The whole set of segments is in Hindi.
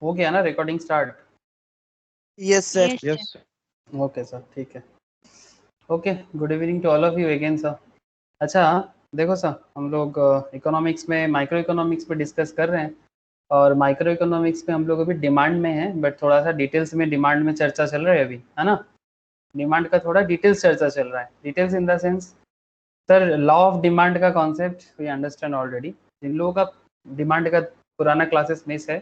हो गया ना recording start? Yes sir. Yes okay sir, ठीक है। Okay, good evening to all of you again sir. अच्छा, देखो सर, हम लोग इकोनॉमिक्स में माइक्रो इकोनॉमिक्स पे डिस्कस कर रहे हैं, और माइक्रो इकोनॉमिक्स में हम लोग अभी डिमांड में हैं, बट थोड़ा सा डिटेल्स में डिमांड में चर्चा चल रहा है अभी, है ना। डिमांड का थोड़ा डिटेल्स चर्चा चल रहा है, details in the sense sir law of demand का कॉन्सेप्ट वी अंडरस्टैंड ऑलरेडी। जिन लोगों का डिमांड का पुराना क्लासेस मिस है,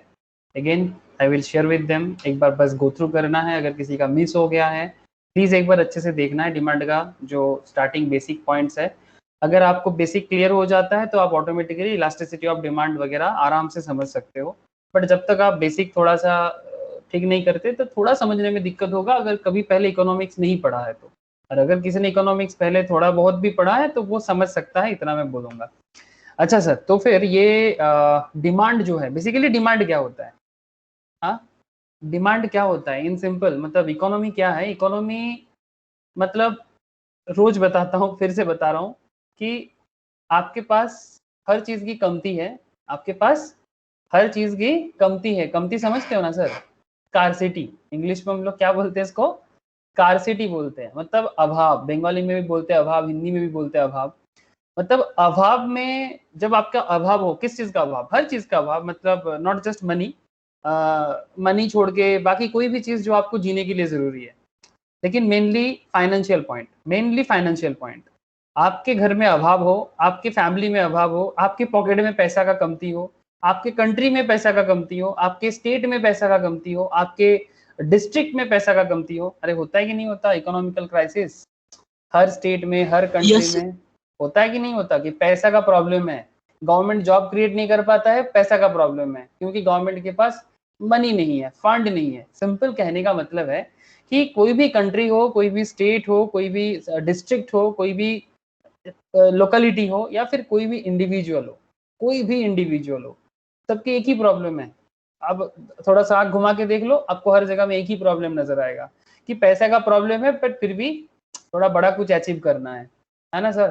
again I will share with them, एक बार बस गो थ्रू करना है। अगर किसी का मिस हो गया है प्लीज़ एक बार अच्छे से देखना है डिमांड का जो स्टार्टिंग बेसिक पॉइंट्स है। अगर आपको बेसिक क्लियर हो जाता है तो आप ऑटोमेटिकली इलास्टिसिटी ऑफ डिमांड वगैरह आराम से समझ सकते हो, बट जब तक आप बेसिक थोड़ा सा ठीक नहीं करते तो थोड़ा समझने में दिक्कत होगा, अगर कभी पहले इकोनॉमिक्स नहीं पढ़ा है तो। और अगर किसी ने इकोनॉमिक्स पहले थोड़ा बहुत भी पढ़ा है तो वो समझ सकता है, इतना मैं बोलूँगा। अच्छा सर, तो फिर ये डिमांड जो है, बेसिकली डिमांड क्या होता है? हाँ, डिमांड क्या होता है इन सिंपल, मतलब इकोनॉमी क्या है? इकोनॉमी मतलब रोज बताता हूँ, फिर से बता रहा हूँ कि आपके पास हर चीज की कमती है, आपके पास हर चीज की कमती है। कमती समझते हो ना सर? स्कार्सिटी, इंग्लिश में हम लोग क्या बोलते हैं इसको? स्कार्सिटी बोलते हैं, मतलब अभाव। बंगाली में भी बोलते हैं अभाव, हिंदी में भी बोलते हैं अभाव। मतलब अभाव में जब आपका अभाव हो, किस चीज का अभाव? हर चीज का अभाव, मतलब नॉट जस्ट मनी, मनी छोड़ के बाकी कोई भी चीज जो आपको जीने के लिए जरूरी है, लेकिन mainly financial point, mainly financial point. आपके घर में अभाव हो, आपके फैमिली में अभाव हो, आपके पॉकेट में पैसा का कमती हो, आपके कंट्री में पैसा का कमती हो, आपके स्टेट में पैसा का कमती हो, आपके डिस्ट्रिक्ट में पैसा का कमती हो। अरे होता है कि नहीं होता इकोनॉमिकल क्राइसिस? हर स्टेट में, हर कंट्री यस में होता है कि नहीं होता कि पैसा का प्रॉब्लम है? गवर्नमेंट जॉब क्रिएट नहीं कर पाता है, पैसा का प्रॉब्लम है, क्योंकि गवर्नमेंट के पास मनी नहीं है, फंड नहीं है। सिंपल कहने का मतलब है कि कोई भी कंट्री हो, कोई भी स्टेट हो, कोई भी डिस्ट्रिक्ट हो, कोई भी लोकेलिटी हो, या फिर कोई भी इंडिविजुअल हो, कोई भी इंडिविजुअल हो, सबकी एक ही प्रॉब्लम है। अब थोड़ा सा आँख घुमा के देख लो, आपको हर जगह में एक ही प्रॉब्लम नजर आएगा कि पैसा का प्रॉब्लम है, बट फिर भी थोड़ा बड़ा कुछ अचीव करना है ना सर?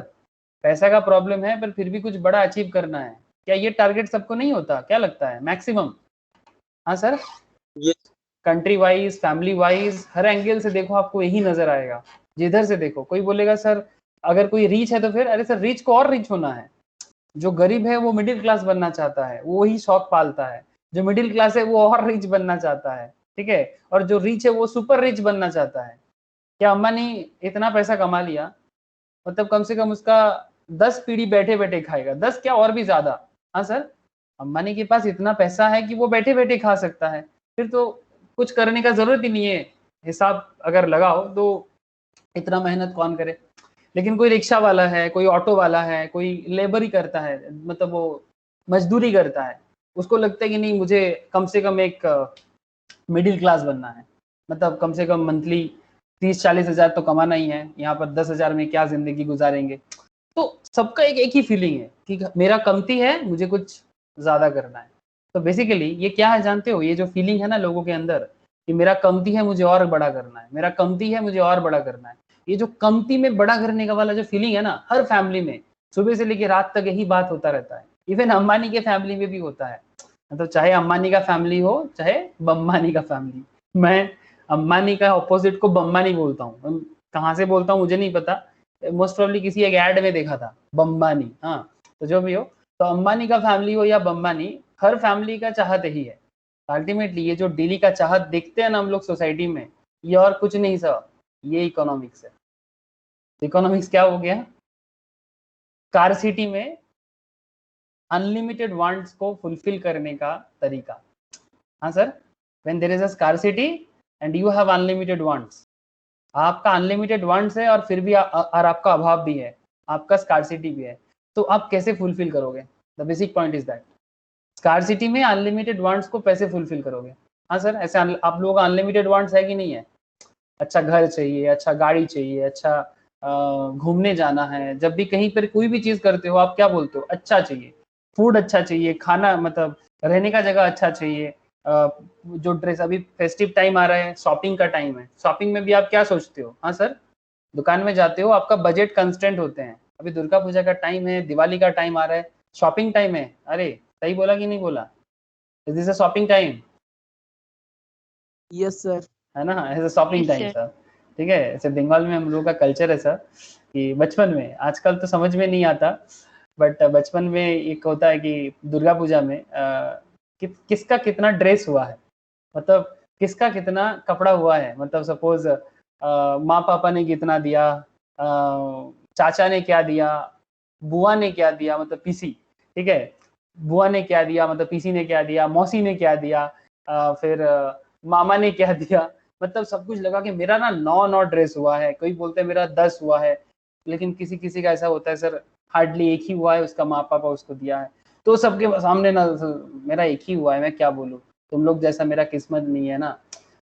पैसा का प्रॉब्लम है पर फिर भी कुछ बड़ा अचीव करना है। क्या ये टारगेट सबको नहीं होता? क्या लगता है मैक्सिमम? हाँ sir, yes country wise, family wise, हर एंगल से देखो आपको यही नजर आएगा। जिधर से देखो, कोई बोलेगा सर अगर कोई रिच है तो फिर अरे सर रिच को और रिच होना है। जो गरीब है वो मिडिल क्लास बनना चाहता है, वो ही शौक पालता है। जो मिडिल क्लास है वो और रिच बनना चाहता है, ठीक है। और जो रिच है वो सुपर रिच बनना चाहता है। क्या अंबानी इतना पैसा कमा लिया, मतलब कम से कम उसका 10 पीढ़ी बैठे बैठे खाएगा, 10 क्या और भी ज्यादा। हाँ सर, अंबानी के पास इतना पैसा है कि वो बैठे बैठे खा सकता है, फिर तो कुछ करने का जरूरत ही नहीं है। हिसाब अगर लगाओ तो इतना मेहनत कौन करे? लेकिन कोई रिक्शा वाला है, कोई ऑटो वाला है, कोई लेबर ही करता है, मतलब वो मजदूरी करता है, उसको लगता है कि नहीं मुझे कम से कम एक मिडिल क्लास बनना है, मतलब कम से कम मंथली 30-40 हज़ार तो कमाना ही है, यहाँ पर 10 हज़ार में क्या जिंदगी गुजारेंगे। तो सबका एक ही फीलिंग है कि मेरा कमती है, मुझे कुछ ज्यादा करना है। तो बेसिकली ये क्या है जानते हो? ये जो फीलिंग है ना लोगों के अंदर कि मेरा कमती है, मुझे और बड़ा करना है, मेरा कमती है, मुझे और बड़ा करना है। ये जो कमती में बड़ा करने का वाला जो फीलिंग है ना, हर फैमिली में सुबह से लेकर रात तक यही बात होता रहता है। इवन अंबानी के फैमिली में भी होता है, मतलब चाहे अंबानी का फैमिली हो चाहे बम्बानी का फैमिली। मैं अंबानी का ऑपोजिट को बम्बानी बोलता हूँ, कहाँ से बोलता हूँ मुझे नहीं पता, मोस्ट प्रॉब्ली किसी एक ऐड में देखा था बम्बानी। हाँ, तो जो भी हो, तो अंबानी का फैमिली हो या बम्बानी, हर फैमिली का चाहत यही है। अल्टीमेटली ये जो डेली का चाहत देखते हैं ना हम लोग सोसाइटी में, ये और कुछ नहीं सर, ये इकोनॉमिक्स है। इकोनॉमिक्स क्या हो गया? स्कार्सिटी में अनलिमिटेड वांट्स को फुलफिल करने का तरीका। हाँ sir, when there is a scarcity and you have unlimited wants, आपका अनलिमिटेड वांट्स है और फिर भी और आपका अभाव भी है, आपका स्कार्सिटी भी है, तो आप कैसे फुलफिल करोगे? The basic point is that scarcity में अनलिमिटेड वांट्स को कैसे फुलफिल करोगे? हाँ सर, ऐसे आप लोगों का अनलिमिटेड वांट्स है कि नहीं है? अच्छा घर चाहिए, अच्छा गाड़ी चाहिए, अच्छा घूमने जाना है, जब भी कहीं पर कोई भी चीज करते हो आप क्या बोलते हो? अच्छा चाहिए, फूड अच्छा चाहिए, खाना मतलब रहने का जगह अच्छा चाहिए। जो ड्रेस, अभी फेस्टिव टाइम आ रहा है, शॉपिंग का टाइम है, शॉपिंग में भी आप क्या सोचते हो? हाँ सर, दुकान में जाते हो, आपका बजट कंस्टेंट होते हैं। अभी दुर्गा पूजा का टाइम है, दिवाली का टाइम आ रहा है, शॉपिंग टाइम है। अरे सही बोला कि नहीं बोला? Is this a shopping time? Yes sir. है ना, ऐसे shopping Yes, time sir. Sir. ठीक है, ऐसे बंगाल में हम लोगों का कल्चर है सर कि बचपन में, आजकल तो समझ में नहीं आता, बट बचपन में एक होता है कि दुर्गा पूजा में किसका कितना ड्रेस हुआ है, मतलब किसका कितना कपड़ा हुआ है, मतलब सपोज माँ पापा ने कितना दिया, चाचा ने क्या दिया, बुआ ने क्या दिया मतलब पीसी, ठीक है, बुआ ने क्या दिया मतलब पीसी ने क्या दिया, मौसी ने क्या दिया, फिर मामा ने क्या दिया, मतलब सब कुछ लगा कि मेरा ना 9 ड्रेस हुआ है, कोई बोलते हैं मेरा 10 हुआ है, लेकिन किसी किसी का ऐसा होता है सर हार्डली एक ही हुआ है, उसका माँ पापा उसको दिया है, तो सबके सामने ना मेरा एक ही हुआ है, मैं क्या बोलूँ, तुम लोग जैसा मेरा किस्मत नहीं है ना।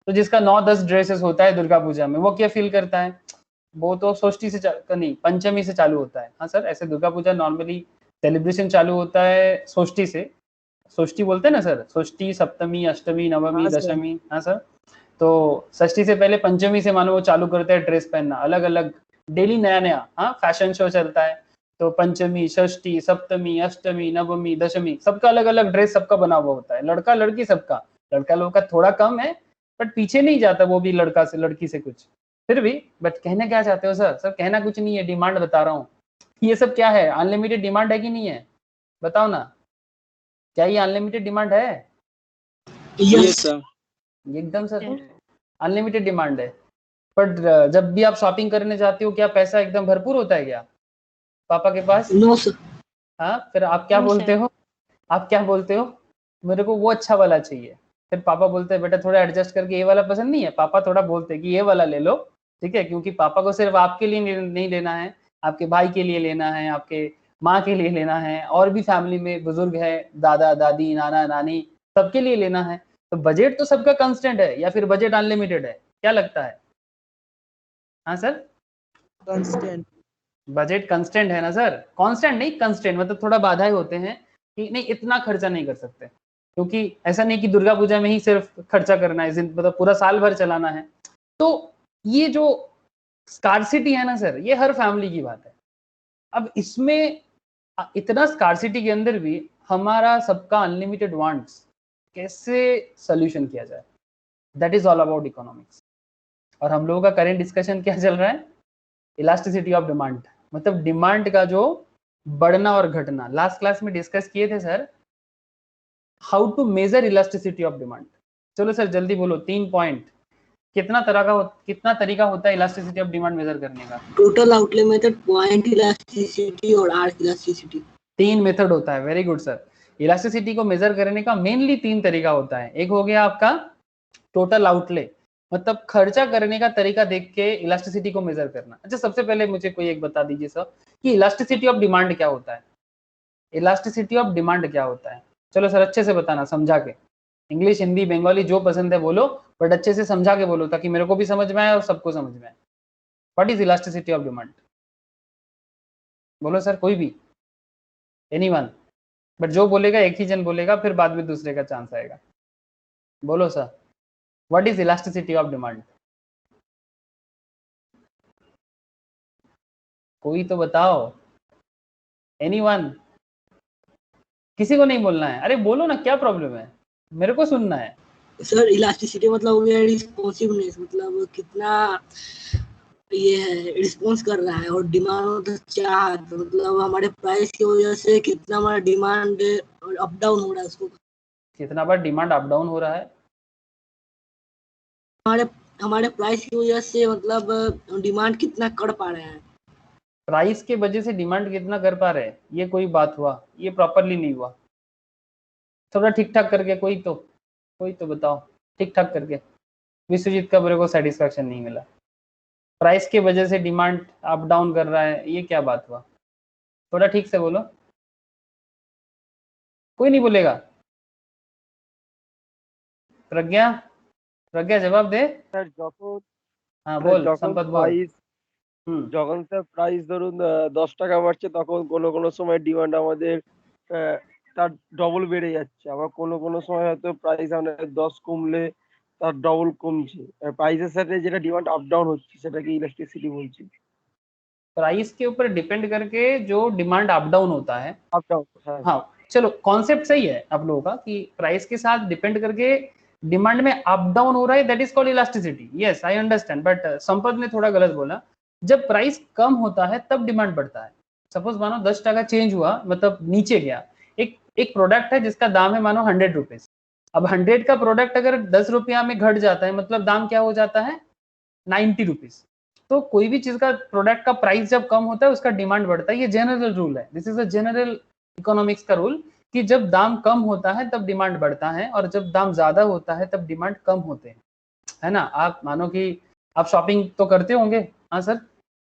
तो जिसका 9-10 ड्रेसेस होता है दुर्गा पूजा में, वो क्या फील करता है, वो तो षष्ठी से नहीं पंचमी से चालू होता है। हाँ सर, ऐसे दुर्गा पूजा नॉर्मली सेलिब्रेशन चालू होता है षष्ठी से, षष्ठी बोलते हैं ना सर, षष्ठी सप्तमी अष्टमी नवमी हाँ सर। दशमी। हाँ सर, तो षष्ठी से पहले पंचमी से मानो वो चालू करते हैं ड्रेस पहनना अलग अलग, डेली नया नया, हाँ फैशन शो चलता है, तो पंचमी षष्ठी सप्तमी अष्टमी नवमी दशमी सबका अलग अलग ड्रेस सबका बना हुआ होता है, लड़का लड़की सबका, लड़का लोगों का थोड़ा कम है, बट पीछे नहीं जाता वो भी लड़का से लड़की से कुछ, फिर भी। बट कहना क्या चाहते हो सर? सर कहना कुछ नहीं है, डिमांड बता रहा हूँ। ये सब क्या है, अनलिमिटेड डिमांड है कि नहीं है, बताओ ना, क्या ये अनलिमिटेड डिमांड है? Yes sir. एकदम सर Sir. अनलिमिटेड डिमांड है। बट जब भी आप शॉपिंग करने जाते हो, क्या पैसा एकदम भरपूर होता है क्या पापा के पास? No sir. हाँ, फिर आप क्या No, बोलते sir. हो? आप क्या बोलते हो? मेरे को वो अच्छा वाला चाहिए। फिर पापा बोलते हैं बेटा थोड़ा एडजस्ट करके ये वाला पसंद नहीं है, पापा थोड़ा बोलते हैं कि ये वाला ले लो, ठीक है, क्योंकि पापा को सिर्फ आपके लिए नहीं लेना है, आपके भाई के लिए लेना है, आपके माँ के लिए लेना है, और भी फैमिली में बुजुर्ग है, दादा दादी नाना नानी, सबके लिए लेना है। तो बजट तो सबका कांस्टेंट है या फिर बजट अनलिमिटेड है, क्या लगता है? हाँ सर, कंस्टेंट। बजट कांस्टेंट है ना सर, कांस्टेंट नहीं कंस्टेंट, मतलब थोड़ा बाधाएं होते हैं कि नहीं इतना खर्चा नहीं कर सकते, क्योंकि ऐसा नहीं कि दुर्गा पूजा में ही सिर्फ खर्चा करना है, मतलब पूरा साल भर चलाना है। तो ये जो स्कार्सिटी है ना सर, ये हर फैमिली की बात है। अब इसमें इतना स्कार्सिटी के अंदर भी हमारा सबका अनलिमिटेड वांट्स कैसे सोल्यूशन किया जाए, that is all about economics. और हम लोगों का करेंट डिस्कशन क्या चल रहा है, इलास्टिसिटी ऑफ डिमांड, मतलब डिमांड का जो बढ़ना और घटना। लास्ट क्लास में डिस्कस किए थे sir, how to measure elasticity of demand. चलो सर जल्दी बोलो 3 पॉइंट, कितना तरीका होता है इलास्टिसिटी ऑफ डिमांड मेजर करने का? Total outlay method, point elasticity और आर्क इलास्टिसिटी। 3 मेथड होता है, वेरी गुड सर। इलास्टिसिटी को मेजर करने का मेनली 3 तरीका होता है। एक हो गया आपका टोटल आउटले, मतलब खर्चा करने का तरीका देख के इलास्टिसिटी को मेजर करना। अच्छा सबसे पहले मुझे कोई एक बता दीजिए सर कि इलास्टिसिटी ऑफ डिमांड क्या होता है? इलास्टिसिटी ऑफ डिमांड क्या होता है? चलो सर अच्छे से बताना, समझा के, इंग्लिश हिंदी बंगाली जो पसंद है बोलो, बट अच्छे से समझा के बोलो ताकि मेरे को भी समझ में आए और सबको समझ में आए। What is elasticity of demand? बोलो सर, कोई भी, एनीवन, बट जो बोलेगा एक ही जन बोलेगा, फिर बाद में दूसरे का चांस आएगा। बोलो sir, what is elasticity of demand? कोई तो बताओ, एनीवन, किसी को नहीं बोलना है, अरे बोलो ना, क्या प्रॉब्लम है, मेरे को सुनना है। सर इलास्टिसिटी मतलब हो गया रिस्पॉन्सिवनेस, मतलब कितना ये है रिस्पॉन्स कर रहा है, और डिमांड चाह, मतलब हमारे प्राइस की वजह से कितना हमारा डिमांड अप डाउन हो रहा है, उसको कितना बार डिमांड अप डाउन हो रहा है? हमारे हमारे प्राइस की वजह से, मतलब डिमांड कितना कर पा रहे हैं। प्राइस के वजह से डिमांड कितना कर पा रहे हैं, ये कोई बात हुआ? ये प्रॉपरली नहीं हुआ। थोड़ा ठीक ठाक करके कोई तो बताओ, ठीक ठाक करके। विश्वजीत का मेरे को सेटिस्फैक्शन नहीं मिला। प्राइस के वजह से डिमांड अप डाउन कर रहा है, ये क्या बात हुआ? थोड़ा ठीक से बोलो, कोई नहीं बोलेगा। प्रज्ञा, प्रज्ञा जवाब दे। স্যার যখন हाँ স্যার बोल যখন संपत बोल। প্রাইস যখন স্যার প্রাইস ধরুন 10 টাকা বাড়ছে, তখন কোনো সময় ডিমান্ড আমাদের তার ডবল বেড়ে যাচ্ছে। আবার কোনো সময় হয়তো প্রাইস আমাদের 10 কমলে তার ডবল কমছে। প্রাইসের সাথে যেটা ডিমান্ড আপ ডাউন হচ্ছে সেটাকে ইলাস্টিসিটি বলছি। प्राइस के ऊपर डिपेंड करके जो डिमांड अप डाउन होता है, আপ ডাউন, হ্যাঁ। हाँ चलो कॉन्सेप्ट सही है आप लोगों का कि प्राइस के साथ डिपेंड करके डिमांड में अप डाउन हो रहा है, that is called elasticity. Yes I understand, but Sampath ने थोड़ा गलत बोला। जब प्राइस कम होता है तब डिमांड बढ़ता है। सपोज मानो 10 टका चेंज हुआ, मतलब नीचे गया, एक प्रोडक्ट है जिसका दाम है मानो 100 रुपीज। अब 100 का प्रोडक्ट अगर 10 रुपया में घट जाता है, मतलब दाम क्या हो जाता है, 90 रुपीज। तो कोई भी चीज का प्रोडक्ट का प्राइस जब कम होता है उसका डिमांड बढ़ता है। ये जनरल रूल है, this is a general economics का रूल, कि जब दाम कम होता है तब डिमांड बढ़ता है, और जब दाम ज्यादा होता है तब डिमांड कम होते हैं, है ना। आप मानो कि आप शॉपिंग तो करते होंगे, हाँ सर,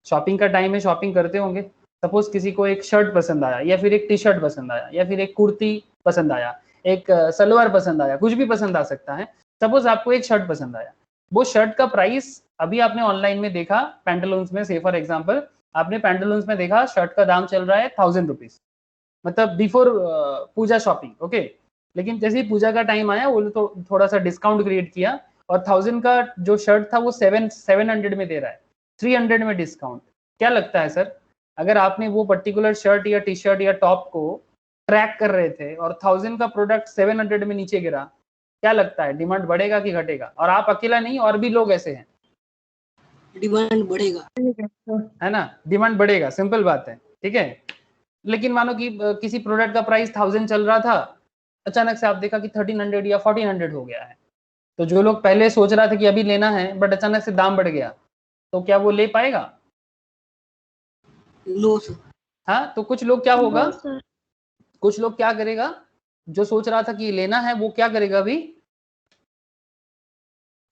शॉपिंग का टाइम है, शॉपिंग करते होंगे। सपोज किसी को एक शर्ट पसंद आया, या फिर एक टी शर्ट पसंद आया, या फिर एक कुर्ती पसंद आया, एक सलवार पसंद आया, कुछ भी पसंद आ सकता है। सपोज आपको एक शर्ट पसंद आया, वो शर्ट का प्राइस अभी आपने ऑनलाइन में देखा, पैंटालून्स में, से फॉर एग्जाम्पल आपने पैंटालून्स में देखा शर्ट का दाम चल रहा है 1000 रुपीज, मतलब बिफोर पूजा शॉपिंग, ओके। लेकिन जैसे ही पूजा का टाइम आया, वो तो थोड़ा सा डिस्काउंट क्रिएट किया, और 1000 का जो शर्ट था वो 700 में दे रहा है, 300 में डिस्काउंट। क्या लगता है सर, अगर आपने वो पर्टिकुलर शर्ट या टी शर्ट या टॉप को ट्रैक कर रहे थे और 1000 का प्रोडक्ट 700 में नीचे गिरा, क्या लगता है डिमांड बढ़ेगा कि घटेगा? और आप अकेला नहीं, और भी लोग ऐसे हैं। डिमांड बढ़ेगा, है ना, डिमांड बढ़ेगा, सिंपल बात है, ठीक है। लेकिन मानो कि किसी प्रोडक्ट का प्राइस 1000 चल रहा था, अचानक से आप देखा कि 1300 या 1400 हो गया है। तो जो लोग पहले सोच रहा था कि अभी लेना है, बट अचानक से दाम बढ़ गया, तो क्या वो ले पाएगा? No sir. हाँ, तो कुछ लोग क्या होगा, नो सर। कुछ लोग क्या करेगा, जो सोच रहा था कि लेना है वो क्या करेगा, अभी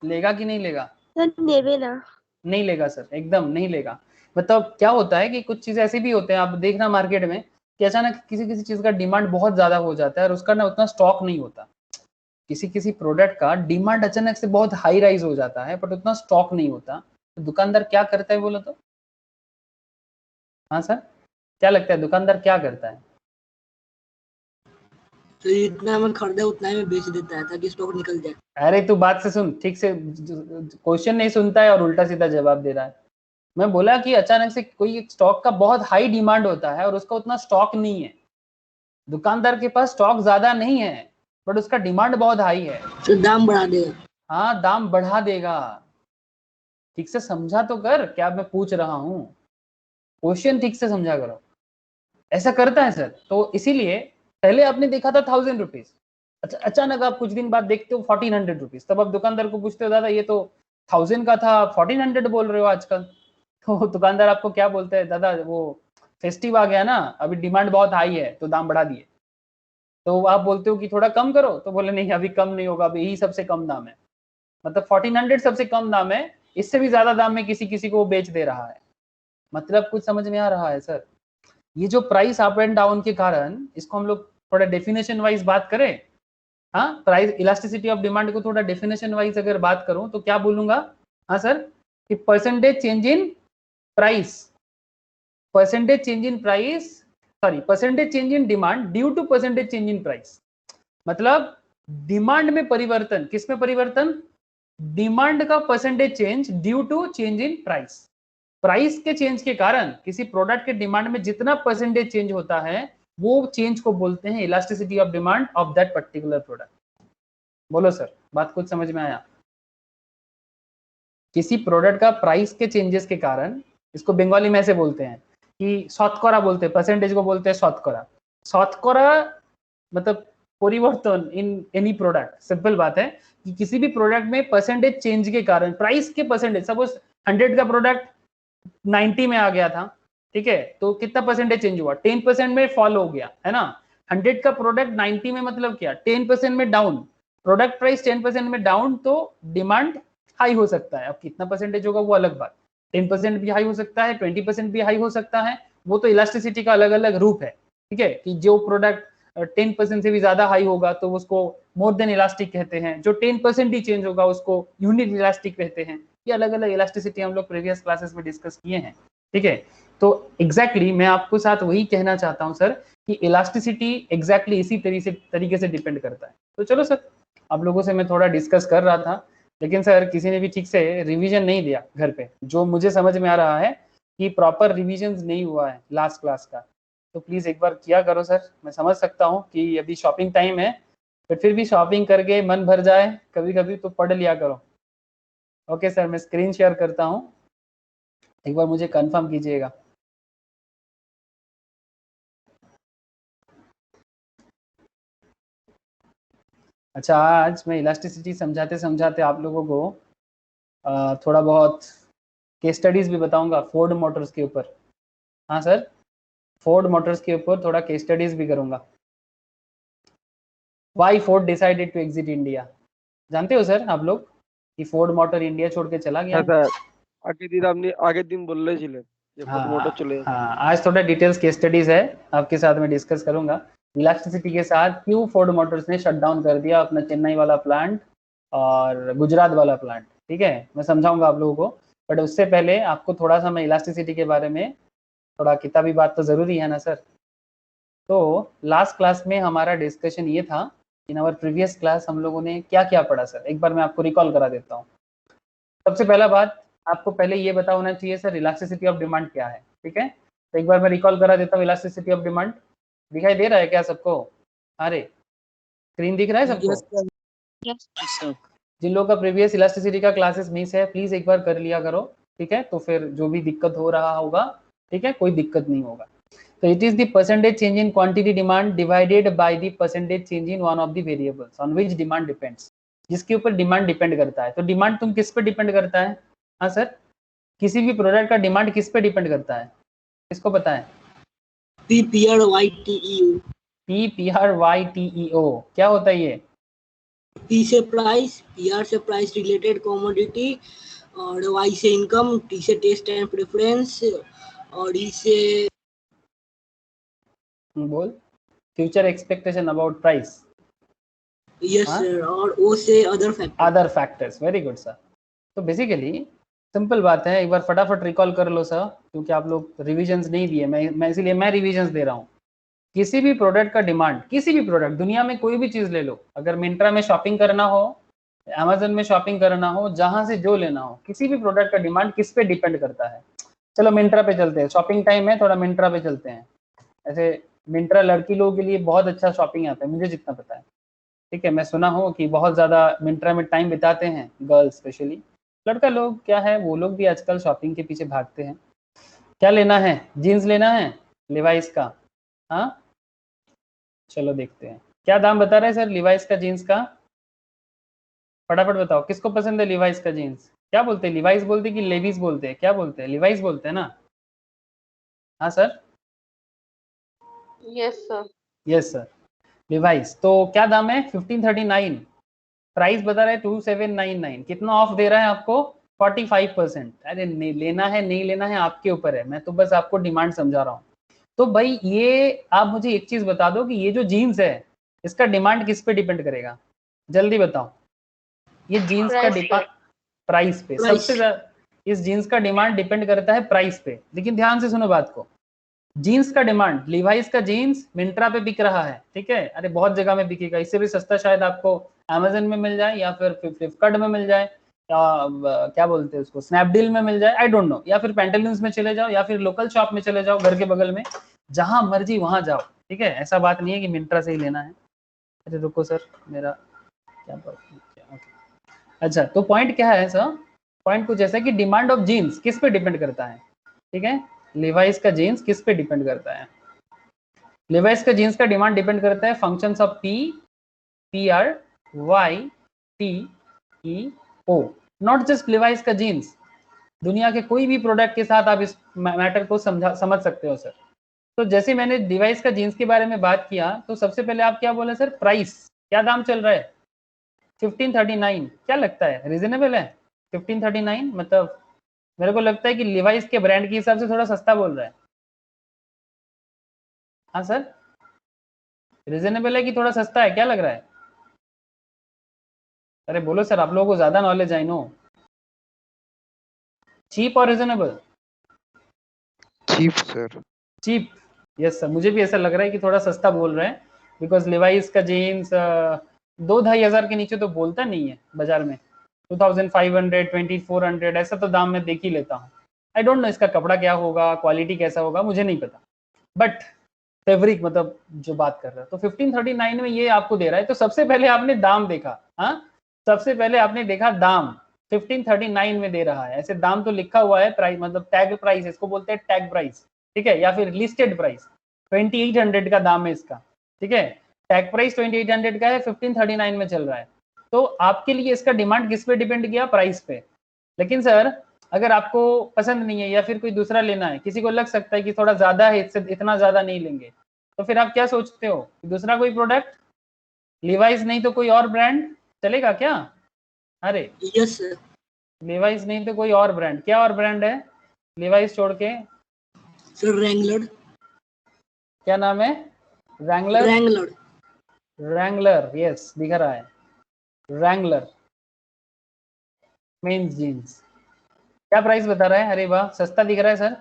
लेगा कि नहीं लेगा? सर नेवे ना। नहीं लेगा सर, एकदम नहीं लेगा। मतलब क्या होता है कि कुछ चीजें ऐसी भी होते हैं, आप देखना मार्केट में, कि अचानक किसी किसी चीज का डिमांड बहुत ज्यादा हो जाता है और उसका ना उतना स्टॉक नहीं होता। किसी किसी प्रोडक्ट का डिमांड अचानक से बहुत हाई राइज हो जाता है, बट उतना स्टॉक नहीं होता। तो दुकानदार क्या करता है बोलो तो? हाँ सर, क्या लगता है दुकानदार क्या करता है? तो जितना में खरीदा उतना ही में बेच देता है ताकि स्टॉक निकल जाए। अरे तू बात से सुन ठीक से, क्वेश्चन नहीं सुनता है और उल्टा सीधा जवाब दे रहा है। मैं बोला कि अचानक से कोई स्टॉक का बहुत हाई डिमांड होता है और उसका उतना स्टॉक नहीं है। दुकानदार के पास स्टॉक ज्यादा नहीं है, बट उसका डिमांड बहुत हाई है, तो दाम बढ़ा देगा। हाँ दाम बढ़ा देगा। ठीक से समझा तो कर क्या मैं पूछ रहा हूँ, क्वेश्चन ठीक से समझा करो। ऐसा करता है सर। तो इसीलिए पहले आपने देखा था 1000 रुपीज, अच्छा अचानक आप कुछ दिन बाद देखते हो 1400 रुपीज, तब आप दुकानदार को पूछते हो दादा ये तो 1000 का था, 1400 बोल रहे हो आजकल। तो दुकानदार आपको क्या बोलते हैं, दादा वो फेस्टिव आ गया ना, अभी डिमांड बहुत हाई है तो दाम बढ़ा दिए। तो आप बोलते हो कि थोड़ा कम करो, तो बोले नहीं अभी कम नहीं होगा, अभी यही सबसे कम दाम है। मतलब 1400 सबसे कम दाम है, इससे भी ज्यादा दाम में किसी किसी को वो बेच दे रहा है। मतलब कुछ समझ में आ रहा है सर? ये जो प्राइस अप एंड डाउन के कारण, इसको हम लोग थोड़ा डेफिनेशन वाइज बात करें। हाँ, प्राइस इलास्टिसिटी ऑफ डिमांड को थोड़ा डेफिनेशन वाइज अगर बात करूं तो क्या बोलूंगा, हाँ सर, कि percentage change in price, percentage change in price, sorry percentage change in demand due to percentage change in price. मतलब डिमांड में परिवर्तन, किस में परिवर्तन? डिमांड का percentage change due to change in price. Price के चेंज के कारण किसी प्रोडक्ट के डिमांड में जितना परसेंटेज चेंज होता है, वो चेंज को बोलते हैं elasticity of demand of that particular product. बोलो सर, बात कुछ समझ में आया? किसी प्रोडक्ट का प्राइस के चेंजेस के कारण, इसको बंगाली में ऐसे बोलते हैं कि शतकरा बोलते हैं, परसेंटेज को बोलते हैं शतकरा। शतकरा मतलब परिवर्तन इन एनी प्रोडक्ट। सिंपल बात है कि किसी भी प्रोडक्ट में परसेंटेज चेंज के कारण, प्राइस के परसेंटेज, सपोज 100 का प्रोडक्ट 90 में आ गया था, ठीक है, तो कितना परसेंटेज चेंज हुआ? 10% में फॉल हो गया, है ना। 100 का प्रोडक्ट 90 में मतलब क्या, 10% में डाउन, प्रोडक्ट प्राइस 10% में डाउन, तो डिमांड हाई हो सकता है। अब कितना परसेंटेज होगा वो अलग बात, 10% भी हाई हो सकता है, 20% भी हाई हो सकता है, वो तो इलास्टिसिटी का अलग अलग रूप है, ठीक है। कि जो प्रोडक्ट 10% से भी ज्यादा हाई होगा तो उसको मोर देन इलास्टिक कहते हैं, जो 10% ही चेंज होगा उसको यूनिट इलास्टिक कहते हैं। ये अलग अलग इलास्टिसिटी हम लोग प्रीवियस क्लासेस में डिस्कस किए हैं, ठीक है। तो एग्जैक्टली मैं आपको साथ वही कहना चाहता हूं सर, कि इलास्टिसिटी एग्जैक्टली इसी तरीके से डिपेंड करता है। तो चलो सर, आप लोगों से मैं थोड़ा डिस्कस कर रहा था, लेकिन सर किसी ने भी ठीक से रिवीजन नहीं दिया घर पे। जो मुझे समझ में आ रहा है कि प्रॉपर रिवीजन नहीं हुआ है लास्ट क्लास का, तो प्लीज एक बार किया करो सर। मैं समझ सकता हूँ कि अभी शॉपिंग टाइम है, बट फिर भी शॉपिंग करके मन भर जाए कभी कभी तो पढ़ लिया करो। ओके सर, मैं स्क्रीन शेयर करता हूँ, एक बार मुझे कंफर्म कीजिएगा। अच्छा, आज मैं इलास्टिसिटी समझाते समझाते आप लोगों को थोड़ा बहुत केस स्टडीज भी बताऊंगा फोर्ड मोटर्स के ऊपर। हाँ सर, फोर्ड मोटर्स के ऊपर थोड़ा केस स्टडीज भी करूंगा। Why Ford decided to exit India, जानते हो सर आप लोग कि फोर्ड मोटर इंडिया छोड़ के चला गया হ্যাঁ है? স্যার, আগের দিন বললেছিলেন যে ফোর্ড মোটর চলে যাচ্ছে। हाँ, आज थोड़ा डिटेल्स केस स्टडीज है आपके साथ में डिस्कस करूंगा इलास्टिसिटी के साथ, क्यों फोर्ड मोटर्स ने शट डाउन कर दिया अपना चेन्नई वाला प्लांट और गुजरात वाला प्लांट। ठीक है, मैं समझाऊंगा आप लोगों को, बट उससे पहले आपको थोड़ा सा मैं इलास्टिसिटी के बारे में थोड़ा किताबी बात तो जरूरी है ना सर। तो लास्ट क्लास में हमारा डिस्कशन ये था, इन आवर प्रीवियस क्लास हम लोगों ने क्या क्या पढ़ा सर, एक बार मैं आपको रिकॉल करा देता हूँ। सबसे पहला बात, आपको पहले ये पता होना चाहिए सर इलास्टिसिटी ऑफ डिमांड क्या है। ठीक है, तो एक बार मैं रिकॉल करा देता हूँ इलास्टिसिटी ऑफ डिमांड। दिखाई दे रहा है क्या सबको? अरे स्क्रीन दिख रहा है सबको? जिन लोगों का प्रीवियस इलास्टिसिटी का क्लासेस मिस है प्लीज एक बार कर लिया करो। ठीक है, तो फिर जो भी दिक्कत हो रहा होगा, ठीक है, कोई दिक्कत नहीं होगा। तो it is the percentage change in quantity demand divided by the percentage change in one of the variables on which demand depends, जिसके ऊपर डिमांड डिपेंड करता है। तो डिमांड तुम किस पे डिपेंड करता है? हाँ सर, किसी भी प्रोडक्ट का डिमांड किस पे डिपेंड करता है, किसको पता है? PPRYTEO। PPRYTEO क्या होता है ये? P से प्राइस, PR से प्राइस रिलेटेड कमोडिटी, और Y से इनकम, T से टेस्ट एंड प्रेफरेंस, और E से बोल, future expectation about price. Yes sir, और O से other factors. Very good sir. तो बेसिकली सिंपल बात है, एक बार फटाफट रिकॉल कर लो सर, क्योंकि आप लोग रिविजन्स नहीं दिए, मैं इसीलिए मैं रिविजन्स दे रहा हूँ। किसी भी प्रोडक्ट का डिमांड, किसी भी प्रोडक्ट, दुनिया में कोई भी चीज ले लो, अगर मिंत्रा में शॉपिंग करना हो, अमेजन में शॉपिंग करना हो, जहां से जो लेना हो, किसी भी प्रोडक्ट का डिमांड किस पे डिपेंड करता है? चलो मिंत्रा पे चलते हैं, शॉपिंग टाइम है, थोड़ा मिंत्रा पे चलते हैं। ऐसे मिंत्रा लड़की लोगों के लिए बहुत अच्छा शॉपिंग ऐप है, मुझे जितना पता है। ठीक है, मैं सुना हूँ कि बहुत ज़्यादा मिंत्रा में टाइम बिताते हैं गर्ल्स स्पेशली। लड़का लोग क्या है, वो लोग भी आजकल शॉपिंग के पीछे भागते हैं। क्या लेना है? जीन्स लेना है लिवाइस का। हाँ चलो देखते हैं क्या दाम बता रहे हैं सर लिवाइस का जीन्स का। फटाफट बताओ किसको पसंद है लिवाइस का जीन्स? क्या बोलते हैं, लिवाइस बोलते हैं कि लेविस बोलते हैं, क्या बोलते हैं? लिवाइस बोलते हैं ना? हाँ sir. Yes sir. Yes sir, Levi's. तो क्या दाम है? 1539। प्राइस बता रहे हैं 2799। कितना ऑफ दे रहा है आपको? 45%। अरे नहीं लेना है, नहीं लेना है आपके ऊपर है, मैं तो बस आपको डिमांड समझा रहा हूँ। तो भाई ये आप मुझे एक चीज बता दो कि ये जो जीन्स है इसका डिमांड किस पे डिपेंड करेगा? जल्दी बताओ। ये जीन्स का डिमांड प्राइस पे, सबसे ज्यादा इस जीन्स का डिमांड डिपेंड करता है प्राइस पे। लेकिन ध्यान से सुनो बात को, जीन्स का डिमांड, लिवाइस का जीन्स मिंत्रा पे बिक रहा है, ठीक है, अरे बहुत जगह में बिकेगा, इससे भी सस्ता शायद आपको अमेजन में मिल जाए या फिर फ्लिपकार्ट में मिल जाए, या क्या बोलते हैं उसको, स्नैपडील में मिल जाए, आई डोंट नो, या फिर पैंटालून्स में चले जाओ, या फिर लोकल शॉप में चले जाओ घर के बगल में, जहां मर्जी वहां जाओ। ठीक है, ऐसा बात नहीं है कि मिंत्रा से ही लेना है। अरे रुको सर, मेरा क्या बात, अच्छा तो पॉइंट क्या है सर? पॉइंट कुछ ऐसा कि डिमांड ऑफ जीन्स किस पे डिपेंड करता है? ठीक है, लिवाइस का जीन्स किस पे डिपेंड करता है? लिवाइस का जीन्स का डिमांड डिपेंड करता है functions of P, P R, Y, T, E, O, not just Levi's का जीन्स। दुनिया के कोई भी प्रोडक्ट के साथ आप इस मैटर को समझ सकते हो सर। तो जैसे मैंने डिवाइस का जीन्स के बारे में बात किया, तो सबसे पहले आप क्या बोले सर? प्राइस, क्या दाम चल रहा है? 1539। क्या लगता है रीजनेबल है 1539? मतलब मेरे को लगता है कि लिवाइस के ब्रांड के हिसाब से थोड़ा सस्ता बोल रहा है। हाँ सर, रीजनेबल है कि थोड़ा सस्ता है, क्या लग रहा है? अरे बोलो सर, आप लोगों को ज्यादा नॉलेज आई नो। चीप और reasonable? Cheap sir. Cheap, yes sir, मुझे भी ऐसा लग रहा है कि थोड़ा सस्ता बोल रहे हैं, बिकॉज लिवाइस का जीन्स 2-2.5 के नीचे तो बोलता नहीं है बाजार में। 2500, 2400 ऐसा तो दाम मैं देख ही लेता हूँ। आई डोंट नो इसका कपड़ा क्या होगा, क्वालिटी कैसा होगा, मुझे नहीं पता, बट फैब्रिक मतलब जो बात कर रहा है, तो 1539 में ये आपको दे रहा है। तो सबसे पहले आपने दाम देखा, हाँ सबसे पहले आपने देखा दाम 1539 में दे रहा है। ऐसे दाम तो लिखा हुआ है, प्राइस मतलब टैग प्राइस, इसको बोलते हैं टैग प्राइस, ठीक है, या फिर लिस्टेड प्राइस 2800 का दाम है इसका, ठीक है। टैग प्राइस 2800 का है, 1539 में चल रहा है। तो आपके लिए इसका डिमांड किस पे डिपेंड किया? प्राइस पे। लेकिन सर अगर आपको पसंद नहीं है या फिर कोई दूसरा लेना है, किसी को लग सकता है कि थोड़ा ज्यादा है, इससे इतना ज्यादा नहीं लेंगे, तो फिर आप क्या सोचते हो? दूसरा कोई प्रोडक्ट, लिवाइस नहीं तो कोई और ब्रांड चलेगा क्या? अरे यस सर। लिवाइस नहीं तो कोई और ब्रांड, क्या और ब्रांड है लिवाइस छोड़ के? Sir Wrangler. क्या नाम है? रैंगलर। रैंगलर। रैंगलर, यस दिख रहा है, रैंगलर मेंस जीन्स। क्या प्राइस बता रहा है? अरे वाह सस्ता दिख रहा है सर,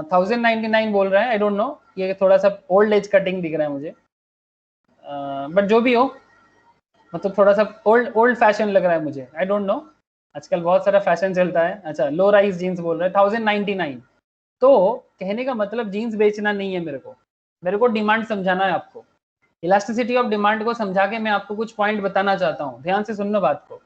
1099 बोल रहा है। आई डोंट नो, ये थोड़ा सा ओल्ड एज कटिंग दिख रहा है मुझे, बट जो भी हो, मतलब थोड़ा सा ओल्ड फैशन लग रहा है मुझे। आई डोंट नो, आजकल बहुत सारा फैशन चलता है। अच्छा लो राइज जीन्स बोल रहा है 1099। तो कहने का मतलब जीन्स बेचना नहीं है, मेरे को डिमांड समझाना है आपको। इलास्टिसिटी ऑफ डिमांड को समझा के मैं आपको कुछ पॉइंट बताना चाहता हूँ, ध्यान से सुनना बात को।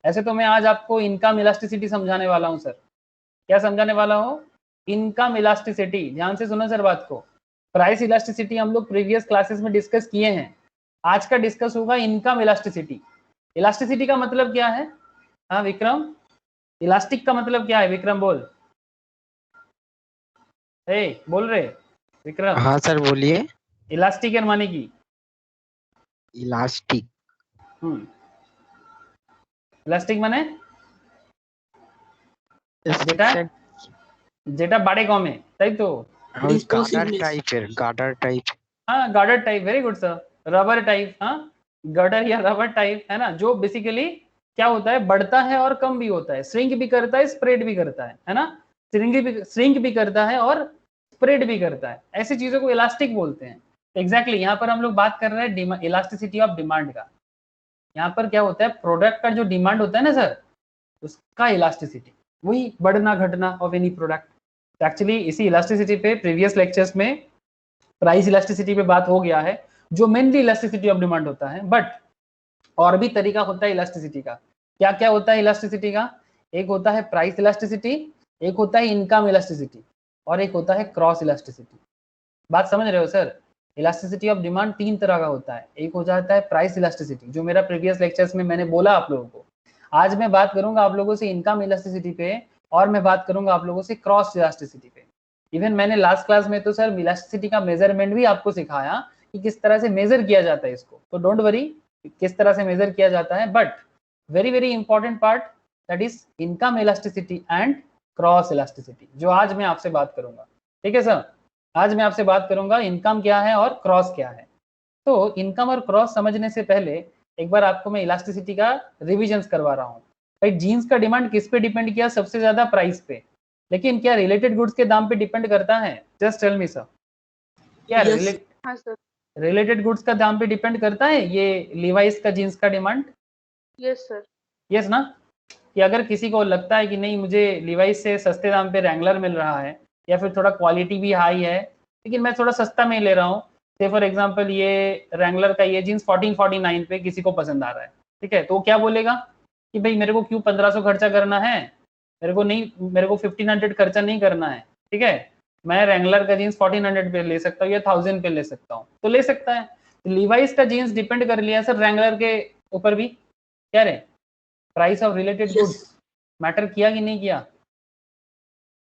ऐसे तो मैं आज आपको इनकम इलास्टिसिटी समझाने वाला हूँ सर। क्या समझाने वाला हूँ? Income elasticity. ध्यान से सुनो सर बात को। प्राइस इलास्टिसिटी हम लोग प्रीवियस क्लासेस में डिस्कस किए हैं, आज का डिस्कस होगा इनकम इलास्टिसिटी। इलास्टिसिटी का मतलब क्या है? हाँ विक्रम, इलास्टिक का मतलब क्या है? विक्रम बोल, बोल रहे विक्रम। हाँ सर बोलिए। इलास्टिक एन माने की इलास्टिक। इलास्टिक माने যেটা Restriction, যেটা বাড়ে কমে, তাই তো? Girder Responsiveness। टाइप है, गार्डर टाइप। हाँ girder type, very good sir, rubber type, हाँ गर्डर या रबर टाइप है ना, जो बेसिकली क्या होता है, बढ़ता है और कम भी होता है, श्रिंक भी करता है, स्प्रेड भी करता है ना, श्रिंक भी करता है और स्प्रेड भी करता है। ऐसी चीजों को इलास्टिक बोलते हैं। एग्जैक्टली यहाँ पर हम लोग बात कर रहे हैं इलास्टिसिटी ऑफ डिमांड का। यहाँ पर क्या होता है, प्रोडक्ट का जो डिमांड होता है ना सर, उसका इलास्टिसिटी, वही बढ़ना घटना ऑफ एनी प्रोडक्ट। एक्चुअली इसी इलास्टिसिटी पे प्रीवियस लेक्चर्स में प्राइस इलास्टिसिटी पे बात हो गया है, जो मेनली इलास्टिसिटी ऑफ डिमांड होता है। बट और भी तरीका होता है इलास्टिसिटी का। क्या क्या होता है इलास्टिसिटी का? एक होता है प्राइस इलास्टिसिटी, एक होता है इनकम इलास्टिसिटी, और एक होता है क्रॉस इलास्टिसिटी। बात समझ रहे हो सर? इलास्टिसिटी ऑफ डिमांड तीन तरह का होता है। एक हो जाता है प्राइस इलास्टिसिटी, जो मेरा प्रीवियस लेक्चर्स में मैंने बोला आप लोगों को। आज मैं बात करूंगा आप लोगों से इनकम इलास्टिसिटी पे, और मैं बात करूंगा आप लोगों से क्रॉस इलास्टिसिटी पे। इवन मैंने लास्ट क्लास में तो सर इलास्टिसिटी का मेजरमेंट भी आपको सिखाया कि किस तरह से मेजर किया जाता है इसको, तो डोंट वरी किस तरह से मेजर किया जाता है। But very very important part, that is income elasticity and cross elasticity, जो आज मैं आपसे बात करूंगा। ठीक है सर, आज मैं आपसे बात करूंगा इनकम क्या है और क्रॉस क्या है। तो इनकम और क्रॉस समझने से पहले एक बार आपको मैं इलास्टिसिटी का रिविजन करवा रहा हूँ। भाई जीन्स का डिमांड किस पे डिपेंड किया? सबसे ज्यादा प्राइस पे। लेकिन क्या रिलेटेड गुड्स के दाम पे डिपेंड करता है? जस्ट टेल मी सर, क्या रिलेटेड गुड्स का दाम पे डिपेंड करता है ये लिवाइस का जीन्स का डिमांड? Yes sir. यस ना, कि अगर किसी को लगता है कि नहीं मुझे लिवाइस से सस्ते दाम पे रैंगलर मिल रहा है, या फिर थोड़ा क्वालिटी भी हाई है, लेकिन मैं थोड़ा सस्ता में ले रहा हूँ, से फॉर एग्जांपल ये रैंगलर का ये जीन्स 1449 पे किसी को पसंद आ रहा है, ठीक है, तो वो क्या बोलेगा कि भाई मेरे को क्यों 1500 खर्चा करना है, मेरे को 1500 खर्चा नहीं करना है, ठीक है, मैं रैंगलर का जीन्स 1400 पे ले सकता हूँ या 1000 पे ले सकता हूँ, तो ले सकता है। तो लीवाइस का जीन्स डिपेंड कर लिया सर रैंगलर के ऊपर भी, क्या रहे price of related goods matter किया कि नहीं किया?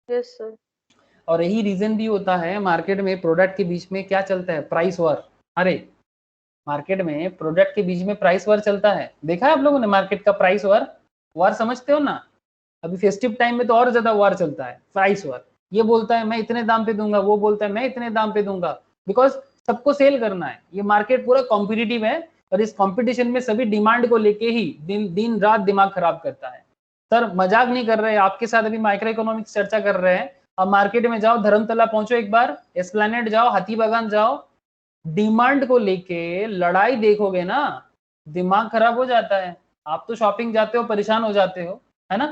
Yes sir. और यही रीजन भी होता है मार्केट में प्रोडक्ट के बीच में क्या चलता है, प्राइस वॉर। अरे मार्केट में प्रोडक्ट के बीच में प्राइस वॉर चलता है, देखा है आप लोगों ने मार्केट का प्राइस वॉर समझते हो ना? अभी फेस्टिव टाइम में तो और ज्यादा वॉर चलता है, प्राइस वॉर। ये बोलता है मैं इतने दाम पे दूंगा, वो बोलता है मैं इतने दाम पे दूंगा, बिकॉज सबको सेल करना है। ये मार्केट पूरा कॉम्पिटिटिव है, और इस कंपटीशन में सभी डिमांड को लेके ही दिन रात दिमाग खराब करता है। सर मजाक नहीं कर रहे, आपके साथ अभी माइक्रो इकोनॉमिक्स चर्चा कर रहे हैं। अब मार्केट में जाओ, धर्मतला पहुंचो एक बार, एस्प्लैनेड जाओ, हाथी बागान जाओ, डिमांड को लेके लड़ाई देखोगे ना, दिमाग खराब हो जाता है। आप तो शॉपिंग जाते हो परेशान हो जाते हो, है ना?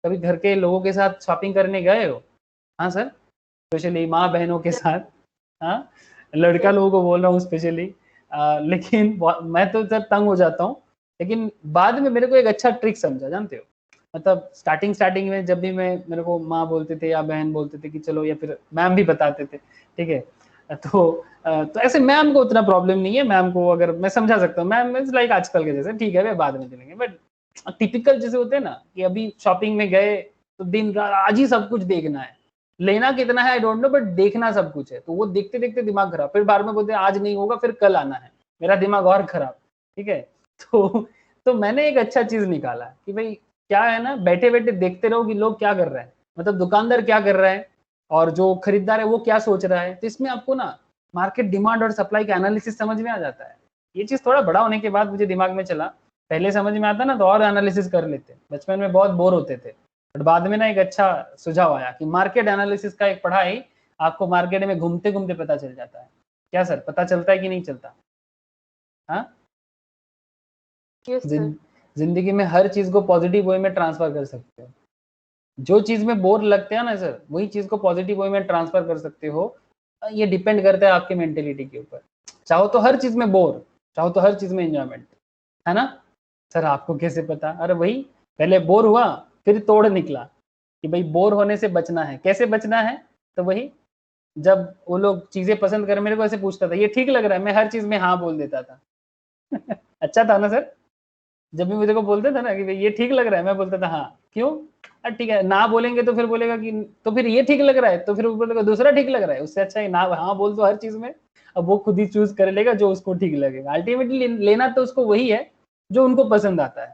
कभी घर के लोगों के साथ शॉपिंग करने गए हो? हाँ सर, स्पेशली माँ बहनों के साथ, हाँ, लड़का लोगों को बोल रहा हूँ स्पेशली। लेकिन मैं तो सर तंग हो जाता हूँ, लेकिन बाद में मेरे को एक अच्छा ट्रिक समझा, जानते हो, मतलब स्टार्टिंग में जब भी मेरे को माँ बोलते थे या बहन बोलते थे कि चलो, या फिर मैम भी बताते थे, ठीक है, तो ऐसे मैम को उतना प्रॉब्लम नहीं है, मैम को अगर मैं समझा सकता हूँ, मैम मींस लाइक आजकल के जैसे ठीक है वे बाद में चलेंगे, बट टिपिकल जैसे होते हैं ना कि अभी शॉपिंग में गए तो दिन रात आज ही सब कुछ देखना है, लेना कितना है आई डोंट नो, बट देखना सब कुछ है, तो वो देखते देखते दिमाग खराब, फिर बार में बोलते हैं आज नहीं होगा, फिर कल आना है, मेरा दिमाग और खराब, ठीक है। तो मैंने एक अच्छा चीज निकाला कि भाई क्या है ना, बैठे बैठे देखते रहो कि लोग क्या कर रहे हैं, मतलब दुकानदार क्या कर रहा है और जो खरीदार है वो क्या सोच रहा है, तो इसमें आपको ना मार्केट डिमांड और सप्लाई का एनालिसिस समझ में आ जाता है। ये चीज थोड़ा बड़ा होने के बाद मुझे दिमाग में चला, पहले समझ में आता ना तो और एनालिसिस कर लेते, बचपन में बहुत बोर होते थे, बट बाद में ना एक अच्छा सुझाव आया कि मार्केट एनालिसिस का एक पढ़ाई आपको मार्केट में घूमते घूमते पता चल जाता है। क्या सर, पता चलता है कि नहीं चलता? हाँ, यस सर। जिंदगी में हर चीज को पॉजिटिव वे में ट्रांसफर कर सकते हो, जो चीज में बोर लगते हैं ना सर, वही चीज को पॉजिटिव वे में ट्रांसफर कर सकते हो। ये डिपेंड करता है आपके मेंटेलिटी के ऊपर, चाहो तो हर चीज में बोर, चाहो तो हर चीज में एंजॉयमेंट, है ना। सर आपको कैसे पता? अरे वही, पहले बोर हुआ फिर तोड़ निकला कि भाई बोर होने से बचना है, कैसे बचना है, तो वही जब वो लोग चीजें पसंद कर, मेरे को ऐसे पूछता था ये ठीक लग रहा है, मैं हर चीज में हाँ बोल देता था। अच्छा था ना सर, जब भी मुझे को बोलते थे ना कि भाई ये ठीक लग रहा है, मैं बोलता था हाँ, क्यों? अरे ठीक है, ना बोलेंगे तो फिर बोलेगा कि तो फिर ये ठीक लग रहा है, तो फिर वो बोलेगा दूसरा ठीक लग रहा है, उससे अच्छा है ना हाँ बोल दो हर चीज में, अब वो खुद ही चूज कर लेगा जो उसको ठीक लगेगा। अल्टीमेटली लेना तो उसको वही है जो उनको पसंद आता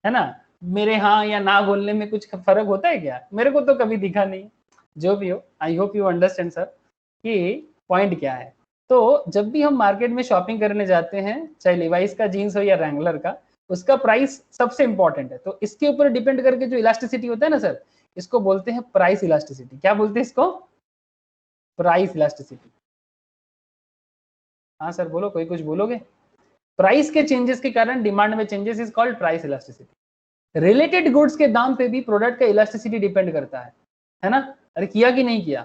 है ना। मेरे हाँ या ना बोलने में कुछ फर्क होता है क्या? मेरे को तो कभी दिखा नहीं। जो भी हो, I hope you understand sir कि पॉइंट क्या है। तो जब भी हम मार्केट में शॉपिंग करने जाते हैं, चाहे लिवाइस का जीन्स हो या रैंगलर का, उसका प्राइस सबसे इंपॉर्टेंट है। तो इसके ऊपर डिपेंड करके जो इलास्टिसिटी होता है ना सर, इसको बोलते हैं प्राइस इलास्टिसिटी। क्या बोलते हैं इसको? Price elasticity. हाँ सर बोलो, कोई कुछ बोलोगे? प्राइस के चेंजेस के कारण डिमांड में changes is called price elasticity. Related goods के दाम पे भी प्रोडक्ट का इलास्टिसिटी डिपेंड करता है ना। अरे किया कि नहीं किया?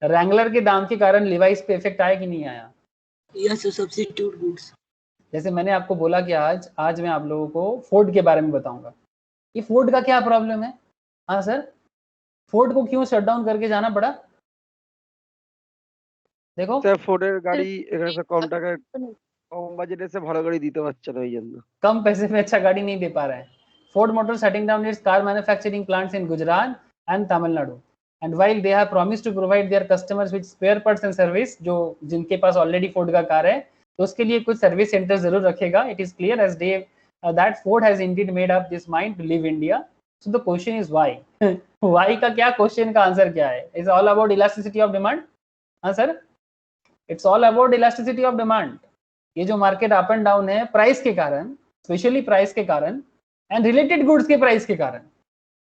रैंगलर के दाम के कारण लिवाइस पे इफेक्ट आया कि नहीं आया? Yes substitute goods. जैसे मैंने आपको बोला कि आज मैं आप लोगों को फोर्ड के बारे में बताऊंगा कि फोर्ड का क्या प्रॉब्लम है। हाँ सर, फोर्ड को क्यों शट डाउन करके जाना पड़ा? দেখো স্যার ফোর্ডের গাড়ি এখানে স্যার কম টাকায় কম বাজেটে এসে ভালো গাড়ি দিতে পারছে না ওই জন্য। कम पैसे में अच्छा गाड़ी नहीं दे पा रहा है। Ford motor shutting down its car manufacturing plants in Gujarat and Tamil Nadu, and while they have promised to provide their customers with spare parts and service, जो जिनके पास ऑलरेडी फोर्ड का कार है तो उसके लिए कुछ सर्विस सेंटर जरूर रखेगा। It is clear as day that Ford has indeed made up this mind to leave India. So the question is why? why का क्या क्वेश्चन का आंसर क्या है? It's all about elasticity of demand. हाँ sir, it's all about elasticity of demand. ये जो मार्केट अप एंड डाउन है प्राइस के कारण, स्पेशली प्राइस के कारण एंड रिलेटेड गुड्स के प्राइस के कारण।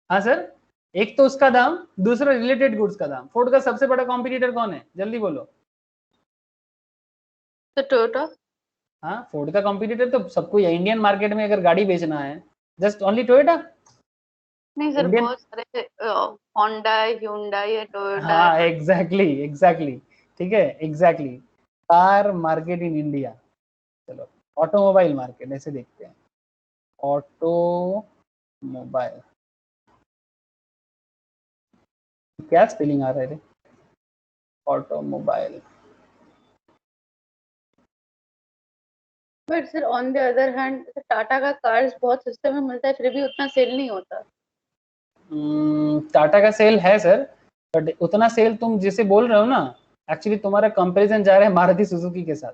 हाँ सर, एक तो उसका दाम, दूसरा रिलेटेड गुड्स का दाम। फोर्ड का सबसे बड़ा कॉम्पिटिटर कौन है, जल्दी बोलो? तो टोयोटा। हाँ, फोर्ड का कॉम्पिटिटर तो सबको इंडियन मार्केट में अगर गाड़ी बेचना है, जस्ट ओनली टोयोटा? नहीं सर, इंडियन, बहुत सारे होंडा है, hyundai है, टोयोटा हाँ है। एग्जैक्टली ठीक है, exactly car market in India. चलो ऑटोमोबाइल मार्केट ऐसे देखते हैं, ऑटोमोबाइल क्या स्पेलिंग आ रहा है रे? Automobile. But sir on the other hand Tata का कार्स बहुत सस्ते में मिलता है, फिर भी उतना सेल नहीं होता। टाटा का सेल है सर, बट उतना सेल तुम जिसे बोल रहे हो ना, एक्चुअली तुम्हारा कंपैरिजन जा रहा है मारुति सुजुकी के साथ।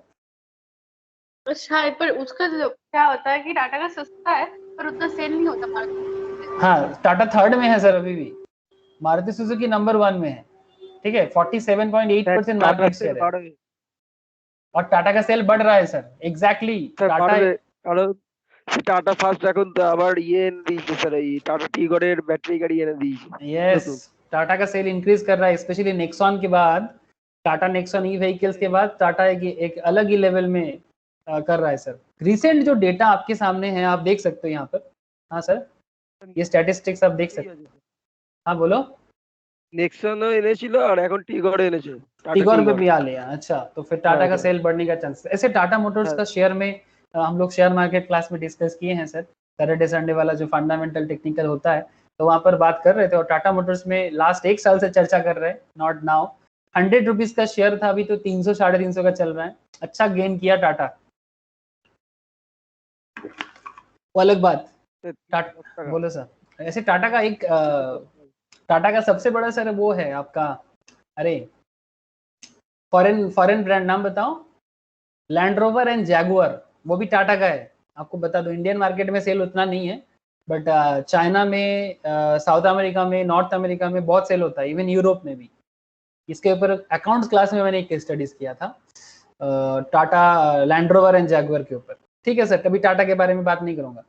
शायद, पर उसका क्या होता है कि टाटा का सस्ता है पर उतना सेल नहीं होता मार्केट। हाँ, टाटा थर्ड में है सर अभी भी, मारुति सुजुकी नंबर 1 में है, ठीक है। 47.8% मार्केट शेयर है और टाटा का सेल बढ़ रहा है सर। एग्जैक्टली टाटा, কারণ টাটা ফার্স্ট এখন তো আবার ইয়ে এনে দিয়েছে স্যার, এই টাটা টিগরের ব্যাটারি গাড়ি এনে দিয়েছে। यस, टाटा का सेल इंक्रीज कर रहा है, स्पेशली नेक्सॉन के बाद, टाटा नेक्सॉन ई व्हीकल्स के बाद टाटा एक अलग ही लेवल में कर रहा है सर। रिसेंट जो डेटा आपके सामने है आप देख सकते हो यहाँ पर। हाँ सर, ये स्टैटिस्टिक्स आप देख सकते हो। हाँ बोलो। নেক্সনও এনেছিল আর এখন টিগর এনেছে, টাটা टिगोर पे টিগর। भी आ लिया। अच्छा, तो फिर टाटा का হ্যাঁ सेल बढ़ने का चांस। ऐसे टाटा मोटर्स হ্যাঁ का शेयर में हम लोग शेयर मार्केट क्लास में डिस्कस किए हैं सर, सैटरडे संडे वाला जो फंडामेंटल टेक्निकल होता है, तो वहां पर बात कर रहे थे। और टाटा मोटर्स में लास्ट 1 साल से चर्चा कर रहे हैं, नॉट नाउ। 100 रुपीज का शेयर था, अभी तो 300 350 का चल रहा है। अच्छा गेन किया टाटा, वो अलग बात। टाटा बोलो सर। ऐसे टाटा का एक टाटा का सबसे बड़ा सर वो है आपका, अरे फॉरेन फॉरेन ब्रांड नाम बताओ। लैंड रोवर एंड जैगुआर, वो भी टाटा का है। आपको बता दो, इंडियन मार्केट में सेल उतना नहीं है, बट चाइना में, साउथ अमेरिका में, नॉर्थ अमेरिका में बहुत सेल होता है, इवन यूरोप में भी। इसके ऊपर अकाउंट्स क्लास में मैंने एक स्टडीज किया था, Tata land rover and Jaguar के ऊपर। ठीक है सर, कभी टाटा के बारे में बात नहीं करूंगा।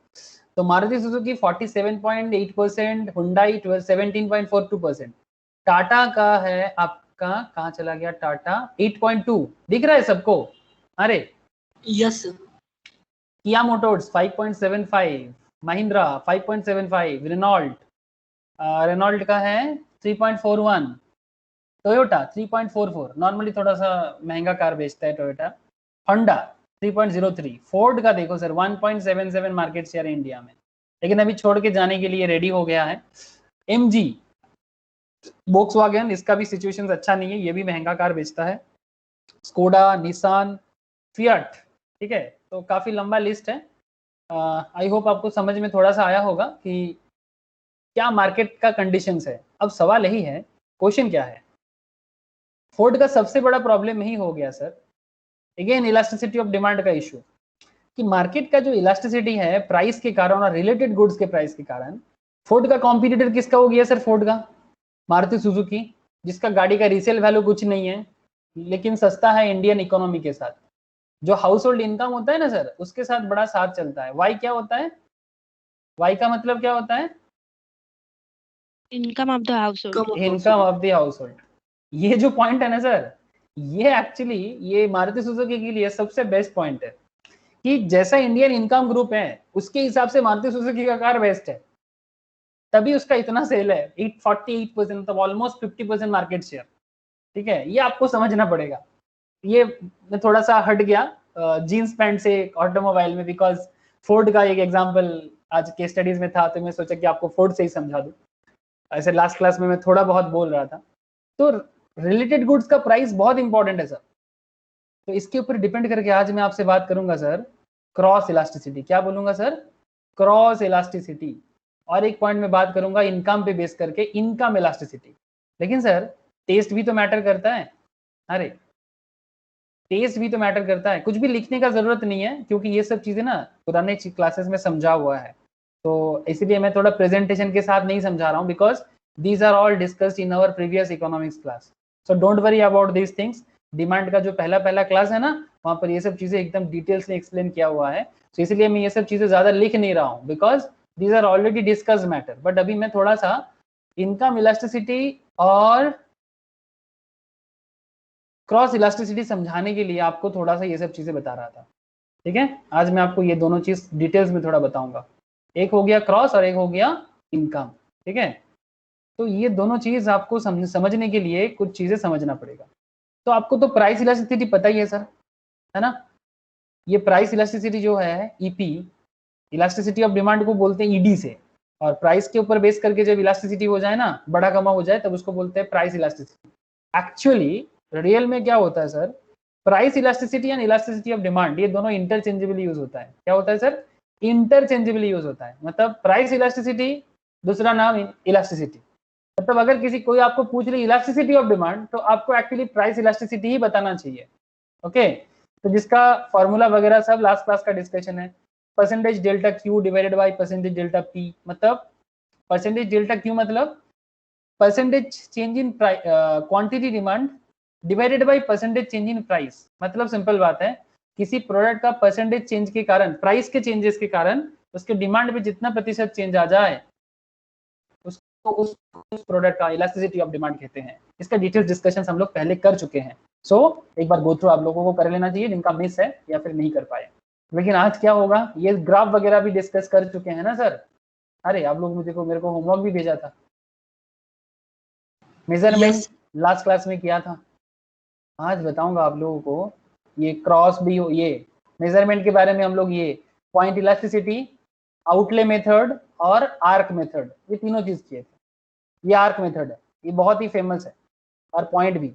तो मारुति सुजुकी 47.8%, हुंडई 17.42%। टाटा का है आपका, कहाँ चला गया टाटा, 8.2 दिख रहा है सबको। अरे यस सर। किया मोटर्स 5.75, महिंद्रा 5.75, रेनॉल्ट का है 3.41, टोयोटा 3.44, नॉर्मली थोड़ा सा महंगा कार बेचता है टोयोटा। होंडा 3.03, फोर्ड का देखो सर 1.77 मार्केट शेयर है इंडिया में, लेकिन अभी छोड़ के जाने के लिए रेडी हो गया है। MG, वोक्सवागन, इसका भी सिचुएशन अच्छा नहीं है, ये भी महंगा कार बेचता है। Skoda, Nissan, fiat. ठीक है, तो काफी लंबा लिस्ट है। आई होप आपको समझ में थोड़ा सा आया होगा कि क्या मार्केट का कंडीशंस है। अब सवाल यही है, क्वेश्चन क्या है, फोर्ड का सबसे बड़ा प्रॉब्लम यही हो गया sir, again elasticity of demand का इशू, कि मार्केट का जो इलास्टिसिटी है प्राइस के कारण और रिलेटेड गुड्स के प्राइस के कारण, फोर्ड का कॉम्पिटिटर किसका हो गया सर, फोर्ड का मारुति सुजुकी, जिसका गाड़ी का रीसेल वैल्यू कुछ नहीं है, लेकिन सस्ता है इंडियन इकोनॉमी के साथ। जो हाउस होल्ड इनकम होता है ना सर, उसके साथ बड़ा साथ चलता है। वाई क्या होता है, वाई का मतलब क्या होता है, income of the house hold. Income of the house hold. ये जो पॉइंट है ना सर, ये एक्चुअली ये मारुति सुजुकी के लिए सबसे बेस्ट पॉइंट है, कि जैसा इंडियन इनकम ग्रुप है उसके हिसाब से मारुति सुजुकी का कार बेस्ट है, तभी उसका इतना सेल है, 48%, मतलब ऑलमोस्ट 50% मार्केट शेयर। ठीक है, ये आपको समझना पड़ेगा। ये मैं थोड़ा सा हट गया जीन्स पैंट से ऑटोमोबाइल में, बिकॉज फोर्ड का एक एग्जांपल आज के स्टडीज में था, तो मैं सोचा कि आपको फोर्ड से ही समझा दूं। ऐसे लास्ट क्लास में मैं थोड़ा बहुत बोल रहा था। तो रिलेटेड गुड्स का प्राइस बहुत इंपॉर्टेंट है सर, तो इसके ऊपर डिपेंड करके आज मैं आपसे बात करूंगा सर, क्रॉस इलास्टिसिटी। क्या बोलूंगा सर, क्रॉस इलास्टिसिटी। और एक पॉइंट में बात करूंगा इनकम पे बेस करके, इनकम इलास्टिसिटी। लेकिन सर टेस्ट भी तो मैटर करता है, अरे टेस्ट भी तो मैटर करता है। कुछ भी लिखने का जरूरत नहीं है, क्योंकि ये सब चीजें ना पुराने क्लासेस में समझा हुआ है, तो इसलिए मैं थोड़ा प्रेजेंटेशन के साथ नहीं समझा रहा हूँ, because these are all discussed in our previous economics class. So don't worry about these things. Demand का जो पहला क्लास है ना, वहाँ पर ये सब चीजें एकदम डिटेल्स में एक्सप्लेन किया हुआ है, तो इसलिए मैं ये सब चीजें ज्यादा लिख नहीं रहा हूँ, because these are already discussed matter. But अभी मैं थोड़ा सा इनकम इलास्टिसिटी और क्रॉस इलास्टिसिटी समझाने के लिए आपको थोड़ा सा ये सब चीजें बता रहा था। ठीक है, आज मैं आपको ये दोनों चीज डिटेल्स में थोड़ा बताऊंगा। एक हो गया क्रॉस और एक हो गया इनकम। ठीक है, तो ये दोनों चीज आपको समझने के लिए कुछ चीजें समझना पड़ेगा। तो आपको तो प्राइस इलास्टिसिटी पता ही है सर, है ना। ये प्राइस इलास्टिसिटी जो है, ईपी, इलास्टिसिटी ऑफ डिमांड को बोलते हैं ईडी से, और प्राइस के ऊपर बेस करके जब इलास्टिसिटी हो जाए ना, बड़ा कमा हो जाए, तब उसको बोलते हैं प्राइस इलास्टिसिटी। एक्चुअली रियल में क्या होता है sir, price elasticity and elasticity of demand, ये दोनों इंटरचेंजेबली यूज होता है। क्या होता है सर, इंटरचेंजेबली यूज होता है। मतलब प्राइस इलास्टिसिटी, दूसरा नाम इलास्टिसिटी। मतलब अगर किसी कोई आपको पूछ रही इलास्टिसिटी ऑफ डिमांड, तो आपको एक्चुअली प्राइस इलास्टिसिटी ही बताना चाहिए। ओके, तो जिसका फॉर्मूला वगैरह सब लास्ट क्लास का डिस्कशन है। Percentage delta Q divided by percentage delta P, मतलब परसेंटेज डेल्टा क्यू मतलब percentage change in quantity demand divided by percentage change in price. मतलब सिंपल बात है, किसी प्रोडक्ट का परसेंटेज चेंज के कारण, प्राइस के चेंजेस के कारण उसके डिमांड पे जितना प्रतिशत चेंज आ जाए, उसको उस प्रोडक्ट का इलास्टिसिटी ऑफ डिमांड कहते हैं। इसका डिटेल्स डिस्कशन हम लोग पहले कर चुके हैं। सो एक बार गो थ्रू आप लोगों को कर लेना चाहिए जिनका मिस है या फिर नहीं कर पाए। लेकिन आज क्या होगा, ये ग्राफ वगैरह भी डिस्कस कर चुके हैं ना सर। अरे आप लोग मुझे को मेरे को होमवर्क भी भेजा था। Measurement Yes. लास्ट क्लास में किया था, आज बताऊंगा आप लोगों को। ये क्रॉस भी हो, ये मेजरमेंट के बारे में हम लोग ये पॉइंट इलास्टिसिटी, आउटले मेथड और आर्क मेथड, ये तीनों चीज किए थे। ये आर्क मेथड है, ये बहुत ही फेमस है, और पॉइंट भी।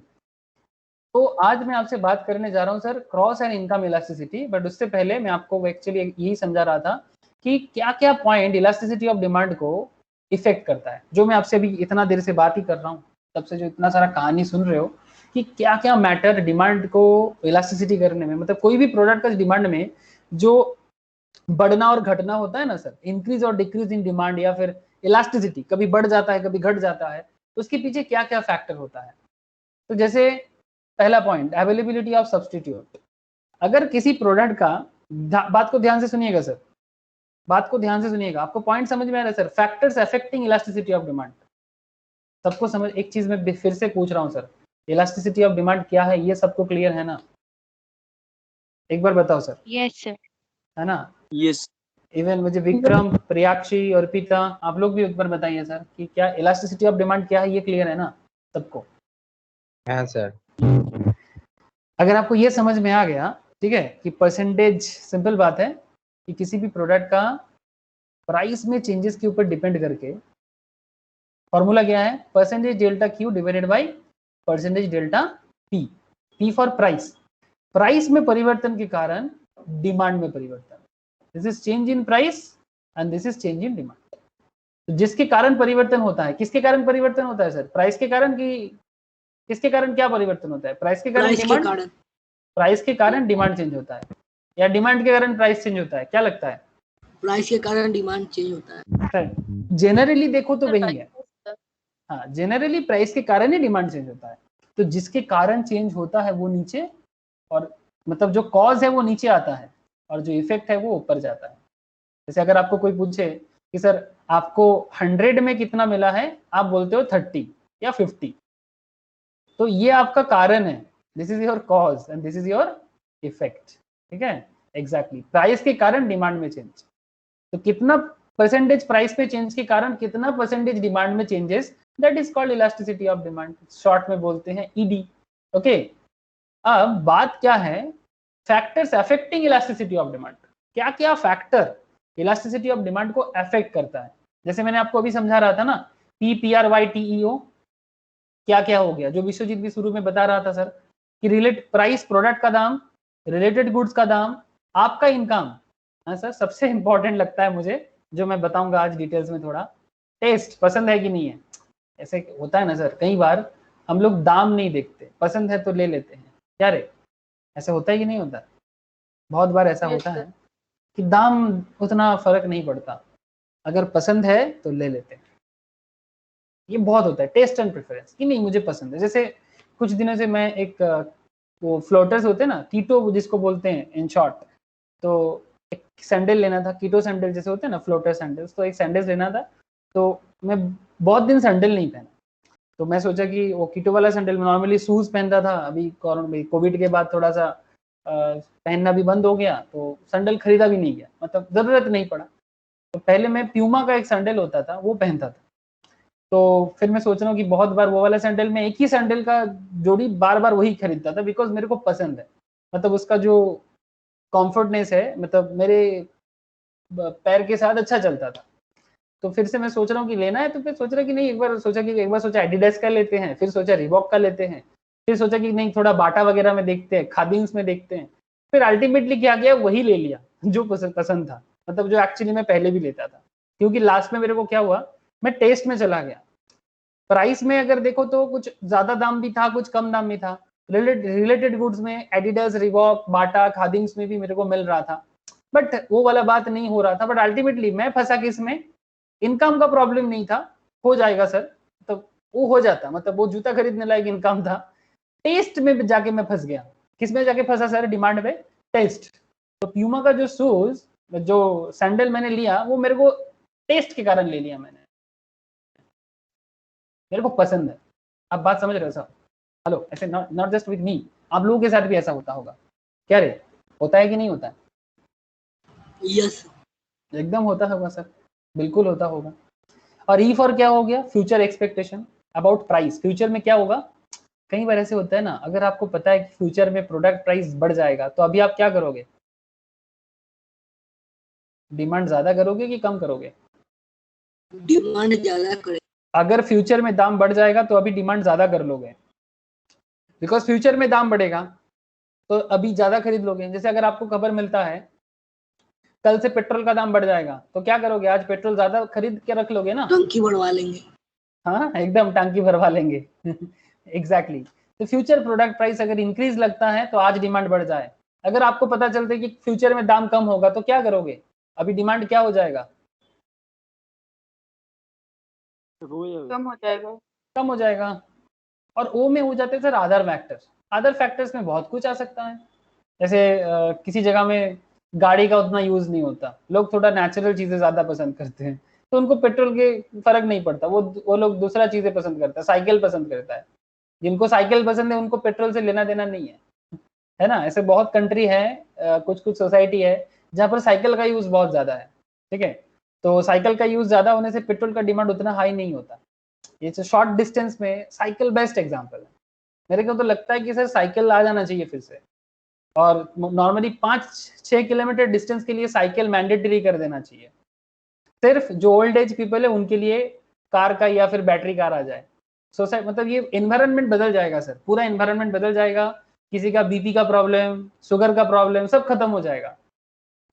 तो आज मैं आपसे बात करने जा रहा हूँ sir cross and income elasticity. But उससे पहले मैं आपको एक्चुअली यही समझा रहा था कि क्या क्या पॉइंट इलास्टिसिटी ऑफ डिमांड को इफेक्ट करता है। जो मैं आपसे अभी इतना देर से बात ही कर रहा हूँ, तब से जो इतना सारा कहानी सुन रहे हो कि क्या क्या मैटर डिमांड को इलास्टिसिटी करने में, मतलब कोई भी प्रोडक्ट का डिमांड में जो बढ़ना और घटना होता है ना सर, इंक्रीज और डिक्रीज इन डिमांड, या फिर इलास्टिसिटी कभी बढ़ जाता है कभी घट जाता है, तो उसके पीछे क्या क्या फैक्टर होता है। तो जैसे पहला पॉइंट, अवेलेबिलिटी ऑफ सब्सटीट्यूट। अगर किसी प्रोडक्ट का, बात को ध्यान से सुनिएगा सर, बात को ध्यान से सुनिएगा, आपको पॉइंट समझ में आ रहा है sir? Factors affecting elasticity of demand, सबको समझ। एक चीज मैं फिर से पूछ रहा हूँ सर, इलास्टिसिटी ऑफ डिमांड क्या है, ये सबको क्लियर है ना? एक बार बताओ सर। Yes sir. है ना? यस। इवन मुझे विक्रम, प्रियाक्षी और पिता, आप लोग भी एक बार बताइए सर कि क्या इलास्टिसिटी ऑफ डिमांड क्या है, ये क्लियर है ना सबको? हाँ सर। अगर आपको ये समझ में आ गया, ठीक है, कि परसेंटेज, सिंपल बात है कि किसी भी प्रोडक्ट का प्राइस में चेंजेस के ऊपर डिपेंड करके, फॉर्मूला क्या है? Percentage delta Q divided by percentage delta P. P for price, price में परिवर्तन के कारण डिमांड में परिवर्तन, this is change in price and this is change in demand. तो जिसके कारण परिवर्तन होता है, किसके कारण परिवर्तन होता है सर? प्राइस के कारण, कि किसके कारण क्या परिवर्तन होता है? प्राइस के कारण प्राइस के डिमांड, कारण, प्राइस के कारण डिमांड चेंज होता है, या डिमांड के कारण प्राइस चेंज होता है? क्या लगता है प्राइस के कारण डिमांड चेंज होता है। सर? जेनरली देखो तो वही है। हाँ, जेनरली प्राइस के कारण ही डिमांड चेंज होता है। तो जिसके कारण चेंज होता है वो नीचे, और मतलब जो कॉज है वो नीचे आता है, और जो इफेक्ट है वो ऊपर जाता है। जैसे अगर आपको कोई पूछे कि सर आपको 100 में कितना मिला है, आप बोलते हो 30 या 50, तो ये आपका कारण है, this is your cause and this is your effect. ठीक है, एग्जैक्टली। प्राइस के कारण डिमांड में चेंज, तो कितना परसेंटेज प्राइस पे चेंज के कारण कितना परसेंटेज डिमांड में changes, that is called elasticity of demand, short में बोलते हैं ईडी। ओके, अब बात क्या है, factors affecting elasticity of demand. क्या क्या फैक्टर इलास्टिसिटी ऑफ डिमांड को अफेक्ट करता है? जैसे मैंने आपको अभी समझा रहा था ना, PPRYTEO, क्या क्या हो गया, जो विश्वजीत भी शुरू में बता रहा था सर, कि रिलेट प्राइस, प्रोडक्ट का दाम, रिलेटेड गुड्स का दाम, आपका इनकम। हाँ सर, सबसे इंपॉर्टेंट लगता है मुझे, जो मैं बताऊंगा आज डिटेल्स में थोड़ा, टेस्ट, पसंद है कि नहीं है। ऐसे होता है ना सर, कई बार हम लोग दाम नहीं देखते, पसंद है तो ले लेते हैं, क्या रे, ऐसा होता है कि नहीं होता? बहुत बार ऐसा Yes, होता sir. है कि दाम उतना फर्क नहीं पड़ता, अगर पसंद है तो ले लेते हैं। ये बहुत होता है, टेस्ट एंड प्रेफरेंस, कि नहीं मुझे पसंद है। जैसे कुछ दिनों से मैं एक वो फ्लोटर्स होते हैं ना, कीटो जिसको बोलते हैं इन शॉर्ट, तो एक सैंडल लेना था, कीटो सैंडल जैसे होते हैं ना, फ्लोटर सैंडल्स, तो एक सैंडल्स लेना था। तो मैं बहुत दिन सैंडल नहीं पहना, तो मैं सोचा कि वो कीटो वाला सैंडल, में नॉर्मली शूज पहनता था, अभी कोविड के बाद थोड़ा सा पहनना भी बंद हो गया, तो सैंडल खरीदा भी नहीं गया, मतलब जरूरत नहीं पड़ा। तो पहले मैं प्यूमा का एक सैंडल होता था वो पहनता था, तो फिर मैं सोच रहा हूँ कि बहुत बार वो वाला सैंडल, में एक ही सैंडल का जोड़ी बार बार वही खरीदता था, बिकॉज मेरे को पसंद है, मतलब उसका जो कॉम्फर्टनेस है, मतलब मेरे पैर के साथ अच्छा चलता था। तो फिर से मैं सोच रहा हूँ कि लेना है, तो फिर सोच रहा कि नहीं, एक बार सोचा एडिडास का लेते हैं, फिर सोचा रिबॉक का लेते हैं, फिर सोचा कि नहीं थोड़ा बाटा वगैरह में देखते हैं, खादिम्स में देखते हैं, फिर अल्टीमेटली क्या किया, वही ले लिया जो पसंद था, मतलब जो एक्चुअली मैं पहले भी लेता था। क्योंकि लास्ट में मेरे को क्या हुआ, मैं टेस्ट में चला गया। प्राइस में अगर देखो तो कुछ ज्यादा दाम भी था, कुछ कम दाम भी था, रिलेटेड गुड्स में एडिडास, रिबॉक, बाटा, खादिम्स में भी मेरे को मिल रहा था, बट वो वाला बात नहीं हो रहा था। बट अल्टीमेटली मैं फंसा किस में, इनकम का प्रॉब्लम नहीं था, हो जाएगा सर, तो वो हो जाता, मतलब वो जूता खरीदने लायक इनकम था। टेस्ट में जाके मैं फंस गया। किस में जाके फंसा सर? डिमांड में, टेस्ट। तो प्यूमा का जो शूज, जो सैंडल मैंने लिया, वो मेरे को टेस्ट के कारण ले लिया मैंने, मेरे को पसंद है। आप बात समझ रहे हो सर? हेलो, ऐसे नॉट जस्ट विद मी, आप लोगों के साथ भी ऐसा होता होगा, क्या रे, होता है कि नहीं होता है? यस, एकदम होता होगा सर, बिल्कुल होता होगा। और ई फॉर क्या हो गया, future expectation. About price. Future में क्या होगा, कई बार ऐसे होता है ना, अगर आपको पता है कि फ्यूचर में प्रोडक्ट प्राइस बढ़ जाएगा तो अभी आप क्या करोगे, डिमांड ज्यादा करोगे कि कम करोगे? डिमांड ज्यादा करे। अगर फ्यूचर में दाम बढ़ जाएगा तो अभी डिमांड ज्यादा कर लोगे, बिकॉज फ्यूचर में दाम बढ़ेगा तो अभी ज्यादा खरीद लोगे। जैसे अगर आपको खबर मिलता है कल से पेट्रोल का दाम बढ़ जाएगा तो क्या करोगे, आज पेट्रोल ज्यादा खरीद के रख लोगे ना, टंकी बढ़वा लेंगे। हाँ एकदम टांकी भरवा लेंगे। एग्जैक्टली तो फ्यूचर प्रोडक्ट प्राइस अगर इंक्रीज लगता है तो आज डिमांड बढ़ जाए। अगर आपको पता चलता है कि फ्यूचर में दाम कम होगा तो क्या करोगे, अभी डिमांड क्या हो जाएगा, कम हो जाएगा। कम हो जाएगा। और ओ में हो जाते हैं sir other factors. Other factors में बहुत कुछ आ सकता है, जैसे किसी जगह में गाड़ी का उतना यूज नहीं होता, लोग थोड़ा नेचुरल चीजें ज्यादा पसंद करते हैं तो उनको पेट्रोल के फर्क नहीं पड़ता, वो लोग दूसरा चीजें पसंद करता है, साइकिल पसंद करता है। जिनको साइकिल पसंद है उनको पेट्रोल से लेना देना नहीं है ना। ऐसे बहुत कंट्री है, कुछ कुछ सोसाइटी है जहाँ पर साइकिल का यूज बहुत ज्यादा है, ठीक है। तो साइकिल का यूज ज्यादा होने से पेट्रोल का डिमांड उतना हाई नहीं होता। ये शॉर्ट डिस्टेंस में साइकिल बेस्ट एग्जाम्पल है। मेरे को तो लगता है कि सर साइकिल आ जाना चाहिए फिर से, और नॉर्मली 5-6 किलोमीटर डिस्टेंस के लिए साइकिल मैंडेटरी कर देना चाहिए। सिर्फ जो ओल्ड एज पीपल है उनके लिए कार का या फिर बैटरी कार आ जाए। सोसाइटी मतलब ये एनवायरनमेंट बदल जाएगा सर, पूरा एनवायरनमेंट बदल जाएगा। किसी का बीपी का प्रॉब्लम, शुगर का प्रॉब्लम सब खत्म हो जाएगा।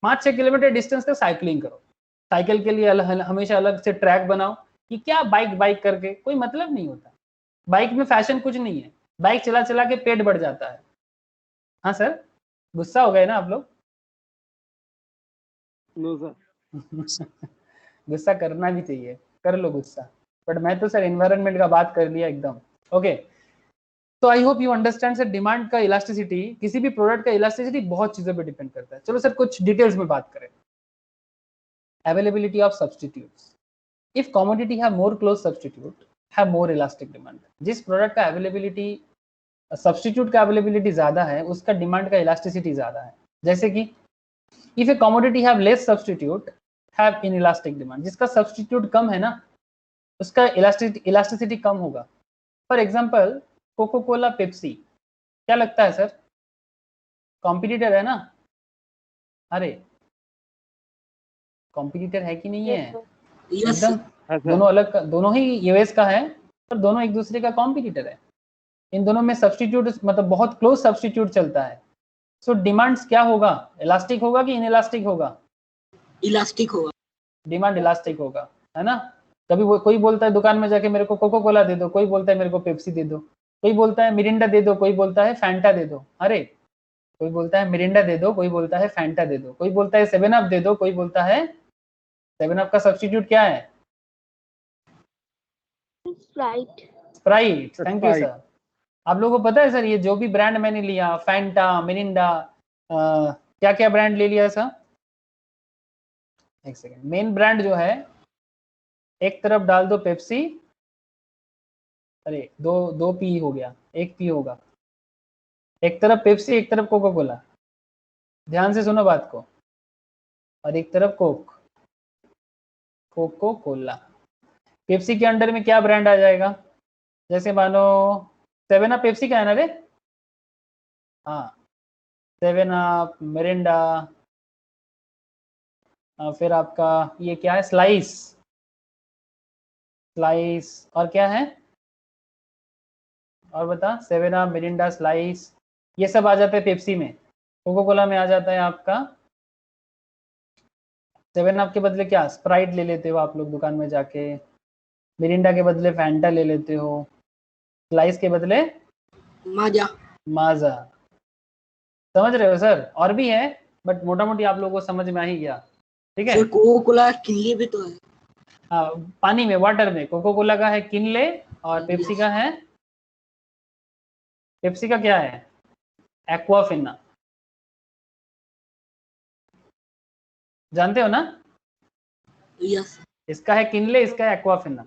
5-6 किलोमीटर डिस्टेंस तक साइकिलिंग करो। साइकिल के लिए हमेशा अलग से ट्रैक बनाओ। ये क्या बाइक बाइक करके कोई मतलब नहीं होता। बाइक में फैशन कुछ नहीं है, बाइक चला चला के पेट बढ़ जाता है। हाँ सर, गुस्सा हो गए ना आप लोग? No sir. गुस्सा करना भी चाहिए, कर लो गुस्सा, बट मैं तो सर एनवायरनमेंट का बात कर लिया एकदम। ओके, तो I hope you understand sir, demand का इलास्टिसिटी, किसी भी प्रोडक्ट का इलास्टिसिटी बहुत चीजों पे डिपेंड करता है। चलो सर कुछ डिटेल्स में बात करें। Availability of substitutes. If commodity have more close substitute have more elastic demand. जिस प्रोडक्ट का अवेलेबिलिटी, सब्सटीट्यूट का अवेलेबिलिटी ज्यादा है उसका डिमांड का इलास्टिसिटी ज्यादा है। जैसे कि if a commodity have less substitute have inelastic demand. जिसका सब्सटीट्यूट कम है ना उसका इलास्टिसिटी कम होगा। For example Coca Cola, Pepsi, क्या लगता है सर, कॉम्पिटिटर है ना? अरे कॉम्पिटिटर है कि नहीं है? यस एकदम दोनों अलग, दोनों ही यूएस का है पर दोनों एक दूसरे का कॉम्पिटिटर है। इन दोनों में सब्सटीट्यूट मतलब बहुत क्लोज सब्सटीट्यूट चलता है। सो डिमांड्स क्या होगा, इलास्टिक होगा कि इनइलास्टिक होगा? इलास्टिक होगा। डिमांड इलास्टिक होगा, है ना। कभी वो कोई बोलता है दुकान में जाके मेरे को कोको कोला दे दो, कोई बोलता है मेरे को पेप्सी दे दो, कोई बोलता है मिरिंडा दे दो, कोई बोलता है फैंटा दे दो। अरे कोई बोलता है मिरिंडा दे दो, कोई बोलता है फैंटा दे दो, कोई बोलता है 7 अप दे दो, कोई बोलता है 7 अप का सब्सटीट्यूट क्या है? Sprite. Sprite. Thank you sir. आप लोगों को पता है सर, ये जो भी ब्रांड मैंने लिया, फैंटा, मिरिंडा, क्या क्या ब्रांड ले लिया सर? एक सेकेंड, मेन ब्रांड जो है एक तरफ डाल दो पेप्सी, अरे दो पी हो गया, एक पी होगा। एक तरफ पेप्सी, एक तरफ कोको कोला, ध्यान से सुनो बात को, और एक तरफ कोको कोला। पेप्सी के अंडर में क्या ब्रांड आ जाएगा? जैसे मानो 7 अप पेप्सी का है ना रे, हाँ 7 अप, मिरिंडा, फिर आपका ये क्या है, स्लाइस, और क्या है और बता? 7 अप, मिरिंडा, स्लाइस, ये सब आ जाता है पेप्सी में। कोको कोला में आ जाता है आपका 7 अप के बदले क्या, स्प्राइट ले लेते हो आप लोग दुकान में जाके, मिरिंडा के बदले फैंटा ले लेते हो, स्लाइस के बदले माजा। समझ रहे हो सर? और भी है बट मोटा मोटी आप लोगों को समझ में आ ही गया, ठीक है। कोको कोला किनले भी तो है। हाँ, पानी में, वाटर में। कोको कोला का है किनले और पेप्सी का है, पेप्सी का क्या है, एक्वाफिना। जानते हो ना? यस। इसका है किनले, इसका है एक्वाफिना,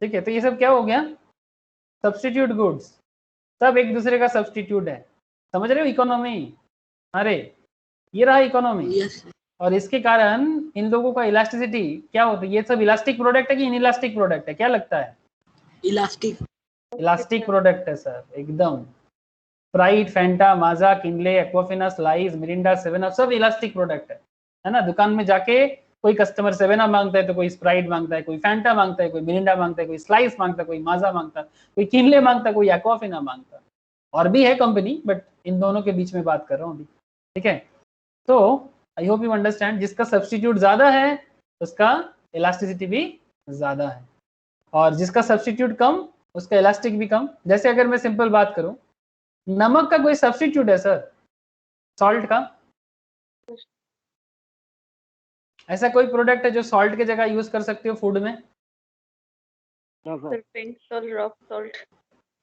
ठीक है। तो ये सब क्या हो गया, सब्स्टिट्यूट गुड्स, सब एक दूसरे का सब्स्टिट्यूट है। समझ रहे हो इकोनॉमी? अरे ये रहा इकोनॉमी। यस। और इसके कारण इन लोगों का इलास्टिसिटी क्या होता है, ये सब इलास्टिक प्रोडक्ट है कि इनइलास्टिक प्रोडक्ट है, क्या लगता है? इलास्टिक इलास्टिक प्रोडक्ट है सर एकदम। Sprite, Fanta, Maaza, Kinley, Aquafina, Slice, Mirinda, 7 up सब इलास्टिक प्रोडक्ट है ना। दुकान में जाके कोई कस्टमर 7 अप मांगता है तो कोई स्प्राइट मांगता है, कोई फैंटा मांगता है, कोई मिरिंडा मांगता है, कोई स्लाइस मांगता है, कोई माजा मांगता है, कोई किनले मांगता है, कोई एक्वाफिना मांगता है। और भी है कंपनी, बट इन दोनों के बीच में बात कर रहा हूँ अभी, ठीक है। तो आई होप यू अंडरस्टैंड, जिसका सब्सटीट्यूट ज्यादा है उसका इलास्टिसिटी भी ज्यादा है, और जिसका सब्सटीट्यूट कम उसका इलास्टिक भी कम। जैसे अगर मैं सिंपल बात करूं, नमक का कोई सब्सटीट्यूट है सर सॉल्ट का? ऐसा कोई प्रोडक्ट है जो सॉल्ट की जगह यूज कर सकते हो फूड में? हाँ sir. Sir pink salt, rock salt,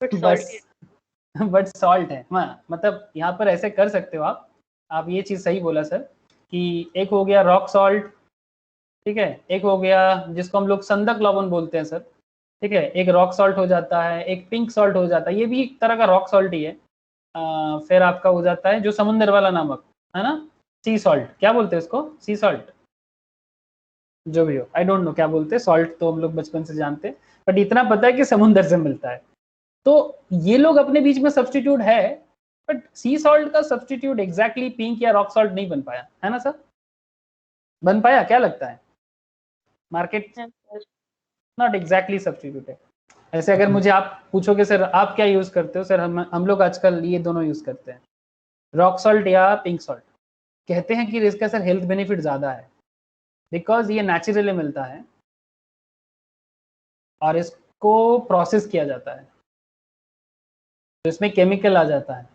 but बस सॉल्ट बट सॉल्ट है। हाँ, मतलब यहाँ पर ऐसे कर सकते हो आप ये चीज सही बोला सर कि एक हो गया रॉक सॉल्ट, ठीक है, एक हो गया जिसको हम लोग संदक लवण बोलते हैं सर, ठीक है, एक रॉक सॉल्ट हो जाता है, एक पिंक सॉल्ट हो जाता है, ये भी एक तरह का रॉक सॉल्ट ही है। फिर आपका हो जाता है जो समुद्र वाला नमक है ना, सी सॉल्ट, क्या बोलते हैं इसको, सी सॉल्ट, जो भी हो, आई डोंट नो क्या बोलते हैं, सॉल्ट तो हम लोग बचपन से जानते हैं, बट इतना पता है कि समुद्र से मिलता है। तो ये लोग अपने बीच में सब्सटीट्यूट है, बट सी सॉल्ट का सब्सटीट्यूट एग्जैक्टली पिंक या रॉक सॉल्ट नहीं बन पाया है ना सर? बन पाया क्या लगता है? मार्केट नॉट एग्जैक्टली सब्सटीट्यूट है। ऐसे अगर मुझे आप पूछोगे सर आप क्या यूज करते हो, सर हम लोग आजकल ये दोनों यूज करते हैं, रॉक सॉल्ट या पिंक सॉल्ट। कहते हैं कि इसका सर हेल्थ बेनिफिट ज्यादा है, बिकॉज ये नेचुरली मिलता है और इसको प्रोसेस किया जाता है, तो इसमें केमिकल आ जाता है,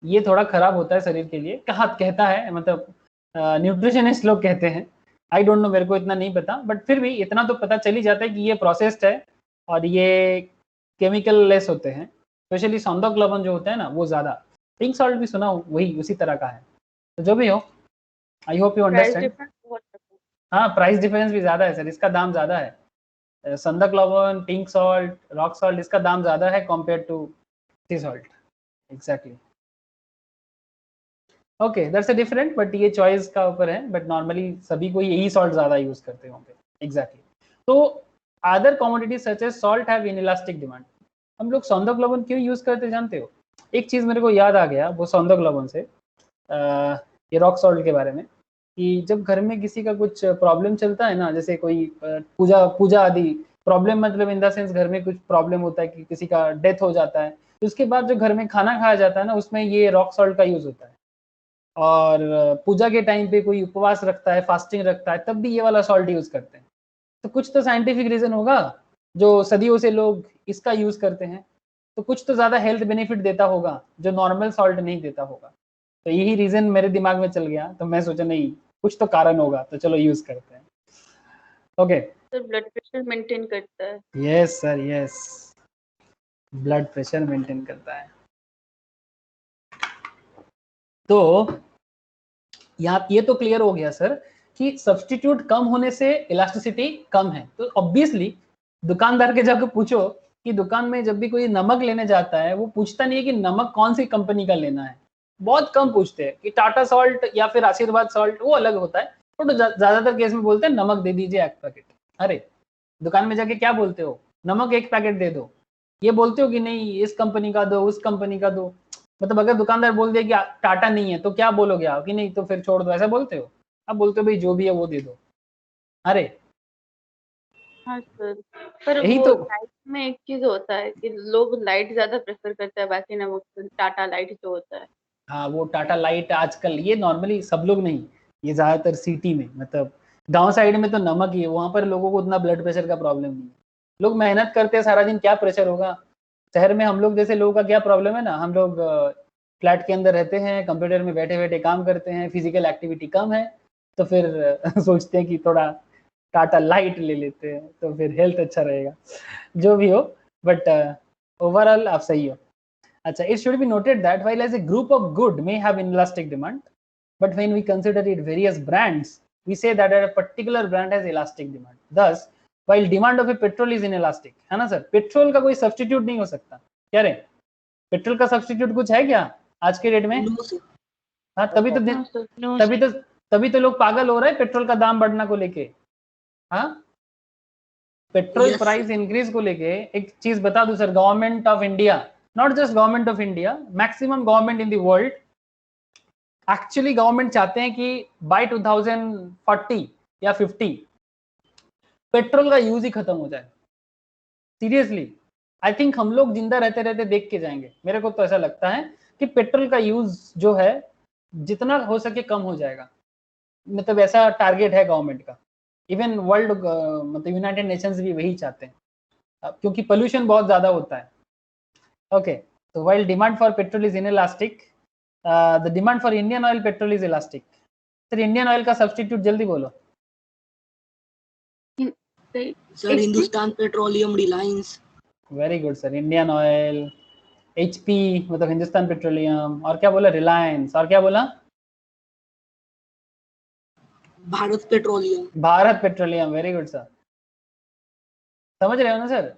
ये थोड़ा खराब होता है शरीर के लिए, कहता है मतलब न्यूट्रिशनिस्ट लोग कहते हैं, आई डोंट नो, मेरे को इतना नहीं पता, बट फिर भी इतना तो पता चल ही जाता है कि ये प्रोसेस्ड है और ये केमिकल लेस होते हैं, स्पेशली सौंदक लवण जो होता है ना वो ज्यादा। पिंक सॉल्ट भी सुना हो, वही उसी तरह का है। तो जो भी हो, आई होप यू अंडरस्टैंड। हाँ, प्राइस डिफरेंस भी ज्यादा है सर, इसका दाम ज्यादा है। संदक लवण, पिंक सॉल्ट, रॉक सॉल्ट, इसका दाम ज्यादा है compare to sea salt. Exactly, okay, that's a different, but ये चॉइस का ऊपर है, बट नॉर्मली सभी को यही सॉल्ट ज्यादा यूज करते होंगे। एग्जैक्टली। तो other commodities such as salt have inelastic demand. हम लोग सौंदक लवण क्यों यूज करते जानते हो? एक चीज मेरे को याद आ गया वो सौंदक लवण से, ये रॉक सॉल्ट के बारे में, कि जब घर में किसी का कुछ प्रॉब्लम चलता है ना, जैसे कोई पूजा पूजा आदि प्रॉब्लम, मतलब इन द सेंस घर में कुछ प्रॉब्लम होता है कि किसी का डेथ हो जाता है, तो उसके बाद जो घर में खाना खाया जाता है ना, उसमें ये रॉक सॉल्ट का यूज होता है। और पूजा के टाइम पे कोई उपवास रखता है, फास्टिंग रखता है, तब भी ये वाला सॉल्ट यूज करते हैं। तो कुछ तो साइंटिफिक रीजन होगा जो सदियों से लोग इसका यूज करते हैं, तो कुछ तो ज्यादा हेल्थ बेनिफिट देता होगा जो नॉर्मल सॉल्ट नहीं देता होगा। तो यही रीजन मेरे दिमाग में चल गया, तो मैं सोचा नहीं कुछ तो कारण होगा, तो चलो यूज करते हैं। Okay, sir blood pressure maintain करता है। Yes sir, yes, blood pressure maintain करता है। तो यहाँ ये तो क्लियर हो गया सर कि सब्सटीट्यूट कम होने से इलास्टिसिटी कम है। तो ऑब्वियसली दुकानदार के जाकर पूछो कि दुकान में जब भी कोई नमक लेने जाता है, वो पूछता नहीं है कि नमक कौन सी कंपनी का लेना है, बहुत कम पूछते हैं कि टाटा सॉल्ट या फिर आशीर्वाद सॉल्ट, वो अलग होता है, तो ज्यादातर केस में बोलते हैं नमक दे दीजिए 1 पैकेट। अरे दुकान में जाके क्या बोलते हो, नमक 1 पैकेट दे दो, ये बोलते हो कि नहीं इस कंपनी का दो, उस कंपनी का दो? मतलब अगर दुकानदार बोल दे कि टाटा नहीं है तो क्या बोलोगे आप कि नहीं तो फिर छोड़ दो, ऐसा बोलते हो? आप बोलते हो भाई जो भी है वो दे दो। अरे हाँ सर, पर यही वो तो, लाइट में एक चीज होता है कि लोग लाइट ज्यादा प्रेफर करते हैं, बाकी नमक से टाटा लाइट जो होता है। हाँ वो टाटा लाइट आजकल, ये नॉर्मली सब लोग नहीं, ये ज्यादातर सिटी में, मतलब गांव साइड में तो नमक ही है, वहां पर लोगों को उतना ब्लड प्रेशर का प्रॉब्लम नहीं है, लोग मेहनत करते हैं सारा दिन, क्या प्रेशर होगा। शहर में हम लोग जैसे लोगों का क्या प्रॉब्लम है ना, हम लोग फ्लैट के अंदर रहते हैं, कंप्यूटर में बैठे बैठे काम करते हैं, फिजिकल एक्टिविटी कम है, तो फिर सोचते हैं कि थोड़ा टाटा लाइट ले लेते हैं तो फिर हेल्थ अच्छा रहेगा, जो भी हो, बट ओवरऑल आप सही हो। अच्छा, it should be noted that while as a group of good may have inelastic demand, but when we consider it various brands, we say that a particular brand has elastic demand. Thus, while demand of a petrol is inelastic, है ना सर, पेट्रोल का कोई सब्स्टिट्यूट नहीं हो सकता, कह रहे पेट्रोल का सब्स्टिट्यूट कुछ है क्या आज के डेट में? No sir. हाँ, तभी तो हाँ सर, नो तभी सर। तो तभी तो लोग पागल हो रहे हैं पेट्रोल का दाम बढ़ना को लेके। हाँ, पेट्रोल Yes, प्राइस इंक्रीज को लेके एक चीज बता दूं sir, government of India, not just government of India, maximum government in the world, actually government चाहते हैं कि बाय 2040 या 50 पेट्रोल का यूज ही खत्म हो जाए। सीरियसली, आई थिंक हम लोग जिंदा रहते रहते देख के जाएंगे, मेरे को तो ऐसा लगता है कि पेट्रोल का यूज जो है जितना हो सके कम हो जाएगा। मतलब ऐसा टारगेट है गवर्नमेंट का, इवन वर्ल्ड मतलब यूनाइटेड नेशंस भी वही चाहते हैं, क्योंकि पोल्यूशन बहुत ज्यादा होता है। ओके, तो while demand for petrol is inelastic, the demand for Indian oil petrol is elastic. Sir Indian oil का सब्स्टिट्यूट जल्दी बोलो। Sir Hindustan petroleum, Reliance. Very good sir, Indian oil, HP मतलब हिंदुस्तान पेट्रोलियम, और क्या बोला, रिलायंस, और क्या बोला, Bharat petroleum. Bharat petroleum. Very good sir, समझ रहे हो ना सर?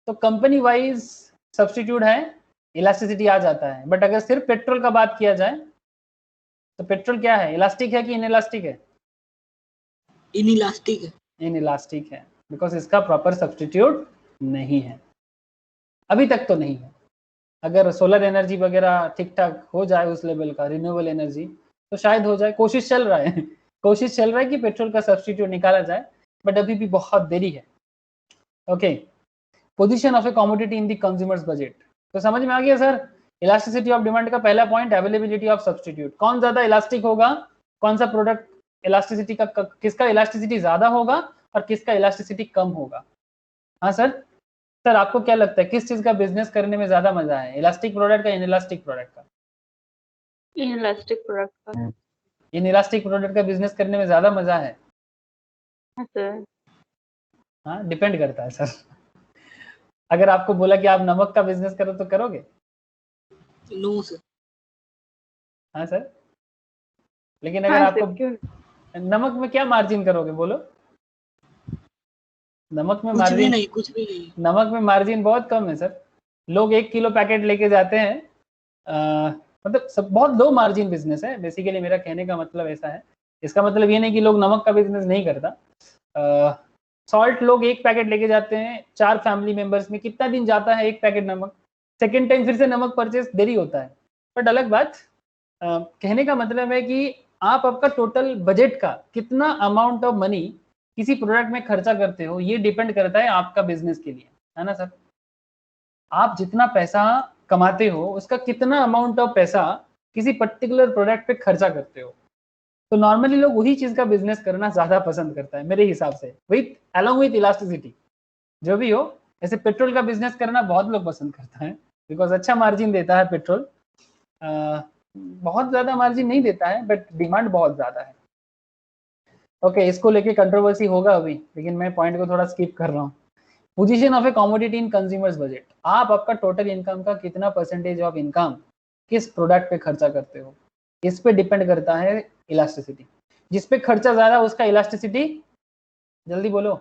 तो कंपनी वाइज सब्स्टिट्यूट है, इलास्टिसिटी आ जाता है। बट अगर सिर्फ पेट्रोल का बात किया जाए तो पेट्रोल क्या है, इलास्टिक है कि इनइलास्टिक है? इनइलास्टिक है। इनइलास्टिक है, बिकॉज इसका प्रॉपर सब्स्टिट्यूट नहीं है, अभी तक तो नहीं है। अगर सोलर एनर्जी वगैरह ठीक ठाक हो जाए उस लेवल का, रिन्यूएबल एनर्जी, तो शायद हो जाए, कोशिश चल रहा है कोशिश चल रहा है कि पेट्रोल का सब्स्टिट्यूट निकाला जाए, बट अभी भी बहुत देरी है। Okay, position of a commodity in the consumers budget, तो समझ में आ गया सर? इलास्टिसिटी ऑफ डिमांड का पहला पॉइंट, अवेलेबिलिटी ऑफ सब्स्टिट्यूट। कौन ज्यादा इलास्टिक होगा, कौन सा प्रोडक्ट इलास्टिसिटी का, किसका इलास्टिसिटी ज्यादा होगा और किसका इलास्टिसिटी कम होगा। हाँ सर, सर आपको क्या लगता है किस चीज का बिजनेस करने में ज्यादा मजा है, इलास्टिक प्रोडक्ट का, इनइलास्टिक प्रोडक्ट का? इनइलास्टिक प्रोडक्ट का। इनइलास्टिक प्रोडक्ट का बिजनेस करने में ज्यादा मजा है? हाँ सर। हाँ, डिपेंड करता है सर। अगर आपको बोला कि आप नमक का बिजनेस करो तो करोगे? No sir. हाँ सर, लेकिन अगर हाँ आपको सर, क्यों? नमक में क्या मार्जिन करोगे बोलो? नमक में कुछ भी मार्जिन, नहीं, कुछ भी नहीं। नमक में मार्जिन बहुत कम है सर। लोग 1 किलो पैकेट लेके जाते हैं, मतलब सब बहुत लो मार्जिन बिजनेस है बेसिकली, मेरा कहने का मतलब ऐसा है। इसका मतलब ये नहीं कि लोग नमक का बिजनेस नहीं करता। सॉल्ट लोग 1 पैकेट लेके जाते हैं, 4 फैमिली मेंबर्स में कितना दिन जाता है 1 पैकेट नमक, सेकेंड टाइम फिर से नमक परचेस देरी होता है। बट अलग बात, कहने का मतलब है कि आप आपका टोटल बजट का कितना अमाउंट ऑफ मनी किसी प्रोडक्ट में खर्चा करते हो, ये डिपेंड करता है आपका बिजनेस के लिए, है ना सर? आप जितना पैसा कमाते हो उसका कितना अमाउंट ऑफ पैसा किसी पर्टिकुलर प्रोडक्ट पे खर्चा करते हो। तो नॉर्मली लोग वही चीज का बिजनेस करना ज्यादा पसंद करता है मेरे हिसाब से, विथ अलोंग विथ इलास्टिसिटी। जो भी हो, ऐसे पेट्रोल का बिजनेस करना बहुत लोग पसंद करता है, बिकॉज अच्छा मार्जिन देता है पेट्रोल। बहुत ज्यादा मार्जिन नहीं देता है, बट डिमांड बहुत ज्यादा है। ओके, इसको लेके कंट्रोवर्सी होगा अभी, लेकिन मैं पॉइंट को थोड़ा स्किप कर रहा हूँ। Position of a commodity in consumers budget, आप आपका टोटल इनकम का कितना परसेंटेज ऑफ इनकम किस प्रोडक्ट पे खर्चा करते हो, इस पे डिपेंड करता है इलास्टिसिटी। जिस पे खर्चा ज्यादा उसका इलास्टिसिटी, जल्दी बोलो,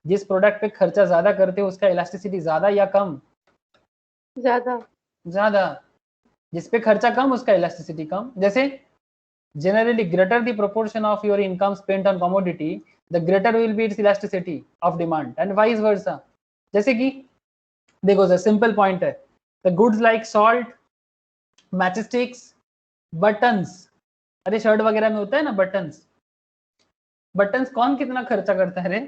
जिस प्रोडक्ट पे खर्चा ज्यादा करते हो उसका इलास्टिसिटी ज्यादा या कम? ज्यादा। ज्यादा। जिस पे खर्चा कम उसका इलास्टिसिटी कम। जैसे generally greater the proportion of your income spent on commodity, the greater will be its elasticity of demand, and vice versa. जैसे कि देखो सर, सिंपल पॉइंट है, the goods like salt, matchsticks, buttons, अरे शर्ट वगैरह में होता है ना बटन्स, बटन्स कौन कितना खर्चा करता है रे?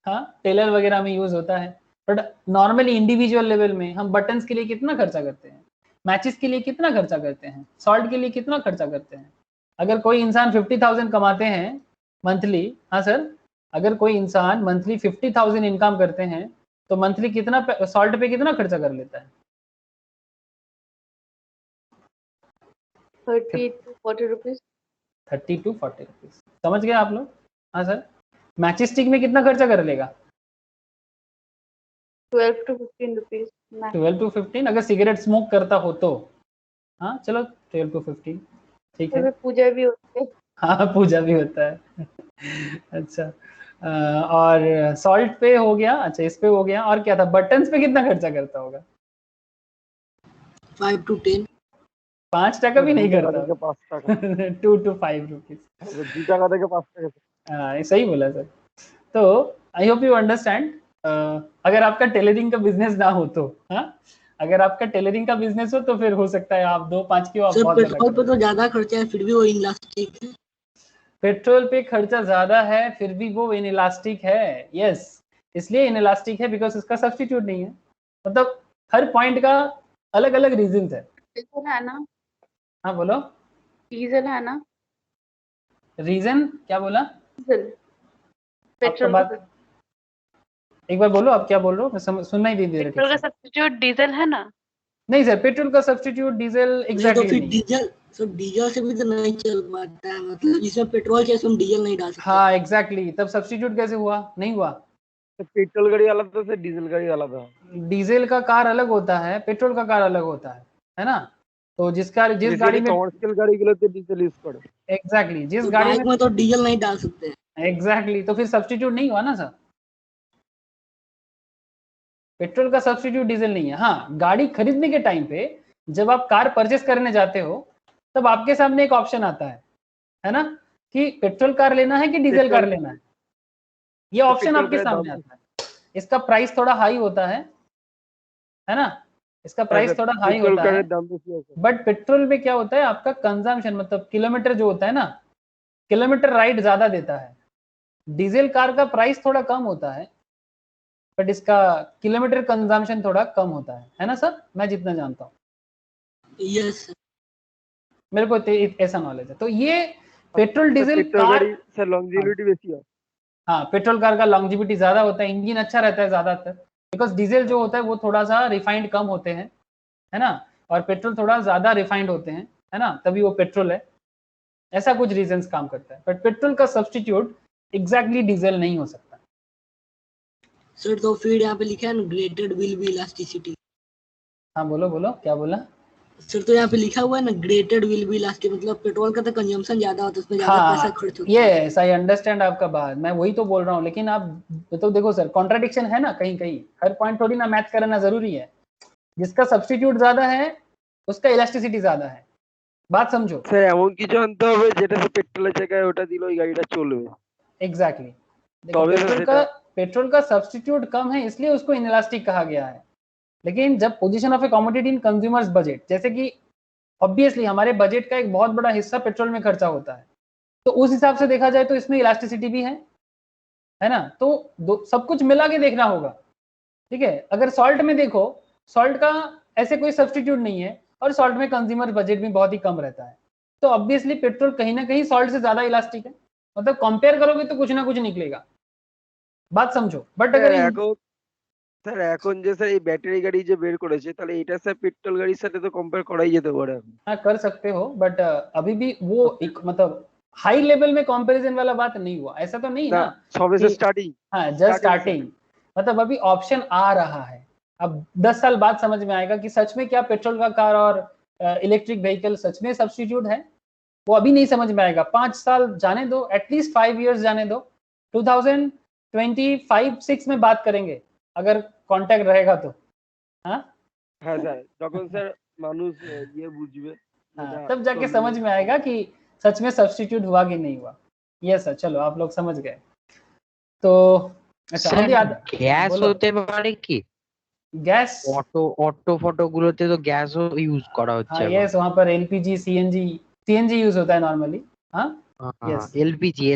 हाँ, टेलर वगैरह में यूज होता है, बट नॉर्मली इंडिविजुअल लेवल में हम बटन्स के लिए कितना खर्चा करते हैं, मैचेस के लिए कितना खर्चा करते हैं, सॉल्ट के लिए कितना खर्चा करते हैं। अगर कोई इंसान 50,000 कमाते हैं मंथली, हाँ सर, अगर कोई इंसान मंथली 50,000 इनकम करते हैं तो मंथली कितना सॉल्ट पे कितना खर्चा कर लेता है? 30 to 40 रुपीज। 30 to 40 रुपीज, समझ गए आप लोग? हाँ सर, मैचिस स्टिक में कितना खर्चा कर लेगा? 12 to 15 रुपीज। 12 to 15, अगर सिगरेट स्मोक करता हो तो, हाँ चलो 12 to 15 ठीक है। पूजा भी होती है। हाँ, पूजा भी होता है अच्छा, और सॉल्ट पे हो गया, अच्छा इस पे हो गया, और क्या था, बटन्स पे कितना खर्चा करता होगा? 5 to 10। 5 টাকা भी नहीं करता। 5 টাকা। 2 to 5 रुपीज। 2 টাকা থেকে 5 টাকা। हाँ, सही बोला सर। तो आई होप यू अंडरस्टैंड अगर आपका टेलरिंग का बिजनेस ना हो तो, हाँ, अगर आपका टेलरिंग का बिजनेस हो तो फिर हो सकता है आप 2-5 की हो, आप सर बहुत ज्यादा पेट्रोल पे करो। तो ज्यादा खर्चा है, फिर भी वो इलास्टिक है। पेट्रोल पे खर्चा ज्यादा है फिर भी वो इनइलास्टिक है, यस, इसलिए इनइलास्टिक है बिकॉज इसका सब्स्टिट्यूट नहीं है। मतलब हर पॉइंट का अलग अलग रीजन है। डीजल है ना, हाँ बोलो, डीजल है ना, रीजन क्या बोला? डीजल आपका पेट्रोल बात का, एक बार बोलो, आप क्या बोल रहे हो? मैं सुनना ही नहीं दे रहा ठीक पेट्रोल का से। सब्स्टिट्यूट डीजल है ना। नहीं सर, पेट्रोल का सब्स्टिट्यूट डीजल नहीं तो एग्जैक्टली फिर नहीं है। डीजल, सर डीजल से भी तो नहीं चल पाता है, मतलब जिसमें पेट्रोल चाहिए उसमें डीजल नहीं डाल सकते। हाँ एग्जैक्टली, तब सब्स्टिट्यूट कैसे हुआ? नहीं हुआ। तो पेट्रोल गाड़ी वाला था से डीजल गाड़ी वाला था। डीजल का कार अलग होता है, पेट्रोल का कार अलग होता है ना? तो जिस गाड़ी बेसिकली में कमर्शियल गाड़ीগুলোতে ডিজেল ইউজ করে। एग्जैक्टली जिस तो गाड़ी बाइक में में तो डीजल नहीं डाल सकते। एग्जैक्टली तो फिर सब्स्टिट्यूट नहीं हुआ ना सर, पेट्रोल का सब्स्टिट्यूट डीजल नहीं है। हाँ, गाड़ी खरीदने के टाइम पे जब आप कार परचेस करने जाते हो तब आपके सामने एक ऑप्शन आता है ना, कि पेट्रोल कार लेना है कि डीजल कार पेट्रोल लेना है, ये ऑप्शन पेट्रोल आपके গাড়ির দাম सामने आता है। इसका प्राइस थोड़ा हाई होता है ना, इसका হ্যাঁ प्राइस স্যার थोड़ा हाई पेट्रोल होता है। গাড়ির দাম বেশি আছে। बट पेट्रोल में क्या होता है, आपका कंजम्पशन मतलब किलोमीटर जो होता है ना, किलोमीटर राइड ज्यादा देता है। डीजल कार का प्राइस थोड़ा कम होता है बट इसका किलोमीटर कंजम्पशन थोड़ा कम होता है ना सर, मैं जितना जानता हूँ, यस मेरे को ऐसा नॉलेज है। तो ये petrol sir diesel petrol car, গাড়ি স্যার লংজিভিটি বেশি হয়। हाँ पेट्रोल कार का लॉन्जिविटी ज्यादा होता है, इंजन अच्छा रहता है ज्यादातर, बिकॉज डीजल जो होता है वो थोड़ा सा रिफाइंड कम होते हैं, है ना, और पेट्रोल थोड़ा ज्यादा रिफाइंड होते हैं, है ना, तभी वो पेट्रोल है। ऐसा कुछ रीजंस काम करता है, बट पेट्रोल का सब्स्टिट्यूट एग्जैक्टली डीजल नहीं हो सकता। सर, तो फिर यहाँ पे लिखा है ना ग्रेटेड विल बी इलास्टिसिटी। हाँ बोलो बोलो, क्या बोला? सर तो यहाँ पे लिखा हुआ है ना ग्रेटेड विल बी इलास्टिक, मतलब पेट्रोल का तो कंजम्पशन ज्यादा होता है, उसमें ज्यादा पैसा हाँ खर्च होता है। यस आई अंडरस्टैंड आपका बात, मैं वही तो बोल रहा हूँ, लेकिन आप तो देखो सर कॉन्ट्राडिक्शन है ना कहीं कहीं, हर पॉइंट थोड़ी ना मैच करना जरूरी है। जिसका सब्स्टिट्यूट ज्यादा है उसका इलास्टिसिटी ज्यादा है, बात समझो। স্যার এমন কিছু আনতে হবে যেটাতে পেট্রোলের জায়গায় ওটা দিলে ওই গাড়িটা চলবে। एग्जैक्टली देखो तबे तो सेटा पेट्रोल का सब्स्टिट्यूट कम है इसलिए उसको इनइलास्टिक कहा गया है। लेकिन जब position of a commodity in consumers budget, जैसे कि ऑब्वियसली हमारे बजट का एक बहुत बड़ा हिस्सा पेट्रोल में खर्चा होता है, तो उस हिसाब से देखा जाए तो इसमें इलास्टिसिटी भी है ना, तो सब कुछ मिला के देखना होगा। ठीक है, अगर सॉल्ट में देखो, सॉल्ट का ऐसे कोई सब्स्टिट्यूट नहीं है और सॉल्ट में कंज्यूमर बजट भी बहुत ही कम रहता है, तो ऑब्वियसली पेट्रोल कहीं ना कहीं सॉल्ट से ज्यादा इलास्टिक है। मतलब कंपेयर करोगे तो कुछ ना कुछ निकलेगा, बात समझो। बट স্যার अगर এখন স্যার এখন যে স্যার এই ব্যাটারি গাড়ি যে বের করেছে তাহলে এটা স্যার পেট্রোল গাড়ির সাথে তো কম্পেয়ার করাই যেতে পারে এখন। हाँ कर सकते हो बट अभी भी वो एक मतलब हाई लेवल में कंपैरिजन वाला बात नहीं हुआ, ऐसा तो नहीं না ना সবে कि স্যার স্টাर्टिंग हाँ जस्ट स्टार्टिंग स्टार्टिंग, मतलब अभी ऑप्शन आ रहा है। अब 10 साल बाद समझ में आएगा कि सच में क्या पेट्रोल का कार और इलेक्ट्रिक व्हीकल सच में सब्स्टिट्यूट है, वो अभी नहीं समझ में आएगा। 5 साल जाने दो, एटलीस्ट 5 इयर्स जाने दो, 2025-6 में बात करेंगे अगर कांटेक्ट रहेगा तो। हाँ হ্যাঁ স্যার যখন স্যার মানুষ ইয়ে বুঝবে हाँ যেটা तब जाके চলবে। समझ में आएगा कि सच में सब्स्टिट्यूट हुआ कि नहीं हुआ। ये सर चलो आप लोग समझ गए तो। अच्छा স্যার ऑन द গ্যাস बोलो। হতে পারে কি? गैस, অটো ফটো গুলোতে তো গ্যাসও ইউজ করা হচ্ছে हाँ এখন। यस, वहाँ पर एलपीजी सीएनजी यूज होता है नॉर्मली। हाँ हाँ यस, एलपीजी।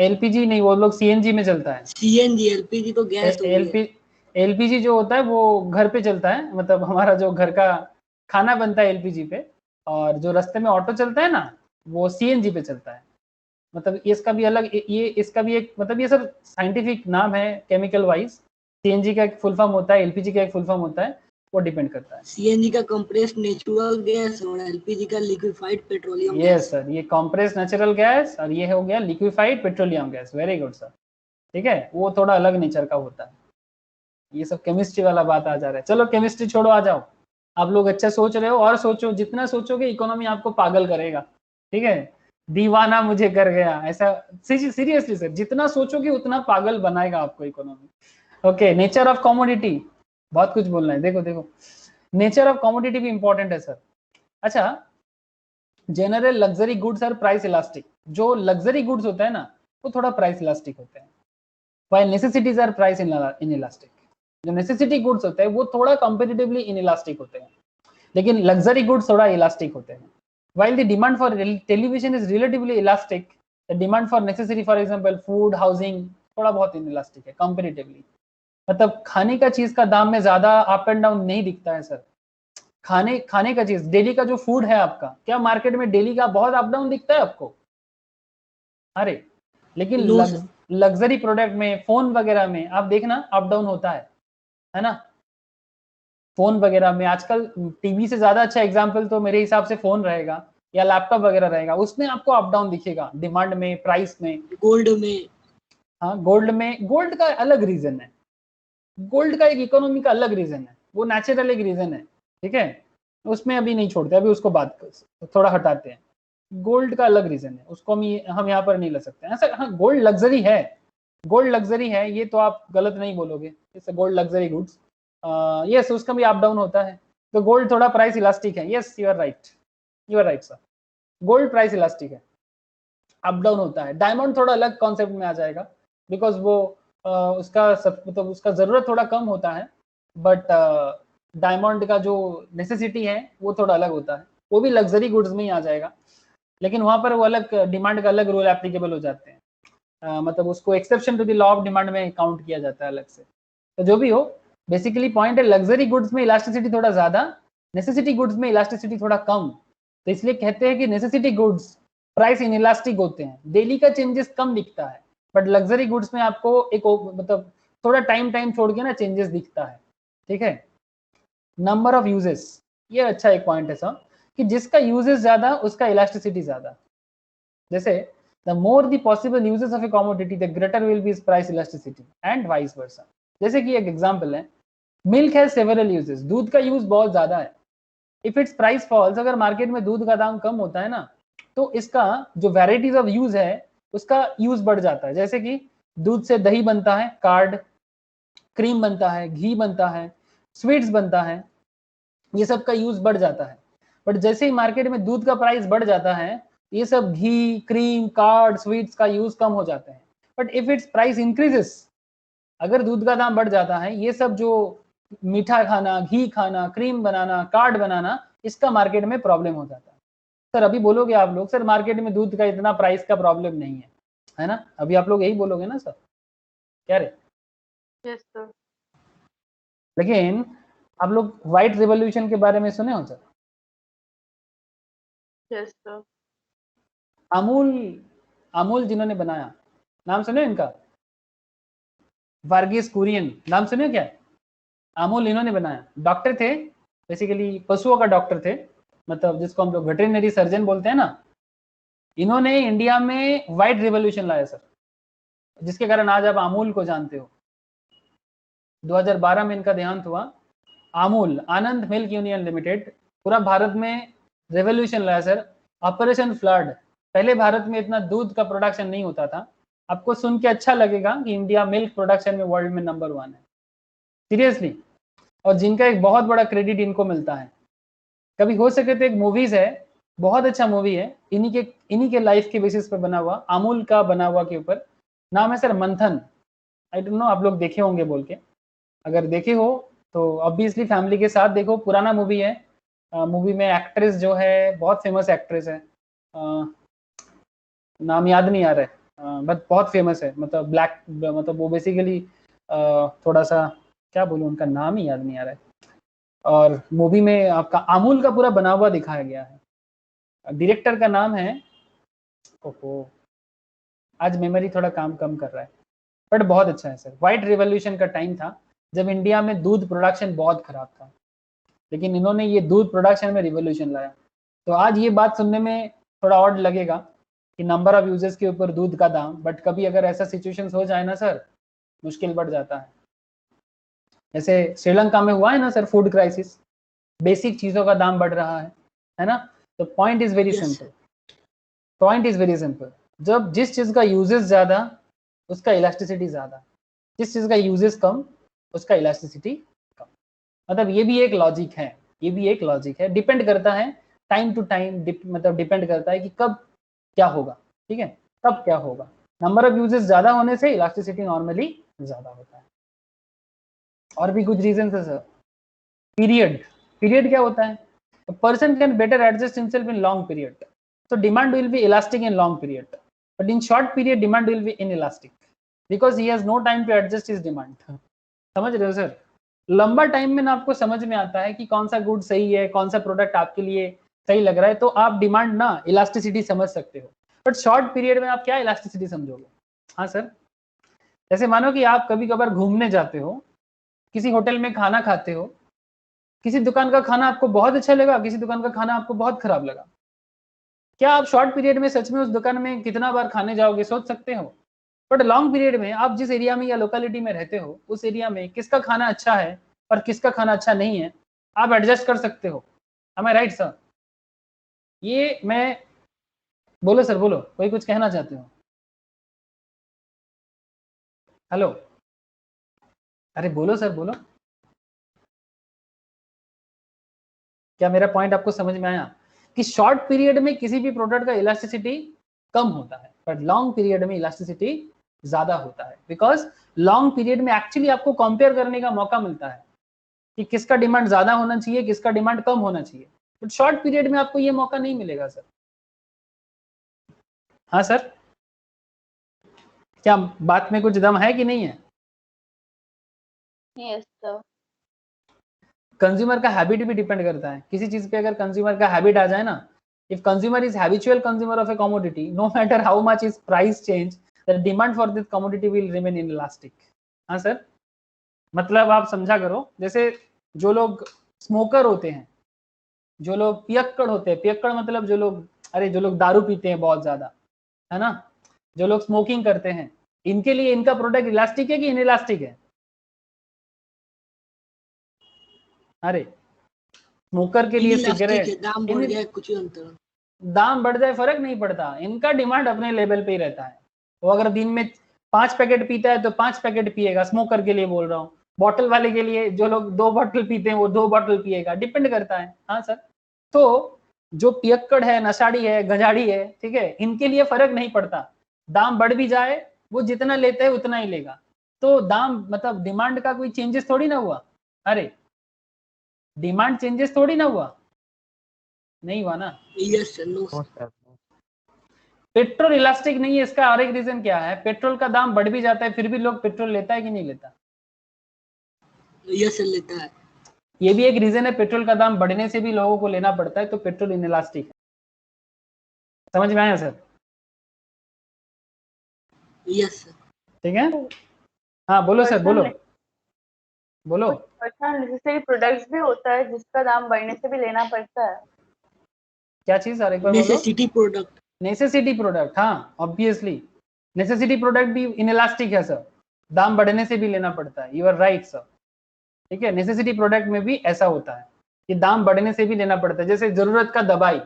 एलपीजी नहीं, वो लोग सीएनजी में चलता है। सीएनजी एलपीजी तो गैस हो गई है। एलपीजी जो होता है वो घर पे चलता है, मतलब हमारा जो घर का खाना बनता है एलपीजी पे, और जो रास्ते में ऑटो चलता है ना वो सीएनजी पे चलता है। मतलब इसका भी अलग, ये इसका भी एक मतलब ये सब साइंटिफिक नाम है केमिकल वाइज। सीएनजी का एक फुल फॉर्म होता है, एलपीजी का एक फुल फॉर्म होता है, वो डिपेंड करता है। सीएनजी का कंप्रेस्ड नेचुरल गैस और एलपीजी का liquefied petroleum yes gas. Sir, ये कॉम्प्रेस नेचुरल गैस और ये हो गया liquefied petroleum gas. Very good sir, ठीक है, वो थोड़ा अलग नेचर का होता है। ये सब केमिस्ट्री वाला बात आ जा रहा है, चलो केमिस्ट्री छोड़ो, आ जाओ। आप लोग अच्छा सोच रहे हो और सोचो, जितना सोचोगे इकोनॉमी आपको पागल करेगा। ठीक है, दीवाना मुझे कर गया ऐसा, सीरियसली सर, जितना सोचोगे उतना पागल बनाएगा आपको economy. Okay, nature of commodity, बहुत कुछ बोलना है। देखो देखो, नेचर ऑफ कमोडिटी भी इंपॉर्टेंट है सर। अच्छा, जनरल लग्जरी गुड्स और प्राइस इलास्टिक। जो लग्जरी गुड्स होता है ना वो थोड़ा प्राइस इलास्टिक होते हैं, while necessities are price inelastic. जो नेसेसिटी गुड्स होते हैं वो थोड़ा कंपेरेटिवली इनइलास्टिक होते हैं, लेकिन लग्जरी गुड्स थोड़ा इलास्टिक होते हैं। While the demand for television is relatively elastic, the demand for necessary, for example, food, housing, थोड़ा बहुत inelastic है comparatively। मतलब खाने का चीज का दाम में ज्यादा अप एंड डाउन नहीं दिखता है सर। खाने का चीज, डेली का जो फूड है आपका, क्या मार्केट में डेली का बहुत अप डाउन दिखता है आपको? अरे लेकिन No, sir. लग्जरी प्रोडक्ट में, फोन वगैरह में आप देखना अप डाउन होता है ना। फोन वगैरह में आजकल टीवी से ज्यादा अच्छा एग्जांपल तो मेरे हिसाब से फोन रहेगा या लैपटॉप वगैरह रहेगा, उसमें आपको अप डाउन दिखेगा डिमांड में, प्राइस में। गोल्ड में, हाँ गोल्ड में, गोल्ड का अलग रीजन है, गोल्ड का एक इकोनॉमी का अलग रीजन है, वो नेचुरल एक रीजन है, ठीक है, उसमें अभी नहीं छोड़ते, अभी उसको बात थोड़ा हटाते हैं। गोल्ड का अलग रीजन है, उसको हम यहाँ पर नहीं ले सकते ऐसा। हाँ गोल्ड लग्जरी है, गोल्ड लग्जरी है, ये तो आप गलत नहीं बोलोगे, जैसे गोल्ड लग्जरी गुड्स, यस उसका भी अप डाउन होता है। तो गोल्ड थोड़ा प्राइस इलास्टिक है, yes you are right, you are right sir, gold price elastic है, अप डाउन होता है। डायमंड थोड़ा अलग कॉन्सेप्ट में आ जाएगा, बिकॉज वो उसका मतलब उसका जरूरत थोड़ा कम होता है, बट डायमंड का जो नेसेसिटी है वो थोड़ा अलग होता है, वो भी लग्जरी गुड्स में ही आ जाएगा, लेकिन वहां पर वो अलग डिमांड का अलग रूल एप्लीकेबल हो जाते हैं, मतलब उसको exception to the law of demand में काउंट किया जाता है अलग से। तो जो भी हो, बेसिकली पॉइंट है लग्जरी गुड्स में इलास्टिसिटी थोड़ा ज्यादा, नेसेसिटी गुड्स में इलास्टिसिटी थोड़ा कम। तो इसलिए कहते हैं कि नेसेसिटी गुड्स प्राइस इनइलास्टिक होते हैं, डेली का चेंजेस कम दिखता है, बट लग्जरी गुड्स में आपको एक मतलब थोड़ा टाइम छोड़ के ना चेंजेस दिखता है, ठीक है। नंबर ऑफ यूजेस, ये अच्छा एक पॉइंट है सर, कि जिसका यूजेस ज्यादा उसका इलास्टिसिटी ज्यादा। जैसे the more the possible uses of a commodity, the greater will be its price elasticity and vice versa। जैसे कि एक एग्जांपल है, मिल्क हैज सेवरल यूजेस, दूध का यूज बहुत ज्यादा है। इफ इट्स प्राइस फॉल्स, अगर मार्केट में दूध का दाम कम होता है ना, तो इसका जो वेराइटीज ऑफ यूज है उसका यूज बढ़ जाता है। जैसे कि दूध से दही बनता है, कार्ड, क्रीम बनता है, घी बनता है, स्वीट्स बनता है, ये सब का यूज बढ़ जाता है। बट जैसे ही मार्केट में दूध का प्राइस बढ़ जाता है, ये सब घी, क्रीम, कार्ड, स्वीट्स का यूज कम हो जाते हैं। But if it's price increases, अगर दूध का दाम बढ़ जाता है, ये सब जो मीठा खाना, घी खाना, क्रीम बनाना, कार्ड बनाना, इसका मार्केट में प्रॉब्लम हो जाता है। सर अभी बोलोगे आप लोग, सर मार्केट में दूध का इतना प्राइस का प्रॉब्लम नहीं है ना, अभी आप लोग यही बोलोगे ना सर, क्या रे? Yes sir. लेकिन आप लोग व्हाइट रिवॉल्यूशन के बारे में सुने हो सर? Yes sir. अमूल जिन्होंने बनाया, नाम सुने इनका? वर्गीस कुरियन, नाम सुने क्या? अमूल इन्होंने बनाया, डॉक्टर थे, बेसिकली पशुओं का डॉक्टर थे, मतलब जिसको हम लोग वेटरिनरी सर्जन बोलते हैं ना। इन्होंने इंडिया में व्हाइट रिवॉल्यूशन लाया सर, जिसके कारण आज आप अमूल को जानते हो। 2012 में इनका देहांत हुआ। अमूल, आनंद मिल्क यूनियन लिमिटेड, पूरा भारत में रेवोल्यूशन लाया सर। ऑपरेशन फ्लड, पहले भारत में इतना दूध का प्रोडक्शन नहीं होता था। आपको सुन के अच्छा लगेगा कि इंडिया मिल्क प्रोडक्शन में वर्ल्ड में नंबर 1 है, सीरियसली, और जिनका एक बहुत बड़ा क्रेडिट इनको मिलता है। कभी हो सके तो एक मूवीज है, बहुत अच्छा मूवी है, इन्हीं के लाइफ के बेसिस पर बना हुआ, अमूल का बना हुआ के ऊपर, नाम है सर मंथन। आई डोंट नो आप लोग देखे होंगे बोल के, अगर देखे हो तो ऑब्वियसली फैमिली के साथ देखो, पुराना मूवी है। मूवी में एक्ट्रेस जो है बहुत फेमस एक्ट्रेस है, नाम याद नहीं आ रहा है, बट बहुत फेमस है, मतलब ब्लैक, मतलब वो बेसिकली थोड़ा सा क्या बोलूँ, उनका नाम ही याद नहीं आ रहा है। और मूवी में आपका अमूल का पूरा बना हुआ दिखाया गया है। डायरेक्टर का नाम है, ओहो आज मेमोरी थोड़ा काम कम कर रहा है, बट बहुत अच्छा है सर। व्हाइट रिवॉल्यूशन का टाइम था जब इंडिया में दूध प्रोडक्शन बहुत खराब था, लेकिन इन्होंने ये दूध प्रोडक्शन में रिवॉल्यूशन लाया। तो आज ये बात सुनने में थोड़ा ऑड लगेगा कि नंबर ऑफ यूजर्स के ऊपर दूध का दाम, बट कभी अगर ऐसा सिचुएशंस हो जाए ना सर, मुश्किल बढ़ जाता है। जैसे श्रीलंका में हुआ है ना सर, फूड क्राइसिस, बेसिक चीजों का दाम बढ़ रहा है ना। तो point is very simple, point is very simple, जब जिस चीज का यूजेस ज्यादा उसका इलास्टिसिटी ज्यादा, जिस चीज का यूजेस कम उसका इलास्टिसिटी कम। मतलब ये भी एक लॉजिक है, ये भी एक लॉजिक है, डिपेंड करता है टाइम टू टाइम, मतलब डिपेंड करता है कि कब क्या होगा, ठीक है, कब क्या होगा। नंबर ऑफ यूजेस ज्यादा होने से इलास्टिसिटी नॉर्मली ज्यादा होता है। और भी कुछ रीजन है सर। पीरियड क्या होता है? Person can better adjust himself in long period, so demand will be elastic in long period, but in short period demand will be inelastic because he has no time to adjust his demand. समझ रहे हो सर? लंबा टाइम में ना आपको समझ में आता है कि कौन सा गुड सही है, कौन सा प्रोडक्ट आपके लिए सही लग रहा है, तो आप डिमांड ना इलास्टिसिटी समझ सकते हो, बट शॉर्ट पीरियड में आप क्या इलास्टिसिटी समझोगे? हाँ सर, जैसे मानो कि आप कभी कभार घूमने जाते हो, किसी होटल में खाना खाते हो, किसी दुकान का खाना आपको बहुत अच्छा लगा, किसी दुकान का खाना आपको बहुत खराब लगा, क्या आप शॉर्ट पीरियड में सच में उस दुकान में कितना बार खाने जाओगे सोच सकते हो? बट लॉन्ग पीरियड में आप जिस एरिया में या लोकेलिटी में रहते हो, उस एरिया में किसका खाना अच्छा है और किसका खाना अच्छा नहीं है, आप एडजस्ट कर सकते हो। am I right sir? ये मैं, बोलो सर, बोलो, कोई कुछ कहना चाहते हो? हेलो, अरे बोलो सर, बोलो। क्या मेरा पॉइंट आपको समझ में आया कि शॉर्ट पीरियड में किसी भी प्रोडक्ट का इलास्टिसिटी कम होता है, बट लॉन्ग पीरियड में इलास्टिसिटी ज्यादा होता है, बिकॉज लॉन्ग पीरियड में एक्चुअली आपको कंपेयर करने का मौका मिलता है कि किसका डिमांड ज्यादा होना चाहिए, किसका डिमांड कम होना चाहिए, बट शॉर्ट पीरियड में आपको ये मौका नहीं मिलेगा सर। हाँ सर, क्या बात में कुछ दम है कि नहीं है? Yes sir. कंज्यूमर का हैबिट भी डिपेंड करता है किसी चीज पे। अगर कंज्यूमर का हैबिट आ जाए ना, if consumer is habitual consumer of a commodity, no matter how much is price change, the demand for this commodity will remain inelastic. हाँ सर, मतलब आप समझा करो, जैसे जो लोग स्मोकर होते हैं, जो लोग पियक्कड़ होते हैं, पियक्कड़ मतलब जो लोग, अरे जो लोग दारू पीते हैं बहुत ज्यादा, है ना, जो लोग स्मोकिंग करते हैं, इनके लिए इनका प्रोडक्ट इलास्टिक है कि इनइलास्टिक है? अरे स्मोकर के लिए इनइलास्टिक है, सिगरेट, दाम बढ़ जाए कुछ ही अंतर, दाम बढ़ जाए फर्क नहीं पड़ता, इनका डिमांड अपने लेवल पे ही रहता है। वो अगर दिन में 5 पैकेट पीता है तो 5 पैकेट पिएगा, स्मोकर के लिए बोल रहा हूँ। बॉटल वाले के लिए, जो लोग 2 बॉटल पीते हैं वो 2 बॉटल पिएगा, डिपेंड करता है। हाँ सर, तो जो पियक्कड़ है, नशाड़ी है, गंजाड़ी है, ठीक है, इनके लिए फर्क नहीं पड़ता, दाम बढ़ भी जाए वो जितना लेता है उतना ही लेगा। तो दाम मतलब डिमांड का कोई चेंजेस थोड़ी ना हुआ, अरे डिमांड चेंजेस थोड़ी ना हुआ, नहीं हुआ ना। यस सर, नो हो सर, सर। पेट्रोल इलास्टिक नहीं है, इसका और एक रीजन क्या है? पेट्रोल का दाम बढ़ भी जाता है फिर भी लोग पेट्रोल लेता है कि नहीं लेता? यस सर लेता है, ये भी एक रीजन है, पेट्रोल का दाम बढ़ने से भी लोगों को लेना पड़ता है, तो पेट्रोल इनइलास्टिक है। समझ में आया सर? Yes sir. ठीक है, हाँ बोलो सर, बोलो बोलो। पर्सनल नेसेसरी प्रोडक्ट्स भी होता है जिसका दाम बढ़ने से भी लेना पड़ता है। क्या चीज सर, एक बार बोलो। नेसेसिटी प्रोडक्ट, नेसेसिटी प्रोडक्ट, हाँ ऑब्वियसली नेसेसिटी प्रोडक्ट भी इनइलास्टिक है सर, दाम बढ़ने से भी लेना पड़ता है, यू आर राइट सर। ठीक है, नेसेसिटी प्रोडक्ट में भी ऐसा होता है कि दाम बढ़ने से भी लेना पड़ता है। जैसे जरूरत का दवाई,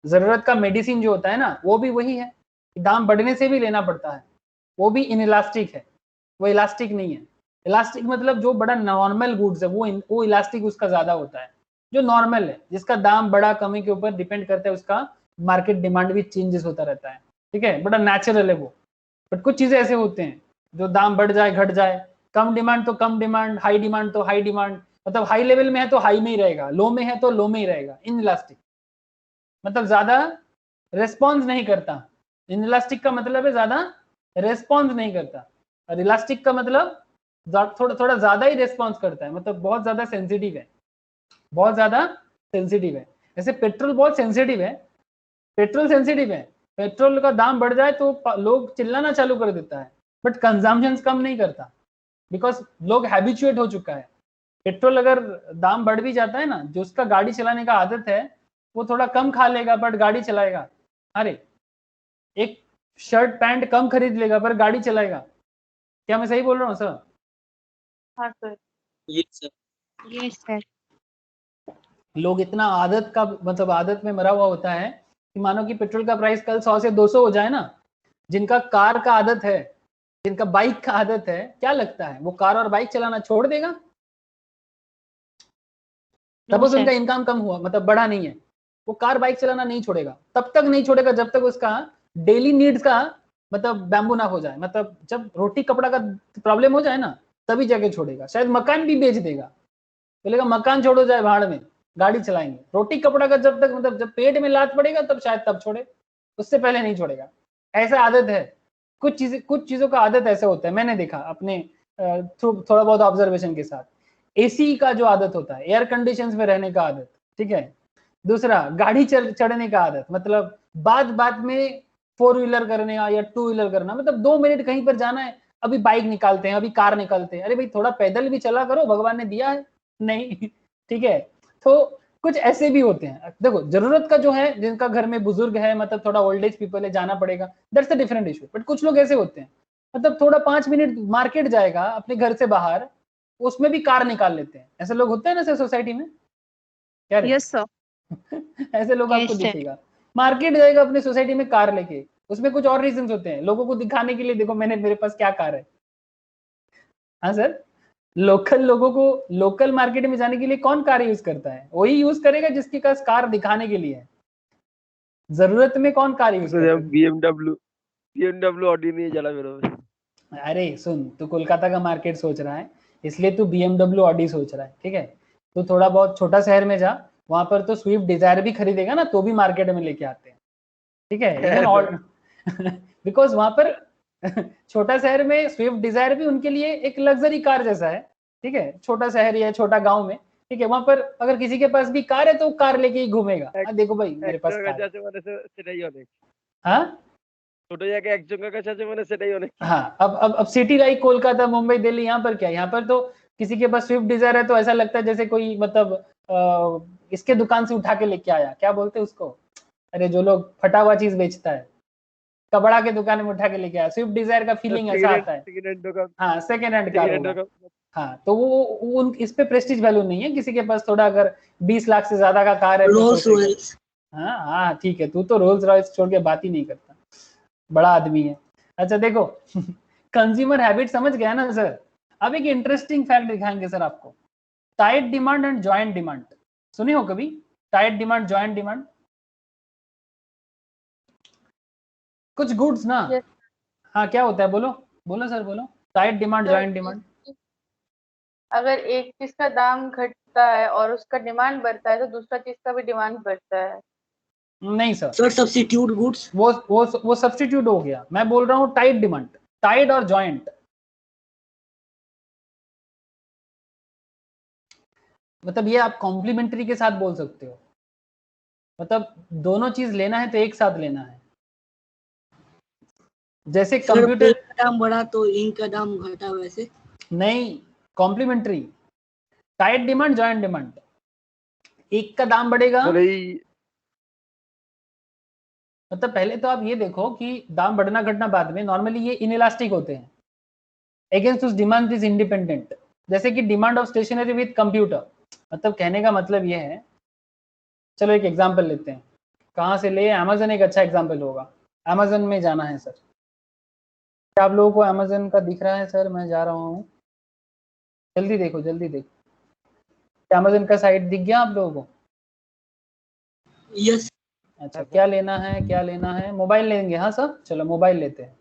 जरूरत का मेडिसिन जो होता है ना, वो भी वही है कि दाम बढ़ने से भी लेना पड़ता है, वो भी इनइलास्टिक है, वो इलास्टिक नहीं है। इलास्टिक मतलब जो बड़ा नॉर्मल गुड्स है वो इलास्टिक उसका ज्यादा होता है। जो नॉर्मल है, जिसका दाम बड़ा कमी के ऊपर डिपेंड करता है, उसका मार्केट डिमांड भी चेंजेस होता रहता है, ठीक है, बड़ा नेचुरल है वो। बट कुछ चीजें ऐसे होते हैं जो दाम बढ़ जाए घट जाए, कम डिमांड तो कम डिमांड, हाई डिमांड तो हाई डिमांड, मतलब हाई लेवल में है तो हाई में ही रहेगा, लो में है तो लो में ही रहेगा। इनइलास्टिक मतलब ज्यादा रेस्पॉन्स नहीं करता, इनइलास्टिक का मतलब है ज्यादा रेस्पॉन्स नहीं करता, और इलास्टिक का मतलब थोड़ा थोड़ा ज्यादा ही रेस्पॉन्स करता है, मतलब बहुत ज्यादा सेंसिटिव है, बहुत ज्यादा सेंसिटिव है। जैसे पेट्रोल बहुत सेंसिटिव है, पेट्रोल सेंसिटिव है, पेट्रोल का दाम बढ़ जाए तो लोग चिल्लाना चालू कर देता है, बट कंजम्पशन कम नहीं करता, बिकॉज लोग हैबिचुएट हो चुका है। पेट्रोल अगर दाम बढ़ भी जाता है ना, जो उसका गाड़ी चलाने का आदत है वो थोड़ा कम खा लेगा बट गाड़ी चलाएगा। अरे एक शर्ट पैंट कम खरीद लेगा पर गाड़ी चलाएगा। क्या मैं सही बोल रहा हूँ सर? हाँ sir. Yes sir, yes sir. लोग इतना आदत का मतलब आदत में मरा हुआ होता है कि मानो कि पेट्रोल का प्राइस कल 100 से 200 हो जाए ना, जिनका कार का आदत है, जिनका बाइक का आदत है, क्या लगता है वो कार और बाइक चलाना छोड़ देगा? सपोज उनका इनकम कम हुआ, मतलब बढ़ा नहीं है, वो कार बाइक चलाना नहीं छोड़ेगा, तब तक नहीं छोड़ेगा जब तक उसका डेली नीड्स का मतलब बैम्बू ना हो जाए, मतलब जब रोटी कपड़ा का प्रॉब्लम हो जाए ना तभी जगह छोड़ेगा। शायद मकान भी बेच देगा, बोलेगा मकान छोड़ो जाए भाड़ में, गाड़ी चलाएंगे। रोटी कपड़ा का जब तक मतलब जब पेट में लात पड़ेगा तब शायद तब छोड़े, उससे पहले नहीं छोड़ेगा। ऐसा आदत है, कुछ चीजों का आदत ऐसे होता है, मैंने देखा अपने थोड़ा बहुत ऑब्जर्वेशन के साथ। एसी का जो आदत होता है, एयर कंडीशंस में रहने का आदत, ठीक है। दूसरा गाड़ी चढ़ने का आदत, मतलब बात में 4 व्हीलर करने का या 2 व्हीलर करना, मतलब 2 मिनट कहीं पर जाना है, अभी बाइक निकालते हैं, अभी कार निकालते हैं। अरे भाई थोड़ा पैदल भी चला करो, भगवान ने दिया है नहीं ठीक है। तो कुछ ऐसे भी होते हैं। देखो जरूरत का जो है, जिनका घर में बुजुर्ग है, मतलब थोड़ा ओल्ड एज पीपल है, जाना पड़ेगा, that's a different issue. But कुछ लोग ऐसे होते हैं, मतलब थोड़ा 5 मिनट मार्केट जाएगा अपने घर से बाहर, उसमें भी कार निकाल लेते हैं। ऐसे लोग होते हैं ना सर सोसाइटी में, क्या रे? Yes sir. ऐसे लोग आपको Yes, sir. दिखेगा, मार्केट जाएगा अपने सोसाइटी में कार लेके। उसमें कुछ और रीजंस होते हैं, लोगों को दिखाने के लिए, देखो मेरे पास क्या कार है। हाँ सर, लोकल लोगों को लोकल मार्केट में जाने के लिए कौन कार यूज करता है? वही यूज करेगा जिसके पास कार दिखाने के लिए है। जरूरत में कौन कार यूज करता है? बीएमडब्ल्यू ऑडी नहीं चला मेरा। अरे सुन, तू कोलकाता का मार्केट सोच रहा है, इसलिए तू बीएमडब्ल्यू ऑडी सोच रहा है, ठीक है। तो थोड़ा बहुत छोटा शहर में जा, वहां पर तो स्विफ्ट डिजायर भी खरीदेगा ना, तो भी मार्केट में लेके आते हैं, ठीक है। इवन ऑल बिकॉज वहां पर छोटा शहर में स्विफ्ट डिजायर भी उनके लिए एक लग्जरी कार जैसा है, ठीक है। छोटा शहर या छोटा गांव में, ठीक है, वहां पर अगर किसी के पास भी कार है तो कार लेके ही घूमेगा। देखो भाई मेरे पास कार है। हाँ ছোট জায়গায় একজনের কাছে আছে মানে সেটাই অনেক। हाँ, अब सिटी लाइक कोलकाता, मुंबई, दिल्ली, यहाँ पर क्या है, यहाँ पर तो किसी के पास स्विफ्ट डिजायर है तो ऐसा लगता है जैसे कोई मतलब इसके दुकान से उठा के लेके आया, क्या बोलते हैं उसको, अरे जो लोग फटा हुआ चीज बेचता है, कपड़ा के दुकान में उठा के लेके आया। स्विफ्ट डिजायर का फीलिंग ऐसा आता है। हाँ, सेकेंड हैंड कार होगा। हाँ, तो वो इस पे प्रेस्टीज वैल्यू नहीं है। किसी के पास थोड़ा अगर 20 लाख से ज्यादा का कार है तो रोल्स सोचेगा। रॉयल्स। हाँ हाँ ठीक है, तू तो रोल्स रॉयल्स छोड़ के बात ही नहीं करता, बड़ा आदमी है। अच्छा देखो कंज्यूमर हैबिट समझ गया ना सर। अब एक इंटरेस्टिंग फैक्ट दिखाएंगे सर आपको, tight demand and joint demand. सुने हो कभी टाइट डिमांड जॉइंट डिमांड? कुछ गुड्स ना। Yes. हाँ क्या होता है, बोलो बोलो सर बोलो, tight demand sir, joint demand. अगर एक चीज का दाम घटता है और उसका डिमांड बढ़ता है तो दूसरा चीज का भी डिमांड बढ़ता है। नहीं सर, सर सब्स्टिट्यूट गुड्स। वो सब्स्टिट्यूट हो गया। मैं बोल रहा हूँ टाइट डिमांड, टाइट और जॉइंट, मतलब ये आप कॉम्प्लीमेंट्री के साथ बोल सकते हो, मतलब दोनों चीज लेना है तो एक साथ लेना है। जैसे सर कंप्यूटर, पेन का दाम बढ़ा तो इंक का दाम घटा, वैसे नहीं, complementary, tight demand joint demand. एक का दाम बढ़ेगा, मतलब पहले तो आप ये देखो कि दाम बढ़ना घटना बाद में, नॉर्मली ये इनइलास्टिक होते हैं। अगेंस्ट उस डिमांड इज इंडिपेंडेंट। जैसे कि demand of stationery with computer, मतलब कहने का मतलब ये है, चलो एक एग्जांपल लेते हैं। कहाँ से ले? अमेजन एक अच्छा एग्जांपल होगा। अमेजन में जाना है सर, क्या आप लोगों को अमेजन का दिख रहा है सर? मैं जा रहा हूँ, जल्दी देखो जल्दी देखो, अमेजन का साइट दिख गया आप लोगों को? यस। अच्छा, क्या लेना है, क्या लेना है? मोबाइल लेंगे? हाँ सर, चलो मोबाइल लेते हैं।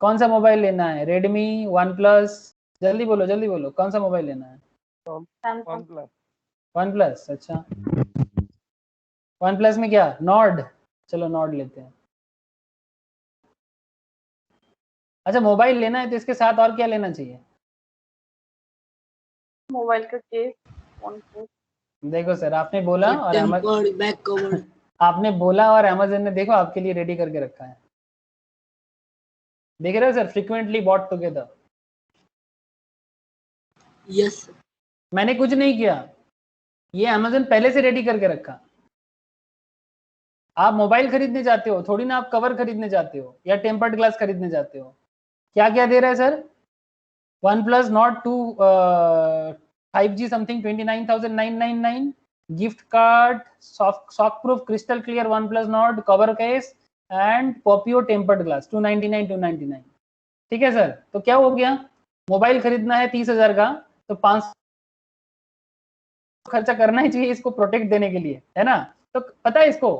कौन सा मोबाइल लेना है? Redmi, one plus? जल्दी बोलो कौन सा मोबाइल लेना है? सैमसंग। वन प्लस, अच्छा वन प्लस में क्या, नॉर्ड? चलो नॉर्ड लेते हैं। अच्छा मोबाइल लेना है तो इसके साथ और क्या लेना चाहिए? मोबाइल का केस, फोन केस। देखो सर, आपने बोला और टेम्पर्ड बैक कवर। आपने बोला और अमेजन ने देखो आपके लिए रेडी करके रखा है। देख रहे हो sir, frequently bought together. Yes. मैंने कुछ नहीं किया, ये अमेजन पहले से रेडी करके रखा। आप मोबाइल खरीदने जाते हो, थोड़ी ना आप कवर खरीदने जाते हो या टेम्पर्ड ग्लास खरीदने जाते हो। क्या क्या दे रहा है sir? OnePlus Nord 2 5G something 29,999, gift card, shock proof crystal clear OnePlus Nord, cover case and Popio tempered glass 299। ठीक है सर, तो क्या हो गया? मोबाइल खरीदना है 30,000 का तो 5 खर्चा करना ही चाहिए इसको प्रोटेक्ट देने के लिए, है ना? तो पता है इसको,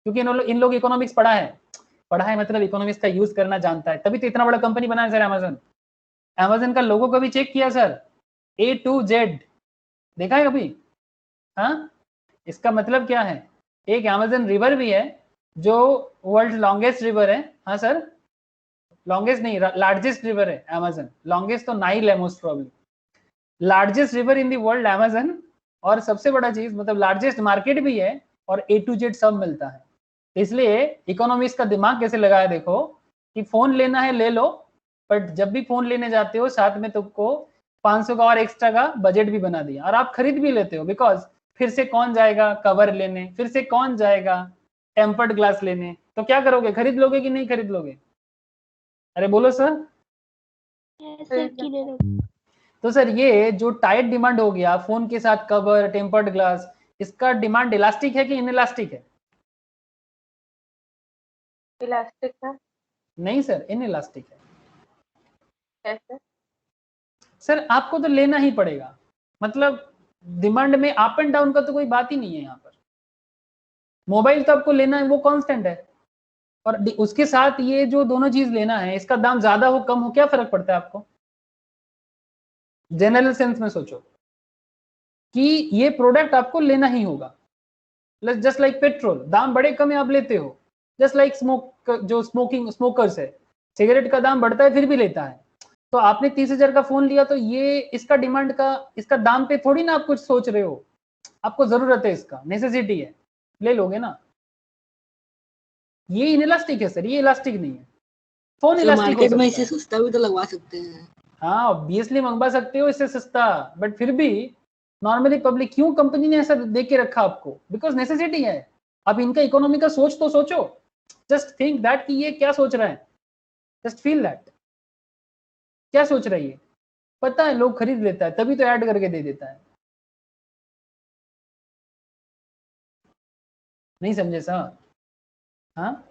क्योंकि इन लोग इकोनॉमिक्स पढ़ा है। पढ़ा है मतलब इकोनॉमिक्स का यूज करना जानता है, तभी तो इतना बड़ा कंपनी बना है सर अमेजन। अमेजन का लोगो कभी चेक किया सर? A to Z देखा है कभी? हाँ, इसका मतलब क्या है, एक अमेजन रिवर भी है जो वर्ल्ड लॉन्गेस्ट रिवर है। हाँ सर, लॉन्गेस्ट नहीं, लार्जेस्ट रिवर है अमेजन। लॉन्गेस्ट तो नाइल है most probably, largest river in the world Amazon. और सबसे बड़ा चीज मतलब लार्जेस्ट मार्केट भी है और A to Z सब मिलता है। इसलिए इकोनॉमिक्स का दिमाग कैसे लगाया देखो, कि फोन लेना है ले लो, बट जब भी फोन लेने जाते हो साथ में तुमको 500 का और एक्स्ट्रा का बजट भी बना दिया, और आप खरीद भी लेते हो, बिकॉज फिर से कौन जाएगा कवर लेने, फिर से कौन जाएगा टेम्पर्ड ग्लास लेने, तो क्या करोगे, खरीद लोगे कि नहीं खरीद लोगे? अरे बोलो सर। तो सर ये जो टाइट डिमांड हो गया फोन के साथ कवर टेम्पर्ड ग्लास, इसका डिमांड इलास्टिक है कि इनइलास्टिक है? इलास्टिक है। नहीं सर, इनइलास्टिक है। कैसे? सर आपको तो लेना ही पड़ेगा, मतलब डिमांड में अप एंड डाउन का तो कोई बात ही नहीं है यहाँ पर। मोबाइल तो आपको लेना है, वो कांस्टेंट है, और उसके साथ ये जो दोनों चीज लेना है, इसका दाम ज्यादा हो कम हो क्या फर्क पड़ता है आपको? जनरल सेंस में सोचो कि ये प्रोडक्ट आपको लेना ही होगा। जस्ट लाइक पेट्रोल, दाम बड़े कम है आप लेते हो। जस्ट लाइक स्मोक, जो स्मोकर्स है, सिगरेट का दाम बढ़ता है फिर भी लेता है। तो आपने 30,000 का फोन लिया तो ये इसका डिमांड का, इसका दाम पे थोड़ी ना आप कुछ सोच रहे हो, आपको जरूरत है, इसका नेसेसिटी है, ले लोगे ना। ये इनइलास्टिक है सर, ये इलास्टिक नहीं है। फोन इलास्टिक मार्केट में इसे सस्ता भी तो लगवा सकते हैं। हाँ ऑब्वियसली मंगवा सकते हो इससे सस्ता, बट फिर भी नॉर्मली पब्लिक, क्यों कंपनी ने ऐसा दे के रखा आपको? बिकॉज नेसेसिटी है। अब इनका इकोनॉमी का सोच तो सोचो, जस्ट थिंक दैट कि ये क्या सोच रहा है, जस्ट फील दैट क्या सोच रही है। पता है लोग खरीद लेता है, तभी तो ऐड करके दे देता है। नहीं समझे सर? हाँ,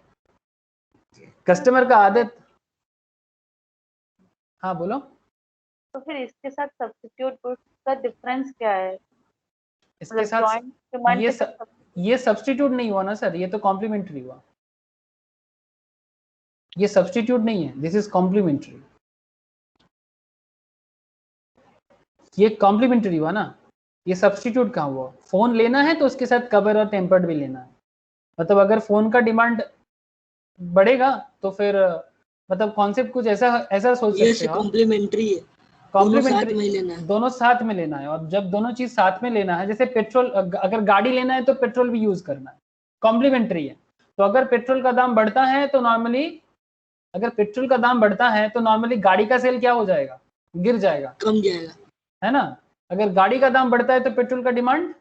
कस्टमर का आदत। हाँ बोलो। तो फिर इसके साथ सब्स्टिट्यूट गुड्स का डिफरेंस क्या है? इसके साथ ये सब्स्टिट्यूट नहीं हुआ ना सर, ये तो कॉम्प्लीमेंट्री हुआ। ये सब्स्टिट्यूट नहीं है, दिस इज कॉम्प्लीमेंट्री। ये कॉम्प्लीमेंट्री हुआ ना, ये सब्स्टिट्यूट कहाँ हुआ? फोन लेना है तो उसके साथ कवर और टेम्पर्ड भी लेना है। मतलब अगर फोन का डिमांड बढ़ेगा तो फिर मतलब कॉन्सेप्ट कुछ ऐसा ऐसा सोच सकते हो। कॉम्प्लीमेंट्री है, कॉम्प्लीमेंट्री, दोनों साथ में लेना है। और जब दोनों चीज साथ में लेना है, जैसे पेट्रोल, अगर गाड़ी लेना है तो पेट्रोल भी यूज करना है, कॉम्प्लीमेंट्री है। तो अगर पेट्रोल का दाम बढ़ता है तो नॉर्मली, अगर पेट्रोल का दाम बढ़ता है तो नॉर्मली गाड़ी का सेल क्या हो जाएगा, गिर जाएगा, कम जाएगा, है ना। अगर गाड़ी का दाम बढ़ता है तो पेट्रोल का डिमांड,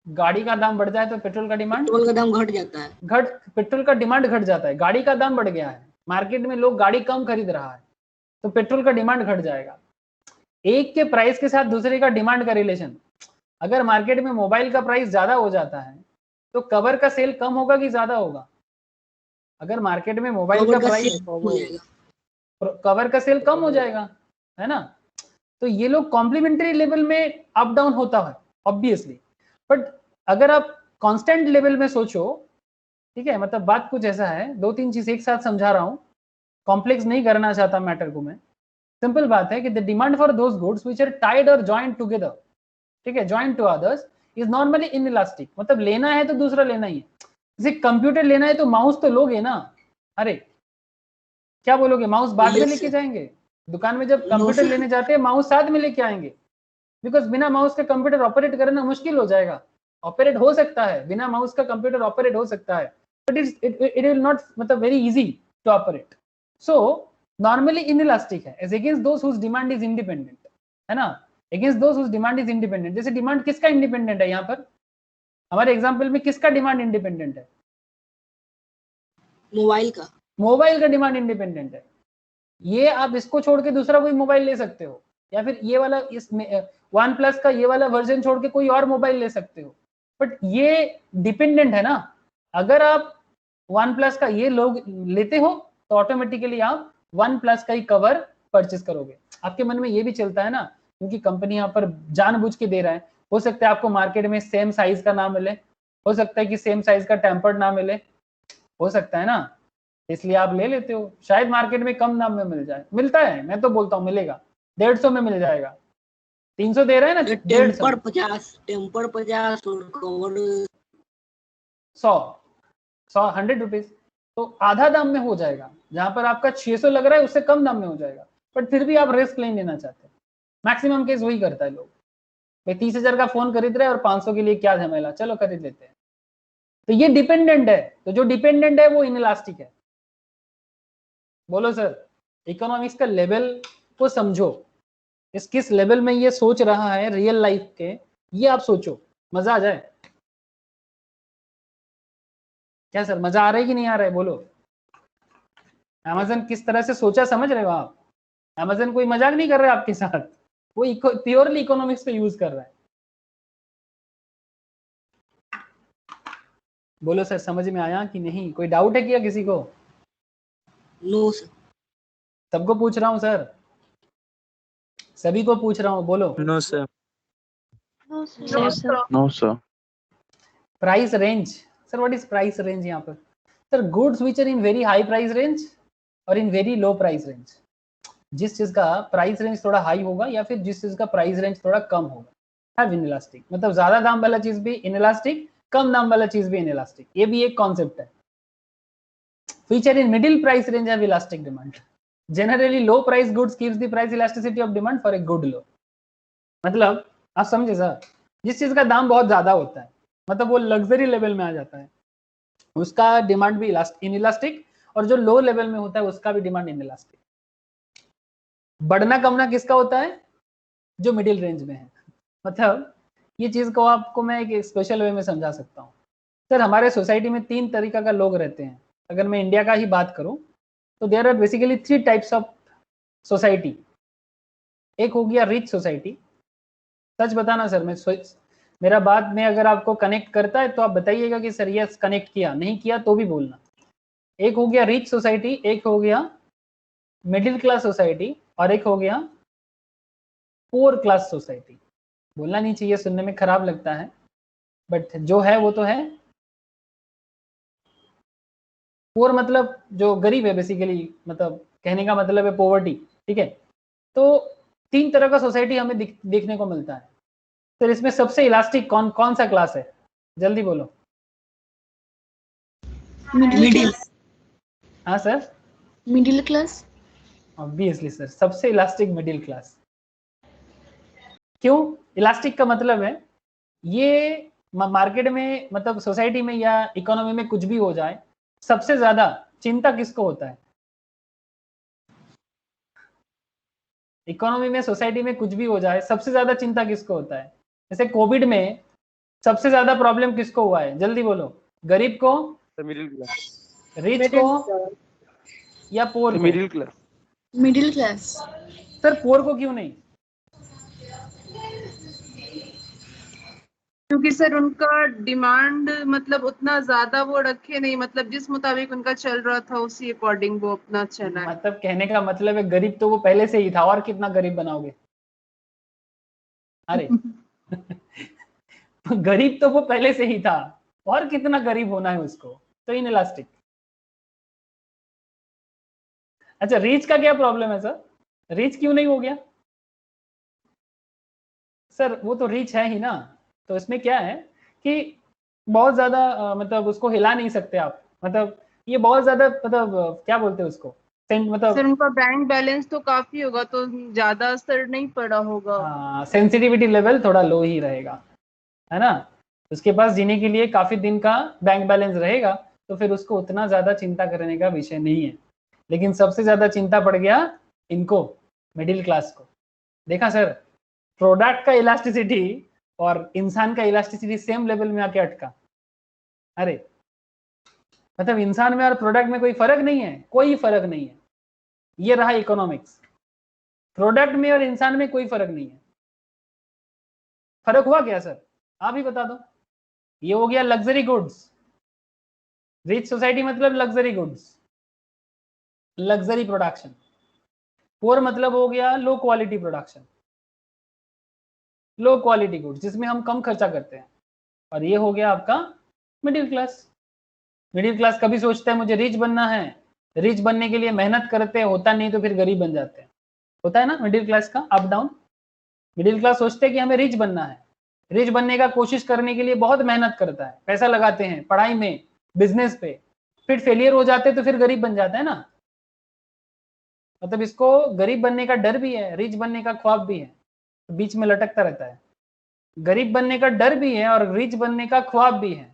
गाड़ी का दाम बढ़ जाए तो पेट्रोल का डिमांड, पेट्रोल का दाम घट जाता है, पेट्रोल का डिमांड घट जाता है। गाड़ी का दाम बढ़ गया है, मार्केट में लोग गाड़ी कम खरीद रहा है, तो पेट्रोल का डिमांड घट जाएगा। एक के प्राइस के साथ दूसरे का डिमांड का रिलेशन, अगर मार्केट में मोबाइल का प्राइस ज्यादा हो जाता है तो कवर का सेल कम होगा कि ज्यादा होगा? अगर मार्केट में मोबाइल का प्राइस, कवर का सेल कम हो जाएगा, है ना। तो ये लोग कॉम्प्लीमेंट्री लेवल में अप डाउन होता है ऑब्वियसली, बट अगर आप कांस्टेंट लेवल में सोचो, ठीक है, मतलब बात कुछ ऐसा है, दो तीन चीज एक साथ समझा रहा हूं, कॉम्प्लेक्स नहीं करना चाहता मैटर को मैं। सिंपल बात है कि the demand for those goods which are tied और जॉइंट टुगेदर, ठीक है, joint to others, is normally inelastic. मतलब लेना है तो दूसरा लेना ही है। जैसे कंप्यूटर लेना है तो माउस तो लोगे ना, अरे क्या बोलोगे, माउस बाद में लेके जाएंगे? दुकान में जब कंप्यूटर लेने जाते हैं माउस साथ में लेके आएंगे, बिकॉज बिना माउस का कंप्यूटर ऑपरेट करना मुश्किल हो जाएगा। ऑपरेट हो सकता है, बिना माउस का कंप्यूटर ऑपरेट हो सकता है, बट इट विल नॉट, मतलब very easy to operate. So normally inelastic है, as against those whose demand is independent, है ना, against those whose demand is independent. जैसे डिमांड किसका इंडिपेंडेंट है यहाँ पर, हमारे एग्जाम्पल में किसका डिमांड इंडिपेंडेंट है? मोबाइल का, मोबाइल का डिमांड इंडिपेंडेंट है। ये आप इसको छोड़ के दूसरा कोई मोबाइल ले सकते हो, या फिर ये वाला इस वन प्लस का ये वाला वर्जन छोड़ के कोई और मोबाइल ले सकते हो, बट ये डिपेंडेंट है ना। अगर आप वन प्लस का ये लोग लेते हो तो ऑटोमेटिकली आप वन प्लस का ही कवर परचेस करोगे। आपके मन में ये भी चलता है ना, क्योंकि कंपनी यहाँ पर जानबूझ के दे रहा है, हो सकता है आपको मार्केट में सेम साइज का ना मिले, हो सकता है कि सेम साइज का टेम्पर्ड ना मिले, हो सकता है ना, इसलिए आप ले लेते हो। शायद मार्केट में कम दाम में मिल जाए, मिलता है, मैं तो बोलता हूँ मिलेगा, 150 में मिल जाएगा। 300 दे रहे हैं ना, 150, टेम्पर 50 और कवर 100 100 रुपीज, तो आधा दाम में हो जाएगा। जहां पर आपका 600 लग रहा है उससे कम दाम में हो जाएगा, बट फिर भी आप रिस्क नहीं लेना चाहते। मैक्सिमम केस वही करता है लोग, भाई 30,000 का फोन खरीद रहे हैं और 500 के लिए क्या झमेला, चलो खरीद लेते हैं। तो ये डिपेंडेंट है, तो जो डिपेंडेंट है वो इनइलास्टिक है। बोलो सर, इकोनॉमिक्स का लेवल को समझो, इस किस लेवल में ये सोच रहा है रियल लाइफ के, ये आप सोचो, मजा आ जाए। क्या सर मजा आ रहा है कि नहीं आ रहा है, बोलो। अमेज़न किस तरह से सोचा समझ रहे हो आप? अमेज़न कोई मजाक नहीं कर रहा है आपके साथ, वो प्योरली इकोनॉमिक्स पे यूज कर रहा है। बोलो सर, समझ में आया कि नहीं? कोई डाउट है क्या किसी को? No sir. सबको पूछ रहा हूँ सर, सभी को पूछ रहा हूँ, बोलो। No sir. No sir. No sir. Price range, sir what is price range यहाँ पर? Sir goods which are in very high price range और in very low price range. जिस चीज का प्राइस रेंज थोड़ा हाई होगा या फिर जिस चीज का प्राइस रेंज थोड़ा कम होगा, है इनइलास्टिक। मतलब ज्यादा दाम वाला चीज भी इनइलास्टिक, कम दाम वाला चीज भी इनइलास्टिक, ये भी एक कॉन्सेप्ट है। Feature in middle price range have elastic demand. Generally low price goods keeps the price elasticity of demand for a good low. मतलब आप समझे सर, जिस चीज का दाम बहुत ज्यादा होता है, मतलब वो लग्जरी लेवल में आ जाता है, उसका डिमांड भी इनइलास्टिक, और जो लो लेवल में होता है उसका भी डिमांड इनइलास्टिक। बढ़ना कमना किसका होता है? जो मिडिल रेंज में है। मतलब ये चीज को आपको मैं एक स्पेशल वे में समझा सकता हूँ। सर हमारे सोसाइटी में 3 तरीका का लोग रहते हैं। अगर मैं इंडिया का ही बात करूं तो there are basically 3 types of society. एक हो गया रिच सोसाइटी। सच बताना सर, मेरा बात में अगर आपको कनेक्ट करता है तो आप बताइएगा कि सर यस कनेक्ट किया, नहीं किया तो भी बोलना। एक हो गया रिच सोसाइटी, एक हो गया मिडिल क्लास सोसाइटी, और एक हो गया पुअर क्लास सोसाइटी। बोलना नहीं चाहिए, सुनने में खराब लगता है, बट जो है वो तो है। पुअर मतलब जो गरीब है बेसिकली, मतलब कहने का मतलब है पॉवर्टी, ठीक है। तो 3 तरह का सोसाइटी हमें देखने को मिलता है। सर इसमें सबसे इलास्टिक कौन सा क्लास है, जल्दी बोलो। मिडिल। हाँ sir, middle class. Obviously sir, सबसे इलास्टिक मिडिल क्लास। क्यों इलास्टिक का मतलब है, ये मार्केट में मतलब सोसाइटी में या इकोनॉमी में कुछ भी हो जाए, सबसे ज्यादा चिंता किसको होता है? इकोनॉमी में सोसाइटी में कुछ भी हो जाए सबसे ज्यादा चिंता किसको होता है? जैसे कोविड में सबसे ज्यादा प्रॉब्लम किसको हुआ है, जल्दी बोलो। गरीब को, मिडिल क्लास। रिच को, या पुअर को? Middle class. Middle class. Sir poor को क्यों नहीं? क्योंकि सर उनका डिमांड मतलब उतना ज्यादा वो रखे नहीं, मतलब जिस मुताबिक उनका चल रहा था उसी अकॉर्डिंग वो अपना चला है। मतलब कहने का मतलब है गरीब तो वो पहले से ही था, और कितना गरीब बनाओगे? अरे गरीब तो वो पहले से ही था, और कितना गरीब होना है उसको, तो इनइलास्टिक। अच्छा रीच का क्या प्रॉब्लम है सर, रीच क्यों नहीं हो गया? सर वो तो रीच है ही ना, तो इसमें क्या है कि बहुत ज्यादा मतलब उसको हिला नहीं सकते आप, मतलब ये बहुत ज्यादा मतलब क्या बोलते हैं उसको, मतलब सर उनका बैंक बैलेंस तो काफी होगा तो ज्यादा असर नहीं पड़ा होगा। सेंसिटिविटी लेवल थोड़ा लो ही रहेगा, है ना। उसके पास जीने के लिए काफी दिन का बैंक बैलेंस रहेगा, तो फिर उसको उतना ज्यादा चिंता करने का विषय नहीं है। लेकिन सबसे ज्यादा चिंता पड़ गया इनको, मिडिल क्लास को। देखा सर, प्रोडक्ट का इलास्टिसिटी और इंसान का इलास्टिसिटी सेम लेवल में आके अटका। अरे मतलब इंसान में और प्रोडक्ट में कोई फर्क नहीं है, कोई फर्क नहीं है। ये रहा इकोनॉमिक्स, प्रोडक्ट में और इंसान में कोई फर्क नहीं है। फर्क हुआ क्या सर, आप ही बता दो। ये हो गया लग्जरी गुड्स, रिच सोसाइटी मतलब luxury goods, luxury production. Poor मतलब हो गया low quality production, low quality goods जिसमें हम कम खर्चा करते हैं। और ये हो गया आपका मिडिल क्लास। मिडिल क्लास कभी सोचता है मुझे रिच बनना है, रिच बनने के लिए मेहनत करते हैं, होता नहीं तो फिर गरीब बन जाते हैं। होता है ना मिडिल क्लास का अप डाउन। मिडिल क्लास सोचते हैं कि हमें रिच बनना है, रिच बनने का कोशिश करने के लिए बहुत मेहनत करता है, पैसा लगाते हैं पढ़ाई में, बिजनेस पे, फिर फेलियर हो जाते हैं तो फिर गरीब बन जाता है ना। मतलब इसको गरीब बनने का डर भी है, रिच बनने का ख्वाब भी है, तो बीच में लटकता रहता है। गरीब बनने का डर भी है और रिच बनने का ख्वाब भी है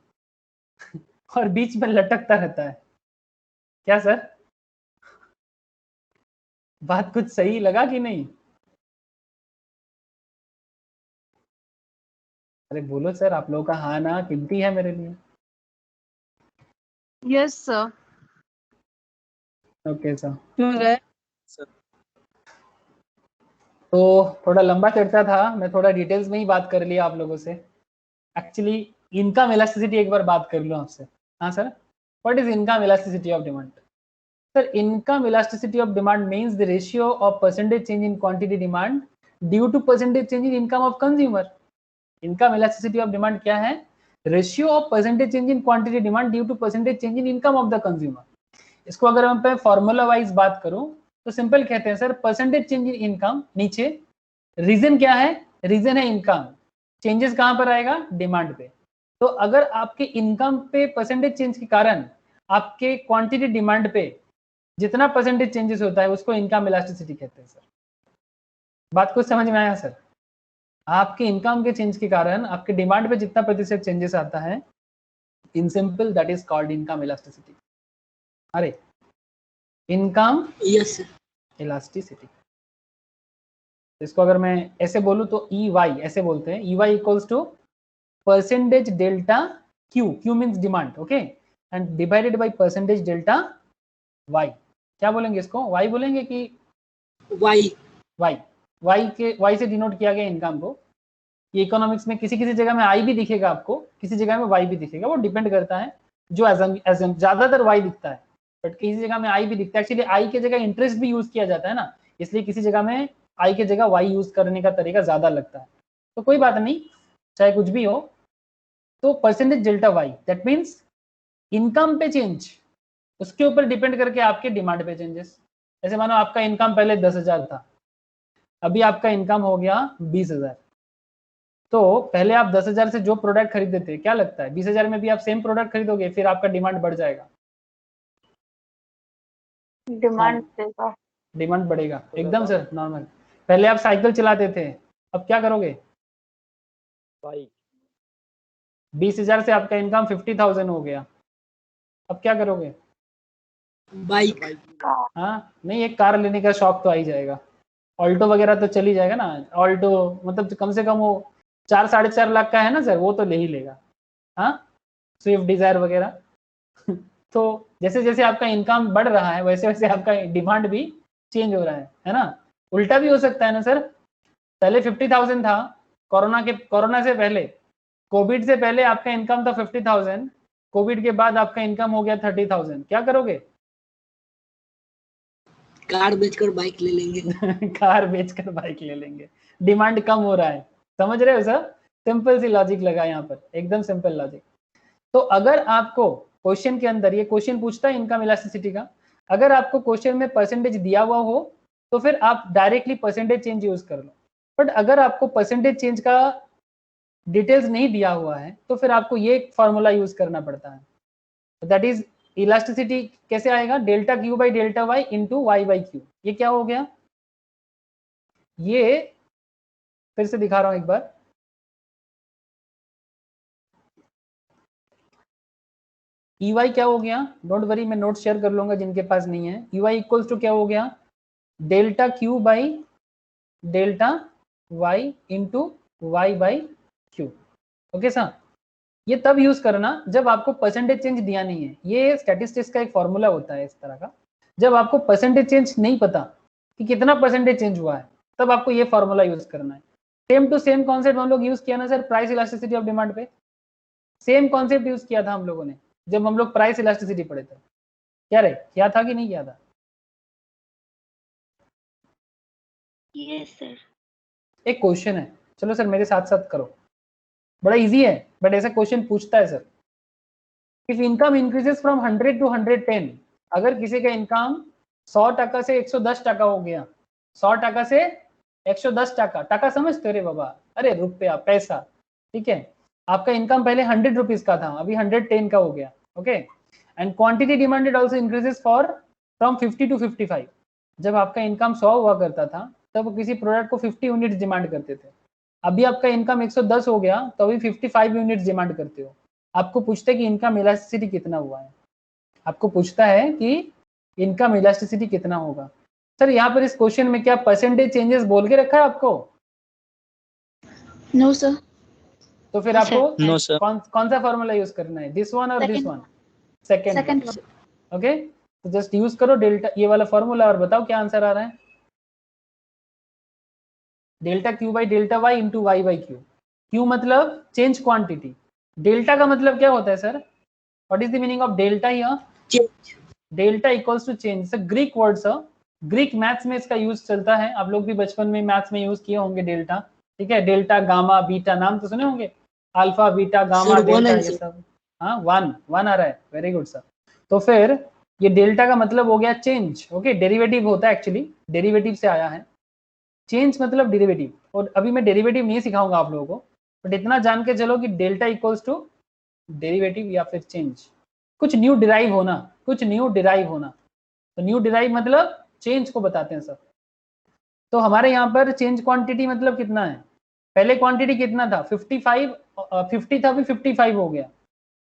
और बीच में लटकता रहता है। क्या सर, बात कुछ सही लगा कि नहीं? अरे बोलो सर, आप लोगों का हाँ ना कीमती है मेरे लिए। Yes sir. Okay sir. क्यों गए? तो थोड़ा लंबा चर्चा था, मैं थोड़ा डिटेल्स में ही बात कर लिया आप लोगों से। एक्चुअली इनकम इलास्टिसिटी एक बार बात कर लूँ आपसे। हाँ sir, what is income elasticity of demand? Sir, income elasticity of demand means the ratio of percentage change in quantity demand due to percentage change in income of consumer. Income elasticity of demand क्या है? Ratio of percentage change in quantity demand due to percentage change in income of the consumer. इसको अगर मैं फॉर्मूला वाइज बात करूं तो सिंपल कहते हैं sir, percentage change in income नीचे, रीजन क्या है? रीजन है इनकम, चेंजेस कहां पर आएगा? डिमांड पे। तो अगर आपके इनकम पे परसेंटेज चेंज के कारण आपके क्वांटिटी डिमांड पे जितना परसेंटेज चेंजेस होता है उसको इनकम इलास्टिसिटी कहते हैं सर। बात कुछ समझ में आया सर? आपके इनकम के चेंज के कारण आपके डिमांड पे जितना प्रतिशत चेंजेस आता है, in simple that is called income elasticity. अरे इनकम यस सर। इलास्टिसिटी, इसको अगर मैं ऐसे बोलूं तो ई वाई ऐसे बोलते हैं, E Y equals to percentage delta Q, Q means demand, okay, and divided by percentage delta Y. क्या बोलेंगे इसको? वाई बोलेंगे कि वाई? वाई? वाई से डिनोट किया गया इनकम को। ये इकोनॉमिक्स में किसी किसी जगह में आई भी दिखेगा आपको, किसी जगह में वाई भी दिखेगा, वो डिपेंड करता है। जो एजम ज्यादातर वाई दिखता है, बट किसी जगह में आई भी दिखता है। एक्चुअली आई की जगह इंटरेस्ट भी यूज किया जाता है ना, इसलिए किसी जगह में आई की जगह वाई यूज करने का तरीका ज्यादा लगता है। तो कोई बात नहीं, चाहे कुछ भी हो। तो percentage delta Y that means income पे चेंज, उसके ऊपर डिपेंड करके आपके डिमांड पे चेंजेस। जैसे मानो आपका इनकम पहले 10,000 था, अभी आपका इनकम हो गया 20,000। तो पहले आप 10,000 से जो प्रोडक्ट खरीदते थे, क्या लगता है 20,000 में भी आप सेम प्रोडक्ट खरीदोगे? फिर आपका डिमांड बढ़ जाएगा। डिमांड देगा। डिमांड बढ़ेगा एकदम सर, नॉर्मल। पहले आप साइकिल चलाते थे, अब क्या करोगे? बाइक। 20,000 से आपका इनकम 50,000 हो गया, अब क्या करोगे? बाइक। हाँ नहीं, एक कार लेने का शौक तो आ ही जाएगा। ऑल्टो वगैरह तो चली जाएगा ना, ऑल्टो मतलब कम से कम वो 4-4.5 लाख का है ना सर, वो तो ले ही लेगा। हाँ, स्विफ्ट डिजायर वगैरह तो जैसे जैसे आपका इनकम बढ़ रहा है वैसे वैसे आपका डिमांड भी चेंज हो रहा है ना। उल्टा भी हो सकता है ना सर, पहले 50,000 था, कोरोना से पहले, कोविड से पहले आपका इनकम था 50,000, कोविड के बाद आपका इनकम हो गया 30,000, क्या करोगे? कार बेचकर बाइक ले लेंगे। कार बेचकर बाइक ले लेंगे, डिमांड कम हो रहा है। समझ रहे हो सर? सिंपल सी लॉजिक लगा यहाँ पर, एकदम सिंपल लॉजिक। तो अगर आपको क्वेश्चन के अंदर, ये क्वेश्चन पूछता है इनकम इलास्टिसिटी का, अगर आपको क्वेश्चन में परसेंटेज दिया हुआ हो तो फिर आप डायरेक्टली परसेंटेज चेंज यूज कर लो। बट अगर आपको परसेंटेज चेंज का डिटेल्स नहीं दिया हुआ है तो फिर आपको ये फॉर्मूला यूज करना पड़ता है, दैट इज इलास्टिसिटी। कैसे आएगा? Delta Q by delta Y into Y by Q. ये क्या हो गया? ये फिर से दिखा रहा हूं एक बार, ई वाई क्या हो गया? डोंट वरी, मैं नोट शेयर कर लूंगा जिनके पास नहीं है। ई वाई इक्वल्स टू क्या हो गया? Delta Q by delta Y into Y by Q. Okay sir, ये तब यूज करना जब आपको परसेंटेज चेंज दिया नहीं है। ये स्टैटिस्टिक्स का एक फॉर्मूला होता है इस तरह का, जब आपको परसेंटेज चेंज नहीं पता कि कितना परसेंटेज चेंज हुआ है, तब आपको ये फॉर्मूला यूज करना है। सेम टू सेम कॉन्सेप्ट हम लोग यूज किया ना sir price elasticity of demand पे, सेम कॉन्सेप्ट यूज किया था हम लोगों ने जब हम लोग प्राइस इलास्टिसिटी पढ़े थे। क्या रे, किया था कि नहीं किया था? Yes sir. एक क्वेश्चन है, चलो सर मेरे साथ साथ करो, बड़ा इजी है बट ऐसा क्वेश्चन पूछता है sir. If income increases from 100 to 110, अगर किसी का इनकम 100 से 110 टका हो गया, 100 से 110 टका समझते रे बाबा, अरे रुपया पैसा, ठीक है। आपका इनकम पहले 100 रुपीज का था, अभी 110 का हो गया, okay. And quantity demanded also increases for from 50 to 55। जब आपका इनकम 100 हुआ करता था तब किसी प्रोडक्ट को 50 यूनिट्स डिमांड करते थे, अभी आपका इनकम 110 हो गया तो अभी 55 यूनिट्स डिमांड करते हो। आपको पूछते कि इनकम इलास्टिसिटी कितना हुआ है, आपको पूछता है कि इनकम इलास्टिसिटी कितना होगा। सर यहाँ पर इस क्वेश्चन में क्या परसेंटेज चेंजेस बोल के रखा है आपको? No sir. तो फिर आपको कौन सा फॉर्मूला यूज करना है, दिस वन और दिस वन? सेकंड। ओके, तो जस्ट यूज करो डेल्टा ये वाला फॉर्मूला और बताओ क्या आंसर आ रहा है। Delta Q by delta Y into Y by Q. Q मतलब चेंज क्वांटिटी, डेल्टा का मतलब क्या होता है sir? What is the meaning of delta here? Change. Delta equals to change. Sir Greek word sir, Greek maths में इसका यूज चलता है, आप लोग भी बचपन में मैथ्स में यूज किए होंगे डेल्टा, ठीक है। डेल्टा गामा बीटा नाम तो सुने होंगे, अल्फा बीटा गामा डेल्टा ये सब। हाँ वन आ रहा है, वेरी गुड सर। तो फिर ये डेल्टा का मतलब हो गया चेंज, ओके। डेरिवेटिव होता है एक्चुअली, डेरिवेटिव से आया है। चेंज मतलब डेरिवेटिव, और अभी मैं डेरिवेटिव नहीं सिखाऊंगा आप लोगों को, बट इतना जान के चलो कि डेल्टा इक्वल्स टू डेरिवेटिव या फिर चेंज, कुछ न्यू डिराइव होना, कुछ न्यू डिराइव होना। तो न्यू डिराइव मतलब चेंज को बताते हैं सर। तो हमारे यहाँ पर चेंज क्वांटिटी मतलब कितना है? पहले क्वांटिटी कितना था? 55, 50 था, अभी 55 हो गया,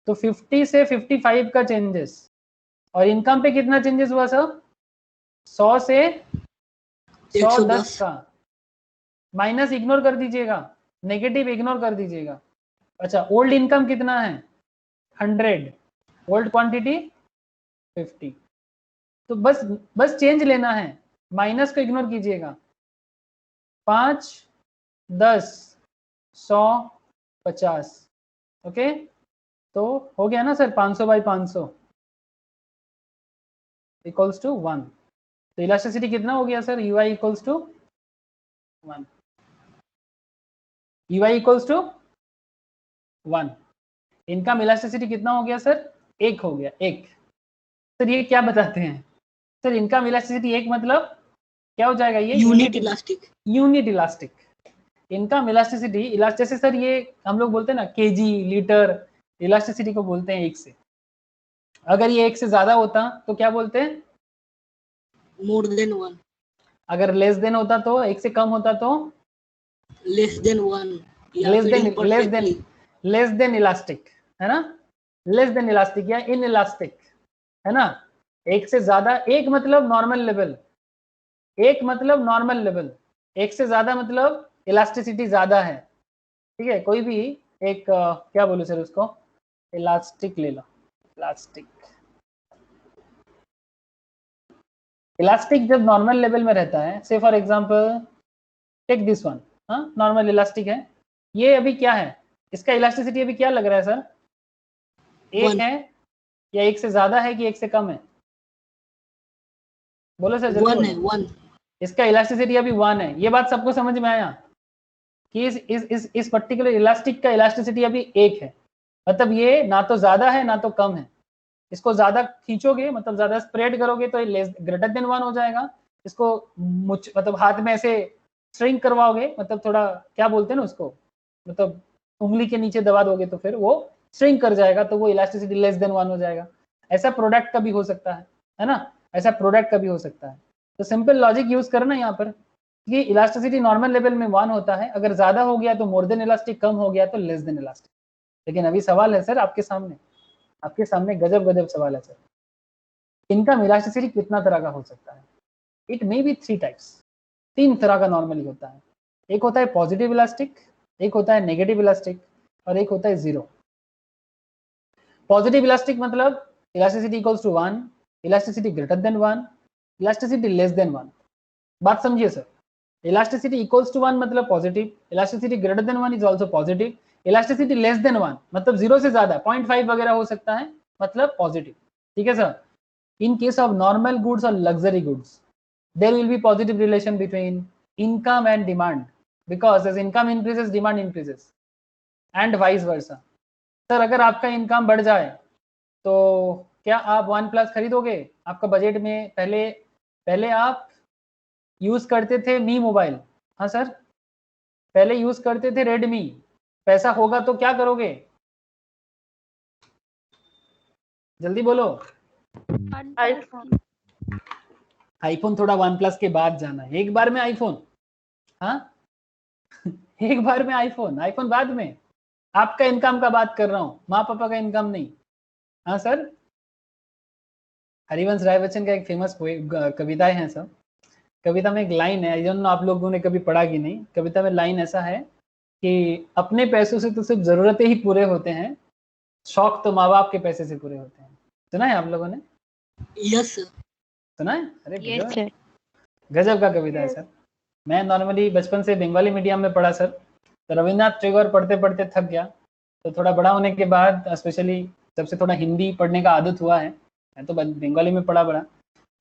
तो 50 से 55 का चेंजेस। और इनकम पे कितना चेंजेस हुआ सर? 100 से 110 का। माइनस इग्नोर कर दीजिएगा, नेगेटिव इग्नोर कर दीजिएगा। अच्छा, ओल्ड इनकम कितना है? 100, ओल्ड क्वांटिटी 50। तो बस चेंज लेना है, माइनस को इग्नोर कीजिएगा। 5, 10, 100, 50, ओके। तो हो गया ना सर, 500 बाई 500 इक्वल्स टू 1। तो इलास्टिसिटी कितना हो गया sir? ui equals to 1, ui equals to 1। Income elasticity कितना हो गया सर? 1 हो गया, 1। सर ये क्या बताते हैं सर? इनकम इलास्टिसिटी 1 मतलब क्या हो जाएगा? ये unit elastic. Unit elastic. Income elasticity, जैसे सर ये हम लोग बोलते हैं ना केजी लीटर, इलास्टिसिटी को बोलते हैं 1 से। अगर ये 1 से ज्यादा होता तो क्या बोलते हैं? More than 1। अगर लेस देन होता तो, 1 से कम होता तो लेस देन 1 या लेस फिर देन इलास्टिक, है ना? लेस देन इलास्टिक या इन इलास्टिक, है ना? 1 से ज्यादा, 1 मतलब नॉर्मल लेवल, 1 मतलब नॉर्मल लेवल, 1 से ज्यादा मतलब इलास्टिसिटी ज्यादा है, ठीक है। कोई भी एक क्या बोलूं सर उसको, इलास्टिक ले लो, इलास्टिक जब नॉर्मल लेवल में रहता है, say for example take this one, हाँ नॉर्मल इलास्टिक है, ये अभी क्या है? इसका इलास्टिसिटी अभी क्या लग रहा है सर? 1 है या 1 से ज्यादा है कि 1 से कम है? बोलो सर जल्दी 1 है, बोलो। 1। इसका इलास्टिसिटी अभी 1 है। ये बात सबको समझ में आया कि इस पर्टिकुलर इलास्टिक का इलास्टिसिटी अभी 1 है, मतलब ये ना तो ज्यादा है ना तो कम है। इसको ज्यादा खींचोगे, मतलब ज्यादा स्प्रेड करोगे तो ये ग्रेटर देन 1 हो जाएगा। इसको मतलब हाथ में ऐसे स्ट्रिंग करवाओगे, मतलब थोड़ा क्या बोलते हैं ना उसको, मतलब उंगली के नीचे दबा दोगे तो फिर वो स्ट्रिंग कर जाएगा, तो वो इलास्टिसिटी लेस देन 1 हो जाएगा। ऐसा प्रोडक्ट का भी हो सकता है ना? ऐसा प्रोडक्ट का भी हो सकता है। तो सिंपल लॉजिक यूज करना यहाँ पर कि इलास्टिसिटी नॉर्मल लेवल में 1 होता है, अगर ज्यादा हो गया तो मोर देन इलास्टिक, कम हो गया तो लेस देन इलास्टिक। लेकिन अभी सवाल है सर आपके सामने गजब सवाल है सर, इनकम इलास्टिसिटी कितना तरह का हो सकता है? इट मे बी 3 टाइप्स, 3 तरह का नॉर्मली होता है। एक होता है पॉजिटिव इलास्टिक, एक होता है नेगेटिव इलास्टिक, और एक होता है 0। पॉजिटिव इलास्टिक मतलब elasticity equals to 1, elasticity greater than 1, elasticity less than 1। बात समझिए सर, इलास्टिसिटी इक्वल्स टू 1 मतलब positive, elasticity greater than 1 is also positive, elasticity less than 1 मतलब 0 से ज्यादा 0.5 वगैरह हो सकता है, मतलब पॉजिटिव, ठीक है sir. In case of normal goods और luxury goods there will be positive relation between income and demand, because as income increases demand increases and vice versa। Sir अगर आपका इनकम बढ़ जाए तो क्या आप वन प्लस खरीदोगे? आपका बजट में पहले आप यूज करते थे मी मोबाइल, हाँ सर, पहले यूज करते थे रेडमी, पैसा होगा तो क्या करोगे? जल्दी बोलो। आईफोन। आईफोन थोड़ा वन प्लस के बाद जाना है, एक बार में आईफोन, हाँ एक बार में आईफोन बाद में। आपका इनकम का बात कर रहा हूँ, माँ पापा का इनकम नहीं। हाँ सर, हरिवंश राय बच्चन का एक फेमस कविताएं हैं सब। कविता में एक लाइन है, आई डोंट नो आप लोगों ने कभी पढ़ा कि नहीं। कविता में लाइन ऐसा है कि अपने पैसों से तो सिर्फ जरूरतें ही पूरे होते हैं, शौक तो माँ बाप के पैसे से पूरे होते हैं। सुना है आप लोगों ने? Yes sir. सुना है? अरे यस गजब, सर। गजब का कविता है सर। मैं नॉर्मली बचपन से बंगाली मीडियम में पढ़ा सर, तो रविन्द्रनाथ टैगोर पढ़ते पढ़ते थक गया, तो थोड़ा बड़ा होने के बाद स्पेशली जब से थोड़ा हिंदी पढ़ने का आदत हुआ है, मैं तो बंगाली में पढ़ा बड़ा,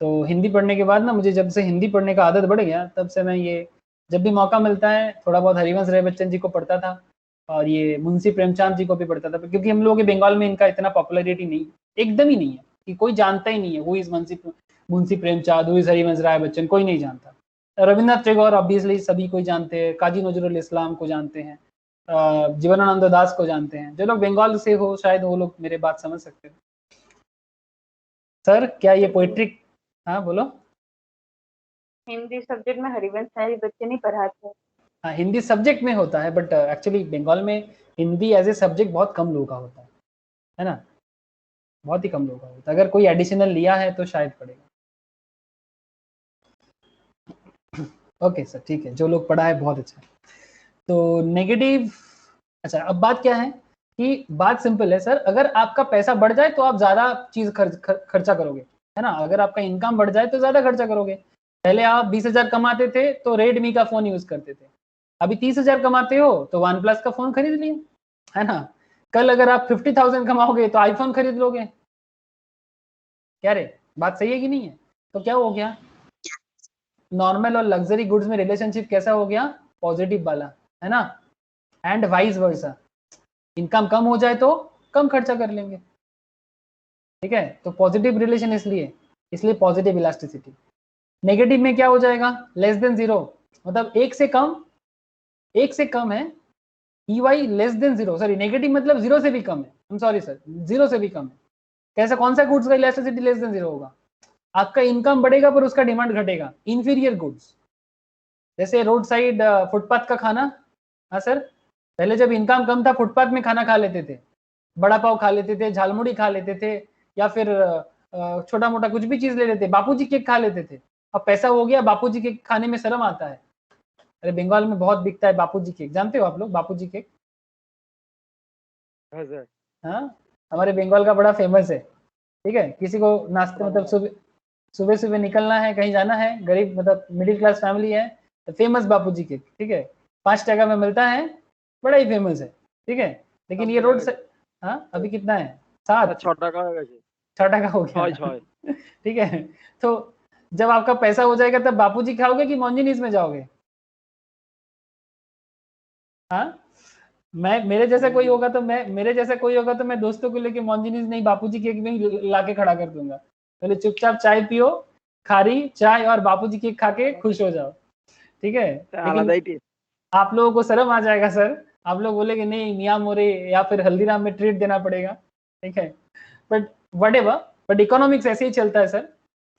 तो हिंदी पढ़ने के बाद ना मुझे जब से हिंदी पढ़ने का आदत बढ़ गया, तब से मैं ये जब भी मौका मिलता है थोड़ा बहुत हरिवंश राय बच्चन जी को पढ़ता था और ये मुंशी प्रेमचंद जी को भी पढ़ता था, क्योंकि हम लोगों के बंगाल में इनका इतना पॉपुलैरिटी नहीं, एकदम ही नहीं है, कि कोई जानता ही नहीं है who is Munshi Premchand, who is Harivansh Rai Bachchan, कोई नहीं जानता। रविन्द्रनाथ टैगोर ऑब्वियसली सभी कोई जानते हैं, काजी नजरुल इस्लाम को जानते हैं, जीवनानंद दास को जानते हैं। जो लोग बंगाल से हो शायद वो लोग मेरे बात समझ सकते हैं। सर क्या ये पोइट्री, हाँ बोलो। हिंदी सब्जेक्ट में हरिवंश राय बच्चन ही पढ़ाते हैं। हाँ हिंदी सब्जेक्ट में होता है, बट एक्चुअली बंगाल में हिंदी एज ए सब्जेक्ट बहुत कम लोगों का होता है ना, बहुत ही कम लोगों का होता है। अगर कोई एडिशनल लिया है तो शायद पढ़ेगा। ओके सर, ठीक है, जो लोग पढ़ा है बहुत अच्छा। तो नेगेटिव, अच्छा अब बात क्या है कि बात सिंपल है सर, अगर आपका पैसा बढ़ जाए तो आप ज्यादा चीज खर्चा करोगे, है ना। अगर आपका इनकम बढ़ जाए तो ज्यादा खर्चा करोगे। पहले आप 20,000 कमाते थे तो रेडमी का फोन यूज करते थे, अभी 30,000 कमाते हो तो वन प्लस का फोन खरीद लिया, है ना। कल अगर आप 50,000 कमाओगे तो आईफोन खरीद लोगे। क्या रे, बात सही है कि नहीं है? तो क्या हो गया, नॉर्मल और लग्जरी गुड्स में रिलेशनशिप कैसा हो गया, पॉजिटिव वाला, है ना। एंड वाइस वर्सा, इनकम कम हो जाए तो कम खर्चा कर लेंगे, ठीक है। तो पॉजिटिव रिलेशन इसलिए पॉजिटिव इलास्टिसिटी। नेगेटिव में क्या हो जाएगा, लेस देन जीरो, मतलब एक से कम है, EY less than zero, sorry negative मतलब जीरो से भी कम है, I'm सॉरी सर, जीरो से भी कम है। कैसा, कौन सा गुड्स का इलास्टिसिटी लेस देन जीरो होगा, आपका इनकम बढ़ेगा पर उसका डिमांड घटेगा, इंफीरियर गुड्स, जैसे रोड साइड फुटपाथ का खाना। हाँ सर, पहले जब इनकम कम था फुटपाथ में खाना खा लेते थे, बड़ा पाव खा लेते थे, झालमुड़ी खा लेते थे, या फिर छोटा मोटा कुछ भी चीज ले लेते, बापूजी केक खा लेते थे। अब पैसा हो गया, बापूजी केक खाने में शर्म आता है। अरे बंगाल में बहुत बिकता है बापूजी केक, जानते हो आप लोग बापूजी केक? हाँ सर। हाँ, हमारे बंगाल का बड़ा फेमस है, ठीक है। किसी को नाश्ते मतलब सुबह सुबह निकलना है, कहीं जाना है, गरीब मतलब मिडिल क्लास फैमिली है, तो फेमस बापूजी केक, ठीक है, 5 टका में मिलता है, बड़ा ही फेमस है, ठीक है। लेकिन ये रोड से, हाँ अभी कितना है, 7 6 টাকা হয়ে গেছে, 6 टका हो गया, 6 ठीक है। तो जब आपका पैसा हो जाएगा तब बापूजी खाओगे कि मॉन्जिनीज में जाओगे? हाँ, मेरे जैसा कोई होगा तो मैं दोस्तों को लेके मॉन्जिनीज नहीं बापूजी केक में ही लाके खड़ा कर दूंगा। पहले चुपचाप चाय पियो, खारी चाय और बापूजी केक खा के खुश हो जाओ, ठीक है। আলাদাই लेकिन টেস্ট। आप लोगों को शर्म आ जाएगा सर, आप लोग बोलेंगे नहीं मियाँ मोरे या फिर हल्दीराम में ट्रीट देना पड़ेगा, ठीक है। बट व्हाटएवर, बट इकोनॉमिक्स ऐसे ही चलता है सर,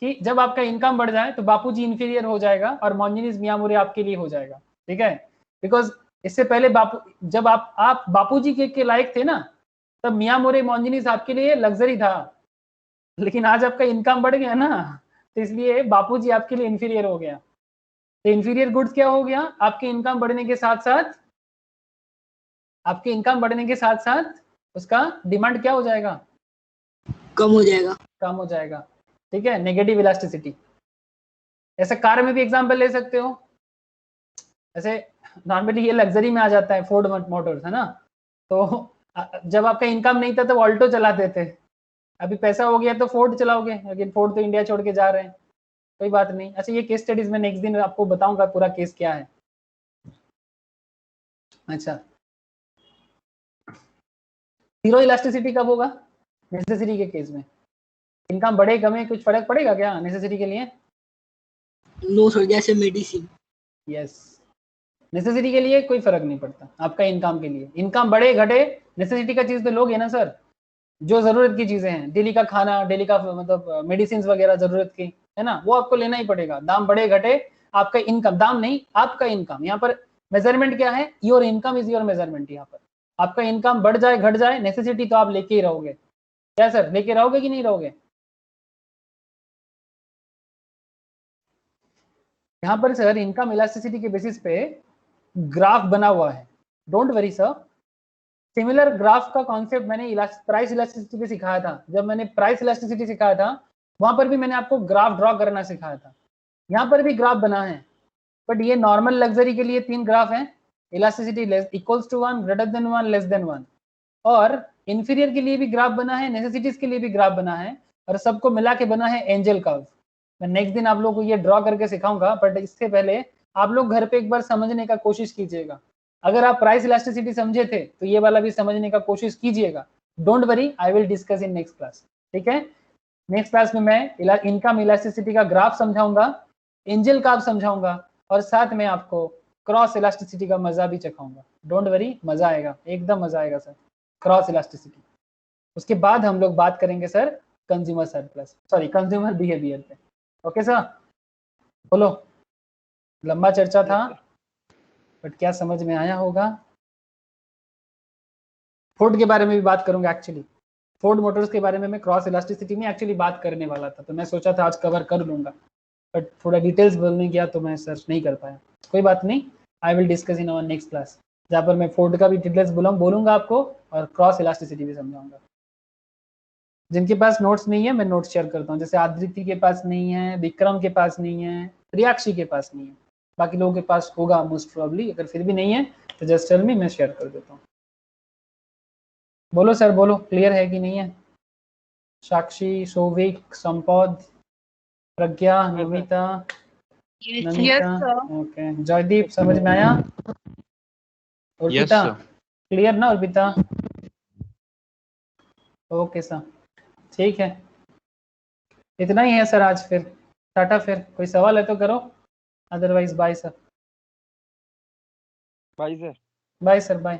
कि जब आपका इनकम बढ़ जाए तो बापूजी इंफीरियर हो जाएगा और मॉन्जिनीज मियाँ मोरे आपके लिए हो जाएगा, ठीक है। बिकॉज इससे पहले जब आप बापूजी केक के लायक थे ना, तब मियाँ मोरे मॉन्जिनीज आपके लिए लग्जरी था। लेकिन आज आपका इनकम बढ़ गया ना, तो इसलिए बापूजी आपके लिए इंफीरियर हो गया। तो इंफीरियर गुड्स क्या हो गया, आपके इनकम बढ़ने के साथ साथ उसका डिमांड क्या हो जाएगा, कम हो जाएगा। कम हो जाएगा, ठीक है। Negative elasticity. ऐसे कार में भी एग्जांपल ले सकते हो, ऐसे नॉर्मली ये लग्जरी में आ जाता है, फोर्ड मोटर्स, है ना। तो जब आपका इनकम नहीं था तो ऑल्टो चलाते थे, अभी पैसा हो गया तो फोर्ड चलाओगे, लेकिन फोर्ड तो इंडिया छोड़ के जा रहे हैं, कोई बात नहीं। अच्छा ये केस स्टडीज में नेक्स्ट दिन आपको बताऊंगा पूरा केस क्या है। अच्छा, जीरो इलास्टिसिटी कब होगा, नेसेसिटी के केस में इनकम बढ़े कमे कुछ फर्क पड़ेगा क्या नेसेसिटी के लिए? नो सर, जैसे मेडिसिन। यस, नेसेसिटी के लिए कोई फर्क नहीं पड़ता आपका इनकम के लिए। इनकम बढ़े घटे नेसेसिटी का चीज तो लोगे ना सर, जो जरूरत की चीजें हैं, डेली का खाना, डेली का मतलब मेडिसिन वगैरह जरूरत की है ना, वो आपको लेना ही पड़ेगा। दाम बढ़े घटे आपका इनकम, दाम नहीं आपका इनकम, यहाँ पर मेजरमेंट क्या है? Your income is your measurement. यहाँ पर आपका इनकम बढ़ जाए घट जाए, नेसेसिटी तो आप लेके ही रहोगे। क्या सर, लेके रहोगे कि नहीं रहोगे? यहाँ पर सर इनकम इलास्टिसिटी के बेसिस पे ग्राफ बना हुआ है, don't worry sir. Similar graph का कॉन्सेप्ट मैंने प्राइस इलास्टिसिटी पे सिखाया था। जब मैंने प्राइस इलास्टिसिटी सिखाया था वहां पर भी मैंने आपको ग्राफ ड्रॉ करना सिखाया था। यहाँ पर भी ग्राफ बना है, बट ये नॉर्मल लग्जरी के लिए 3 ग्राफ हैं, elasticity equals to 1, greater than 1, less than 1। और इंफीरियर के लिए भी ग्राफ बना है, नेसेसिटीज के लिए भी ग्राफ बना है, और सबको मिला के बना है एंजल कर्व। मैं नेक्स्ट दिन आप लोग को ये ड्रॉ करके सिखाऊंगा, बट इससे पहले आप लोग घर पे एक बार समझने का कोशिश कीजिएगा। अगर आप प्राइस इलास्टिसिटी समझे थे तो ये वाला भी समझने का कोशिश कीजिएगा। Don't worry, I will discuss in next class. ठीक है, नेक्स्ट क्लास में मैं इनकम इलास्टिसिटी का ग्राफ समझाऊंगा, एंजल कर्व समझाऊंगा, और साथ में आपको क्रॉस इलास्टिसिटी का मजा भी चखाऊंगा। डोंट वरी, मजा आएगा, एकदम मजा आएगा सर, क्रॉस इलास्टिसिटी। उसके बाद हम लोग बात करेंगे sir consumer surplus, sorry consumer behaviour पे। ओके सर, बोलो, लंबा चर्चा था बट क्या समझ में आया होगा? फोर्ड के बारे में भी बात करूंगा। एक्चुअली फोर्ड मोटर्स के बारे में मैं क्रॉस इलास्टिसिटी में एक्चुअली बात करने वाला था, तो मैं सोचा था आज कवर कर लूंगा, बट थोड़ा डिटेल्स बोलने गया तो मैं सर्च नहीं कर पाया। कोई बात नहीं, I will discuss in our next class, जहाँ पर मैं फोर्ड का भी डिटेल्स बोलूंगा आपको और क्रॉस इलास्टिसिटी भी समझाऊंगा। जिनके पास नोट्स नहीं है मैं नोट्स शेयर करता हूँ, जैसे आदित्य के पास नहीं है, विक्रम के पास नहीं है, प्रियाक्षी के पास नहीं है, बाकी लोगों के पास होगा मोस्ट प्रोबेबली। अगर फिर भी नहीं है तो जस्ट टेल मी, मैं शेयर कर देता हूँ। बोलो सर, बोलो, क्लियर है कि नहीं है? साक्षी, सौविक, संपद, प्रज्ञा, नमिता, नमिता, ओके, जयदीप, समझ में आया? अर्पिता, क्लियर ना अर्पिता? ओके सर, ठीक है, इतना ही है सर आज। फिर टाटा, फिर कोई सवाल है तो करो, otherwise bye sir. Bye sir. Bye sir, bye.